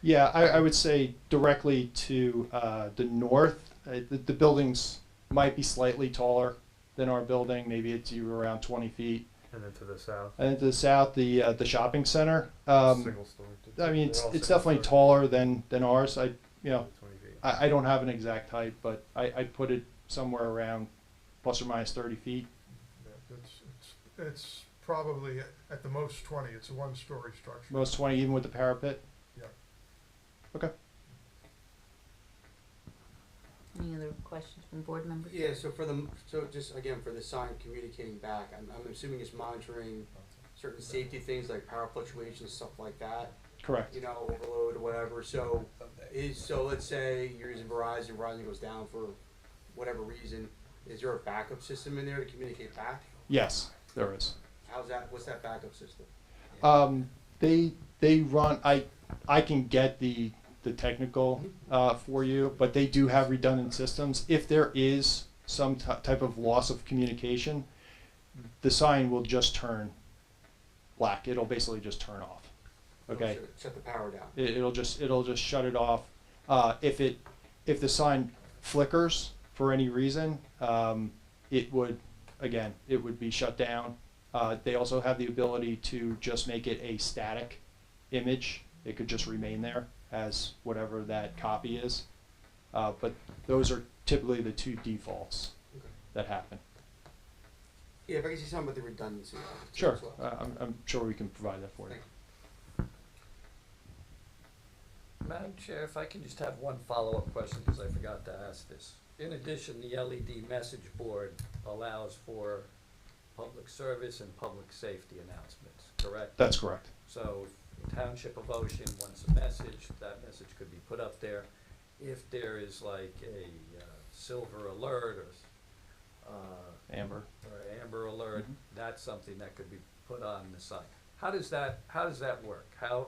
Yeah, I would say directly to the north, the buildings might be slightly taller than our building. Maybe it's around 20 feet. And then to the south. And then to the south, the shopping center. Single story. I mean, They're all it's single definitely story. taller than ours. 20 feet. I don't have an exact height, but I'd put it somewhere around plus or minus 30 feet. Yeah, it's probably at the most 20. It's a one-story structure. Most 20, even with the parapet. Yeah. Okay. Any other questions from board members? Yeah, so just again, for the sign communicating back, I'm assuming it's monitoring certain safety things like power fluctuations, stuff like that. Correct. You know, overload or whatever, so let's say you're using Verizon goes down for whatever reason, is there a backup system in there to communicate back? Yes, there is. What's that backup system? They run. I can get the technical for you, but they do have redundant systems. If there is some type of loss of communication, the sign will just turn black. It'll basically just turn off. Okay. Shut the power down. It'll just shut it off. If the sign flickers for any reason, it would be shut down. They also have the ability to just make it a static image. It could just remain there as whatever that copy is. But those are typically the two defaults that happen. Yeah, if I can see something about the redundancy. Sure, as well. I'm sure we can provide that for you. Madam Chair, if I can just have one follow-up question, because I forgot to ask this. In addition, the LED message board allows for public service and public safety announcements, correct? That's correct. So if the Township of Ocean wants a message, that message could be put up there. If there is like a silver alert or amber alert, that's something that could be put on the site. How does that work? How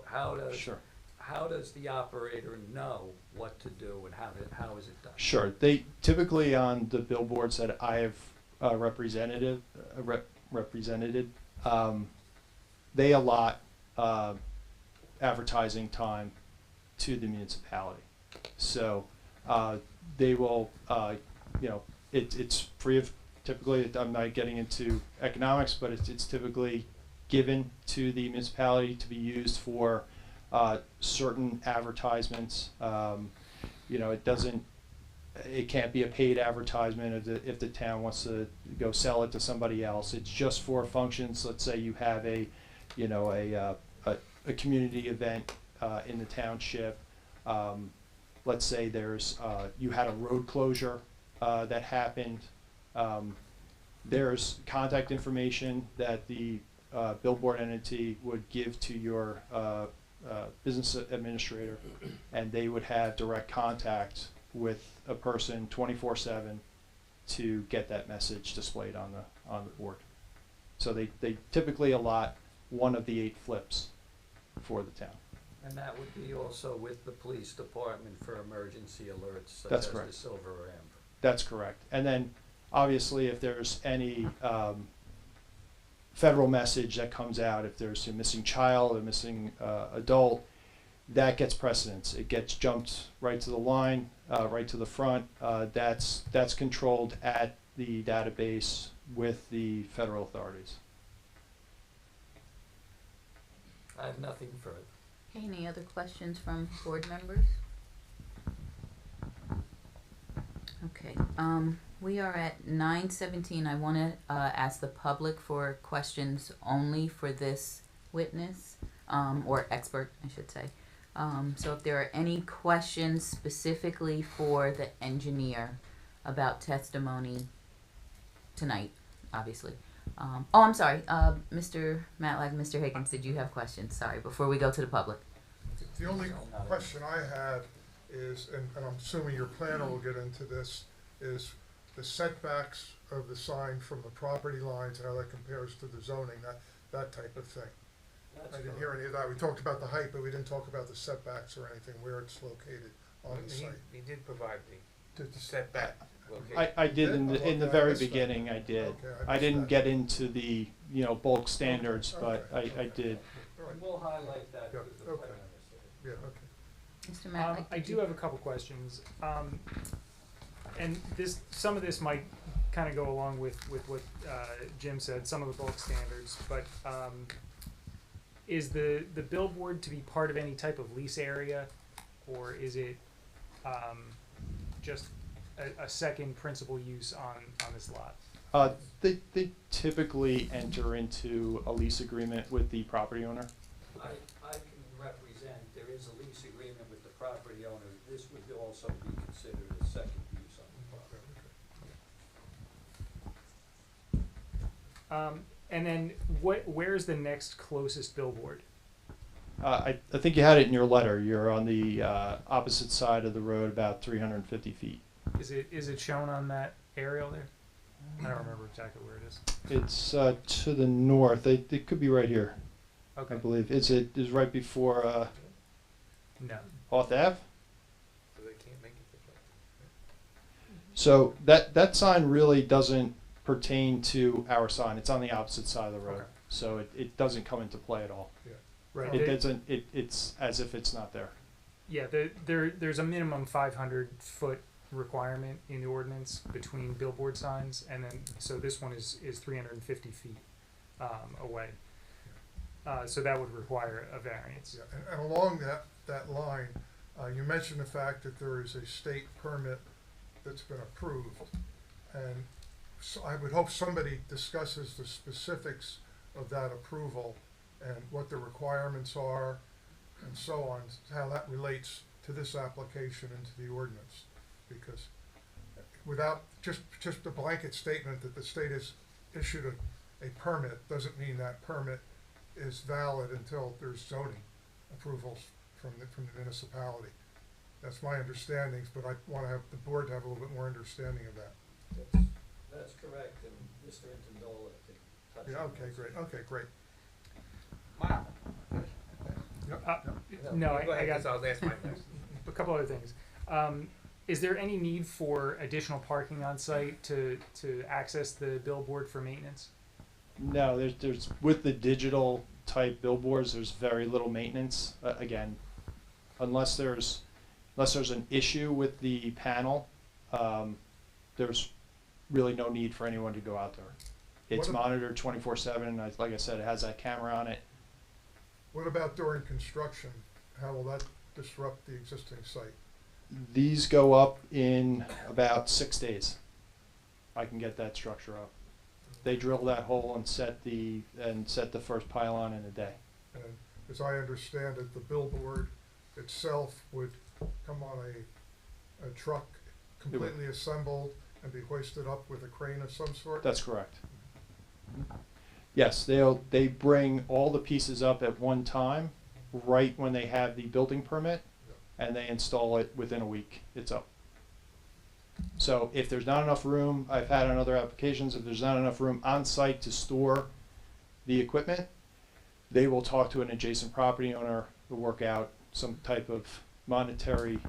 does the operator know what to do and how is it done? Sure. They typically on the billboards that I have represented, they allot advertising time to the municipality. So they will, it's free of, typically, I'm not getting into economics, but it's typically given to the municipality to be used for certain advertisements. It can't be a paid advertisement if the town wants to go sell it to somebody else. It's just for functions. Let's say you have a community event in the township. Let's say you had a road closure that happened. There's contact information that the billboard entity would give to your business administrator, and they would have direct contact with a person 24/7 to get that message displayed on the board. So they typically allot one of the 8 flips for the town. And that would be also with the police department for emergency alerts such That's as correct. the silver or amber. That's correct. And then obviously if there's any federal message that comes out, if there's a missing child, a missing adult, that gets precedence. It gets jumped right to the line, right to the front. That's controlled at the database with the federal authorities. I have nothing further. Okay, any other questions from board members? Okay, we are at 9:17. I want to ask the public for questions only for this witness, or expert, I should say. So if there are any questions specifically for the engineer about testimony tonight, obviously. I'm sorry, Mr. Matlack, Mr. Higgins, did you have questions? Sorry, before we go to the public. The only question I had is, and I'm assuming your planner will get into this, is the setbacks of the sign from the property lines, how that compares to the zoning, that type of thing. I didn't hear any of that. We talked about the height, but we didn't talk about the setbacks or anything, where it's located on the site. He did provide the Did the setback location. I did in the Okay, very missed that. beginning. I did. Okay, I missed didn't that. get into the bulk standards, but Okay. I did. And we'll highlight that Yeah, because the okay. planner said it. Yeah, okay. Mr. Matlack, I do have a couple questions, and some of this might kind of go along with what Jim said, some of the bulk standards, but is the billboard to be part of any type of lease area, or is it just a second principal use on this lot? They typically enter into a lease agreement with the property owner. I can represent, there is a lease agreement with the property owner. This would also be considered a second use on the property. And then where's the next closest billboard? I think you had it in your letter. You're on the opposite side of the road, about 350 feet. Is it shown on that aerial there? I don't remember exactly where it is. It's to the north. It could be right here. Okay. I believe. Is right before No. Hoth Ave? So they can't make it this way. So that sign really doesn't pertain to our sign. It's on the opposite side of the road. Okay. So it doesn't come into play at all. Right. It doesn't. It's as if it's not there. Yeah, there's a minimum 500-foot requirement in the ordinance between billboard signs, and then so this one is 350 feet away. So that would require a variance. Yeah, and along that line, you mentioned the fact that there is a state permit that's been approved, and so I would hope somebody discusses the specifics of that approval and what the requirements are, and so on, how that relates to this application and to the ordinance. Because without just the blanket statement that the state has issued a permit doesn't mean that permit is valid until there's zoning approvals from the municipality. That's my understandings, but I want to have the board to have a little bit more understanding of that. That's correct, and Mr. Intandola can touch on Yeah, okay, great, okay, great. Wow. No, Go I ahead, got 'cause I'll ask my next. a couple other things. Is there any need for additional parking on site to access the billboard for maintenance? No, there's with the digital type billboards, there's very little maintenance. Again, unless there's an issue with the panel, there's really no need for anyone to go out there. It's monitored 24/7. Like I said, it has that camera on it. What about during construction? How will that disrupt the existing site? These go up in about 6 days. I can get that structure up. They drill that hole and set the first pylon in a day. And as I understand it, the billboard itself would come on a truck completely assembled and be hoisted up with a crane of some sort? That's correct. Yes, they bring all the pieces up at one time, right when they have the building permit, and they install it within a week. It's up. So if there's not enough room, I've had on other applications, if there's not enough room on site to store the equipment, they will talk to an adjacent property owner to work out some type of monetary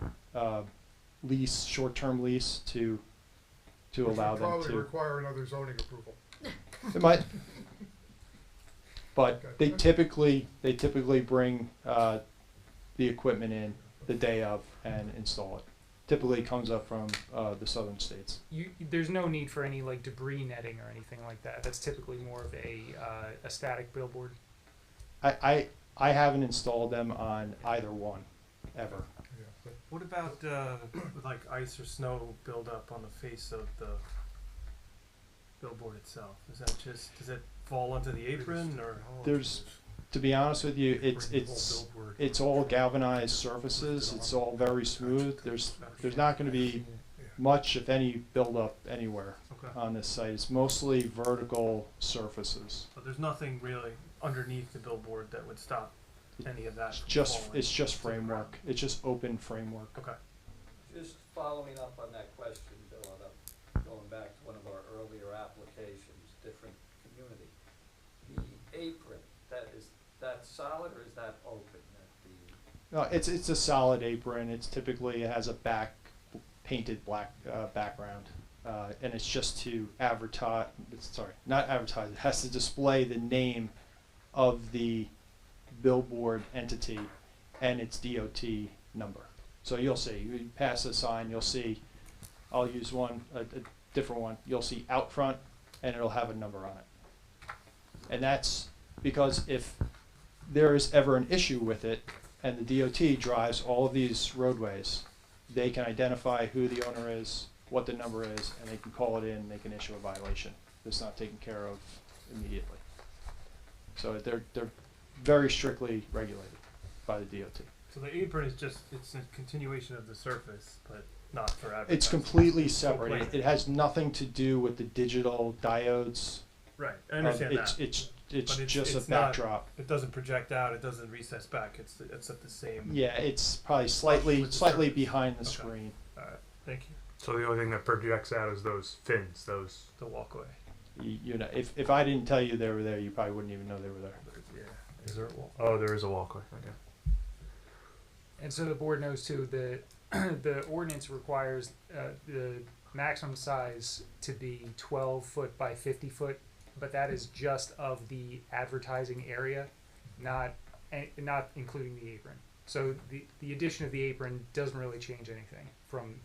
lease, short-term lease to allow them Probably to. require another zoning approval. It might. But Okay. they typically bring the equipment in the day of and install it. Typically comes up from the southern states. There's no need for any like debris netting or anything like that. That's typically more of a static billboard. I haven't installed them on either one, ever. What about with like ice or snow buildup on the face of the billboard itself? Is that does it fall onto the apron or? There's, to be honest with you, it's all galvanized surfaces. It's all very smooth. There's not going to be much, if any, buildup anywhere on this site. It's mostly vertical surfaces. So there's nothing really underneath the billboard that would stop any of that. It's just framework. It's just open framework. Okay. Just following up on that question, Bill, and I'm going back to one of our earlier applications, different community. The apron, that solid or is that open? No, it's a solid apron. It has a painted black background, and it's just to advertise. Not advertise. It has to display the name of the billboard entity and its DOT number. So you'll see. You pass a sign, you'll see. I'll use a different one. You'll see out front, and it'll have a number on it. And that's because if there is ever an issue with it, and the DOT drives all of these roadways, they can identify who the owner is, what the number is, and they can call it in and they can issue a violation that's not taken care of immediately. So they're very strictly regulated by the DOT. So the apron is it's a continuation of the surface, but not for advertising. It's completely separate. It has nothing to do with the digital diodes Right, I understand it's, that. It's But just it's a not- backdrop. It doesn't project out, it doesn't recess back, it's at the same. Yeah, it's probably with slightly the slightly surface. behind the Okay. screen. Alright, thank you. So the only thing that projects out is those fins, those. The walkway. You know, if I didn't tell you they were there, you probably wouldn't even know they were there. Yeah. Is there a wall? Oh, there is a walkway. Okay. And so the board knows too that the ordinance requires the maximum size to be 12 foot by 50 foot, but that is just of the advertising area, not including the apron. So the addition of the apron doesn't really change anything from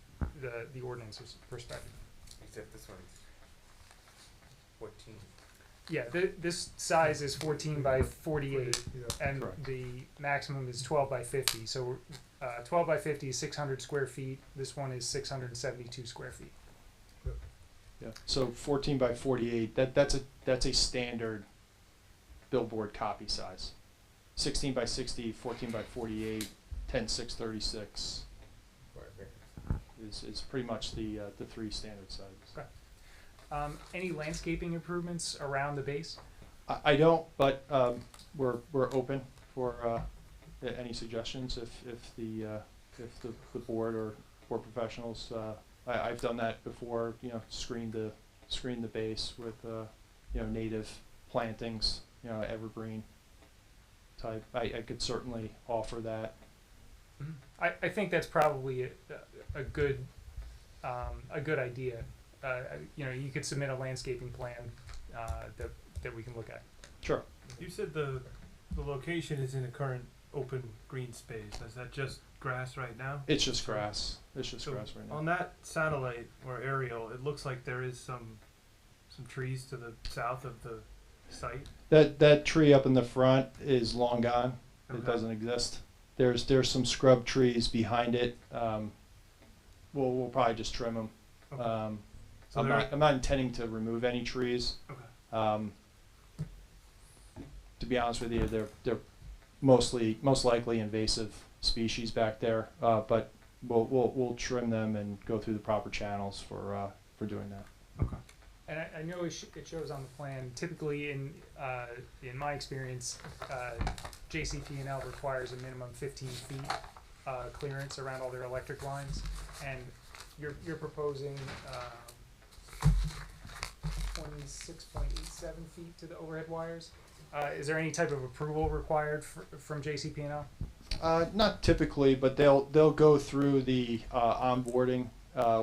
the ordinance's perspective. Except this one's 14. Yeah, this size is 14 by 48, Yeah. and Correct. the maximum is 12 by 50. So 12 by 50 is 600 square feet. This one is 672 square feet. Yeah. So 14 by 48. That's a standard billboard copy size. 16 by 60, 14 by 48, 10 6 36 is pretty much the three standard sizes. Okay. Any landscaping improvements around the base? I don't, but we're open for any suggestions if the board or professionals. I've done that before. You know, screen the base with native plantings. You know, evergreen type. I could certainly offer that. I think that's probably a good idea. You could submit a landscaping plan that we can look at. Sure. You said the location is in a current open green space. Is that just grass right now? It's just grass. It's just So grass right now. on that satellite or aerial, it looks like there is some trees to the south of the site. That tree up in the front is long gone. It Okay. doesn't exist. There's some scrub trees behind it. We'll probably just trim them. Okay. So I'm not intending to remove any trees. Okay. To be honest with you, they're most likely invasive species back there. But we'll trim them and go through the proper channels for doing that. Okay. And I know it shows on the plan. Typically, in my experience, JCP&L requires a minimum 15 feet clearance around all their electric lines, and you're proposing 26.87 feet to the overhead wires. Is there any type of approval required from JCP&L? Not typically, but they'll go through the onboarding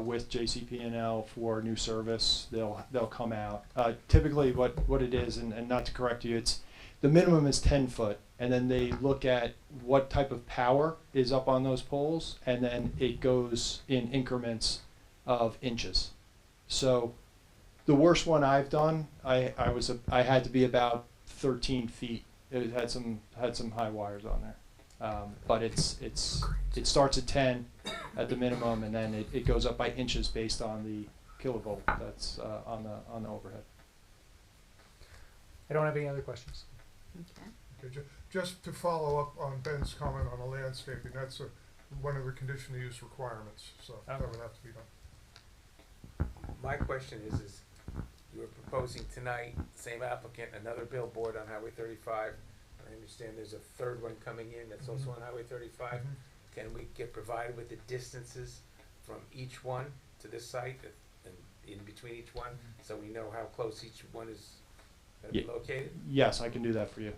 with JCP&L for new service. They'll come out. Typically, what it is, and not to correct you, it's the minimum is 10 foot, and then they look at what type of power is up on those poles, and then it goes in increments of inches. So the worst one I've done, I had to be about 13 feet. It had some high wires on there. But it starts at 10 at the minimum, and then it goes up by inches based on the kilovolt that's on the overhead. I don't have any other questions. Okay, just to follow up on Ben's comment on the landscaping, that's one of the conditional use requirements, so that would have to be done. My question is you were proposing tonight, same applicant, another billboard on Highway 35. I understand there's a third one coming in that's also on Highway 35. Mhm. Can we get provided with the distances from each one to this site and in between each one, so we know how close each one is going to be located? Yes, I can do that for you.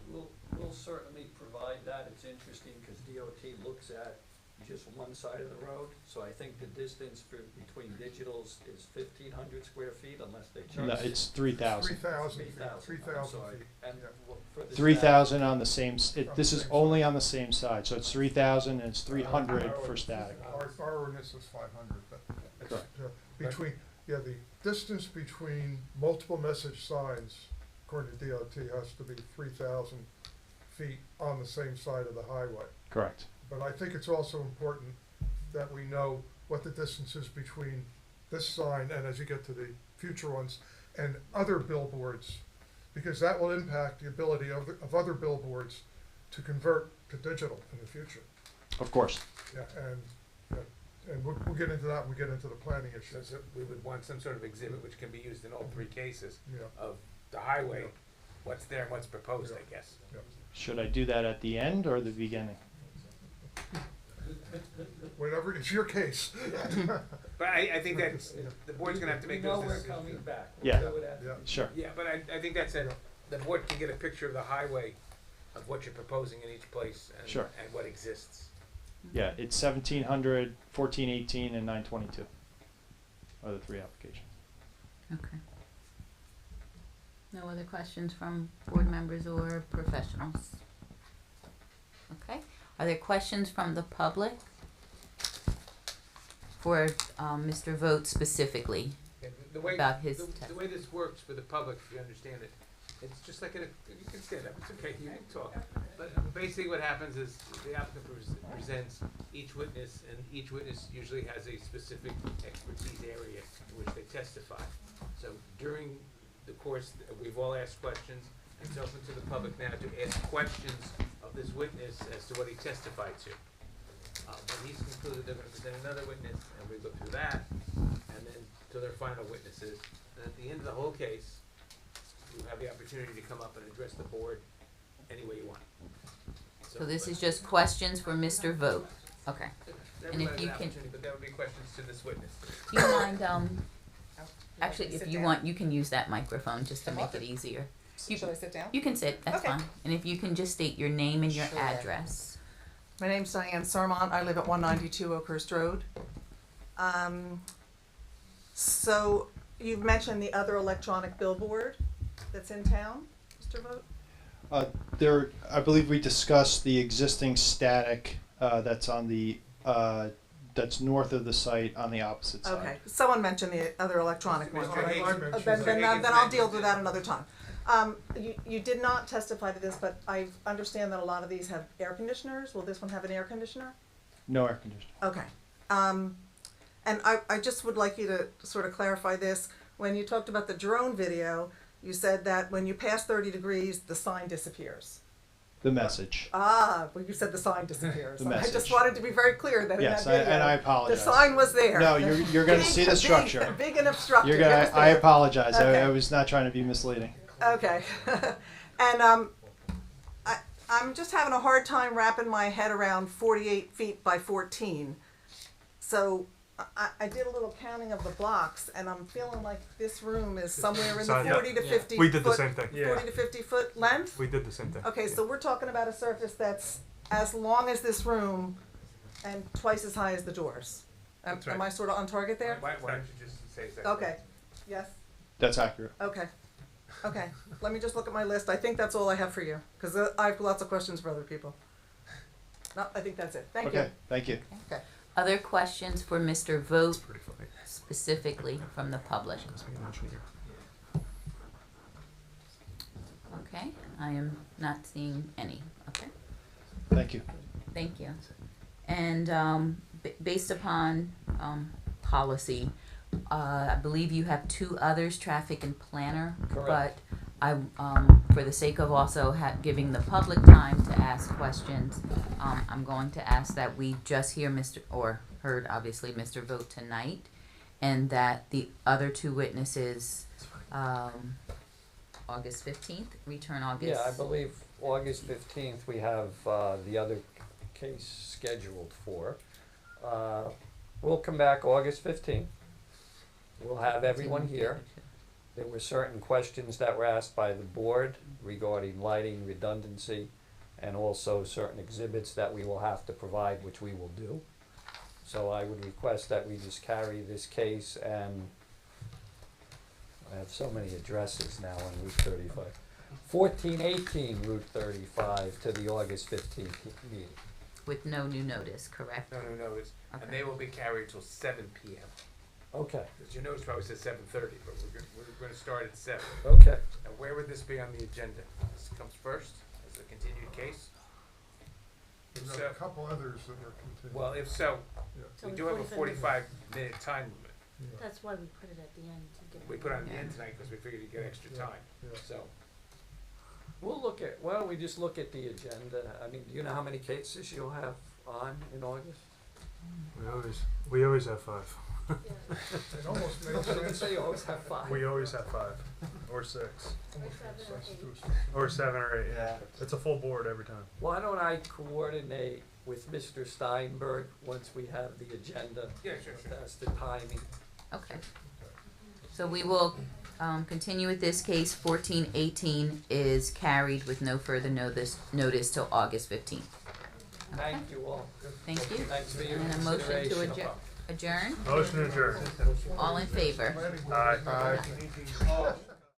We'll certainly provide that. It's interesting because DOT looks at just one side of the road. So I think the distance between digitals is 1,500 square feet unless they change. No, it's 3,000. 3,000 feet, 3,000, 3,000 I'm sorry. feet. And Yeah. for the 3,000 on the same. This On the is same only side. on the same side, so it's 3,000 and it's 300 for static. Our ordinance is 500, but Correct. the distance between multiple message signs, according to DOT, has to be 3,000 feet on the same side of the highway. Correct. But I think it's also important that we know what the distance is between this sign and as you get to the future ones and other billboards, because that will impact the ability of other billboards to convert to digital in the future. Of course. Yeah, and we'll get into that when we get into the planning issues. So we would want some sort of exhibit which can be used in all three cases Yeah. of the highway, what's there and what's proposed, I guess. Should I do that at the end or the beginning? Whatever, it's your case. But I think that's, the board's gonna have to make those decisions. coming back. Yeah. Sure. Yeah, but I think that's the board can get a picture of the highway, of what you're proposing in each place and, Sure. and what exists. Yeah, it's 1700, 1418, and 922 are the three applications. Okay. No other questions from board members or professionals? Okay. Are there questions from the public for Mr. Vogt specifically The way, about his the way this works for the public, if you understand it, it's just like you can stand up, it's okay, you can talk. But basically what happens is the applicant presents each witness, and each witness usually has a specific expertise area in which they testify. So during the course, we've all asked questions, and it's open to the public now to ask questions of this witness as to what he testified to. When he's concluded, they're gonna present another witness, and we go through that, and then to their final witnesses. And at the end of the whole case, you have the opportunity to come up and address the board any way you want. So this is just questions for Mr. Vogt. Okay. And if Everybody you has an can, opportunity, but that would be questions to this witness. do you mind, actually, if you want, you can use that microphone just to I'm make welcome. it easier. Should I sit down? You can sit, that's Okay. fine. And if you can just state your name and your Sure. address. My name's Diane Sarmont. I live at 192 Oakhurst Road. So you've mentioned the other electronic billboard that's in town, Mr. Vogt? I believe we discussed the existing static that's on the that's north of the site on the opposite side. Okay, someone mentioned the other electronic one. Mr. Higgins. Then I'll deal with that another time. You did not testify to this, but I understand that a lot of these have air conditioners. Will this one have an air conditioner? No air conditioning. Okay. And I just would like you to sort of clarify this. When you talked about the drone video, you said that when you pass 30 degrees, the sign disappears. The message. Well, you said the sign disappears. The I just message. wanted to be very clear that Yes, in that video, and I apologize. the sign was there. No, you're going to see the structure. Big and obstructive. You're It gonna. was I there. apologize. Okay. I was not trying to be misleading. Okay. And I'm just having a hard time wrapping my head around 48 feet by 14. So I did a little counting of the blocks, and I'm feeling like this room is somewhere in the 40 to 50 We did the foot, same thing. 40 to 50 foot length? We did the same thing. Okay, so we're talking about a surface that's as long as this room and twice as high as the doors. That's right. Am I sort of on target there? Why don't you just say that? Okay. Yes? That's accurate. Okay. Okay. Let me just look at my list. I think that's all I have for you, because I have lots of questions for other people. No, I think that's it. Thank you. Okay. Thank you. Okay. Other questions for Mr. Vogt specifically from the public? Okay, I am not seeing any. Okay. Thank you. Thank you. And based upon policy, I believe you have two others, traffic and planner. Correct. But I, for the sake of also giving the public time to ask questions, I'm going to ask that we just hear heard obviously Mr. Vogt tonight, and that the other two witnesses, August 15th, return August. Yeah, I believe August 15th, we have the other case scheduled for. We'll come back August 15th. We'll have everyone here. There were certain questions that were asked by the board regarding lighting, redundancy, and also certain exhibits that we will have to provide, which we will do. So I would request that we just carry this case, and I have so many addresses now on Route 35. 1418 Route 35 to the August 15th meeting. With no new notice, correct? No, it's, Okay. and they will be carried till 7 p.m. Okay. Because your notice probably says 7:30, but we're gonna start at 7. Okay. Now, where would this be on the agenda? This comes first as a continued case? If There's so, a couple others that are continued. well, if so, Yeah. we do have a 45-minute time limit. That's why we put it at the end to get. We put it on the end tonight because we figured you'd get extra time. Yeah. So, We'll look at, why don't we just look at the agenda? I mean, do you know how many cases you'll have on in August? We always have 5. It almost makes Nobody can sense. say you always have 5. We always have 5 or 6 Almost makes sense to do a special. or 7 or 8. Yeah, it's a full board every time. Why don't I coordinate with Mr. Steinberg once we have the agenda? Yeah, sure. That's the timing. Okay. So we will continue with this case. 1418 is carried with no further notice till August 15th. Thank you all. Thank you. Thanks for your And a motion to consideration. adjourn. Motion adjourned. All in favor? Aye.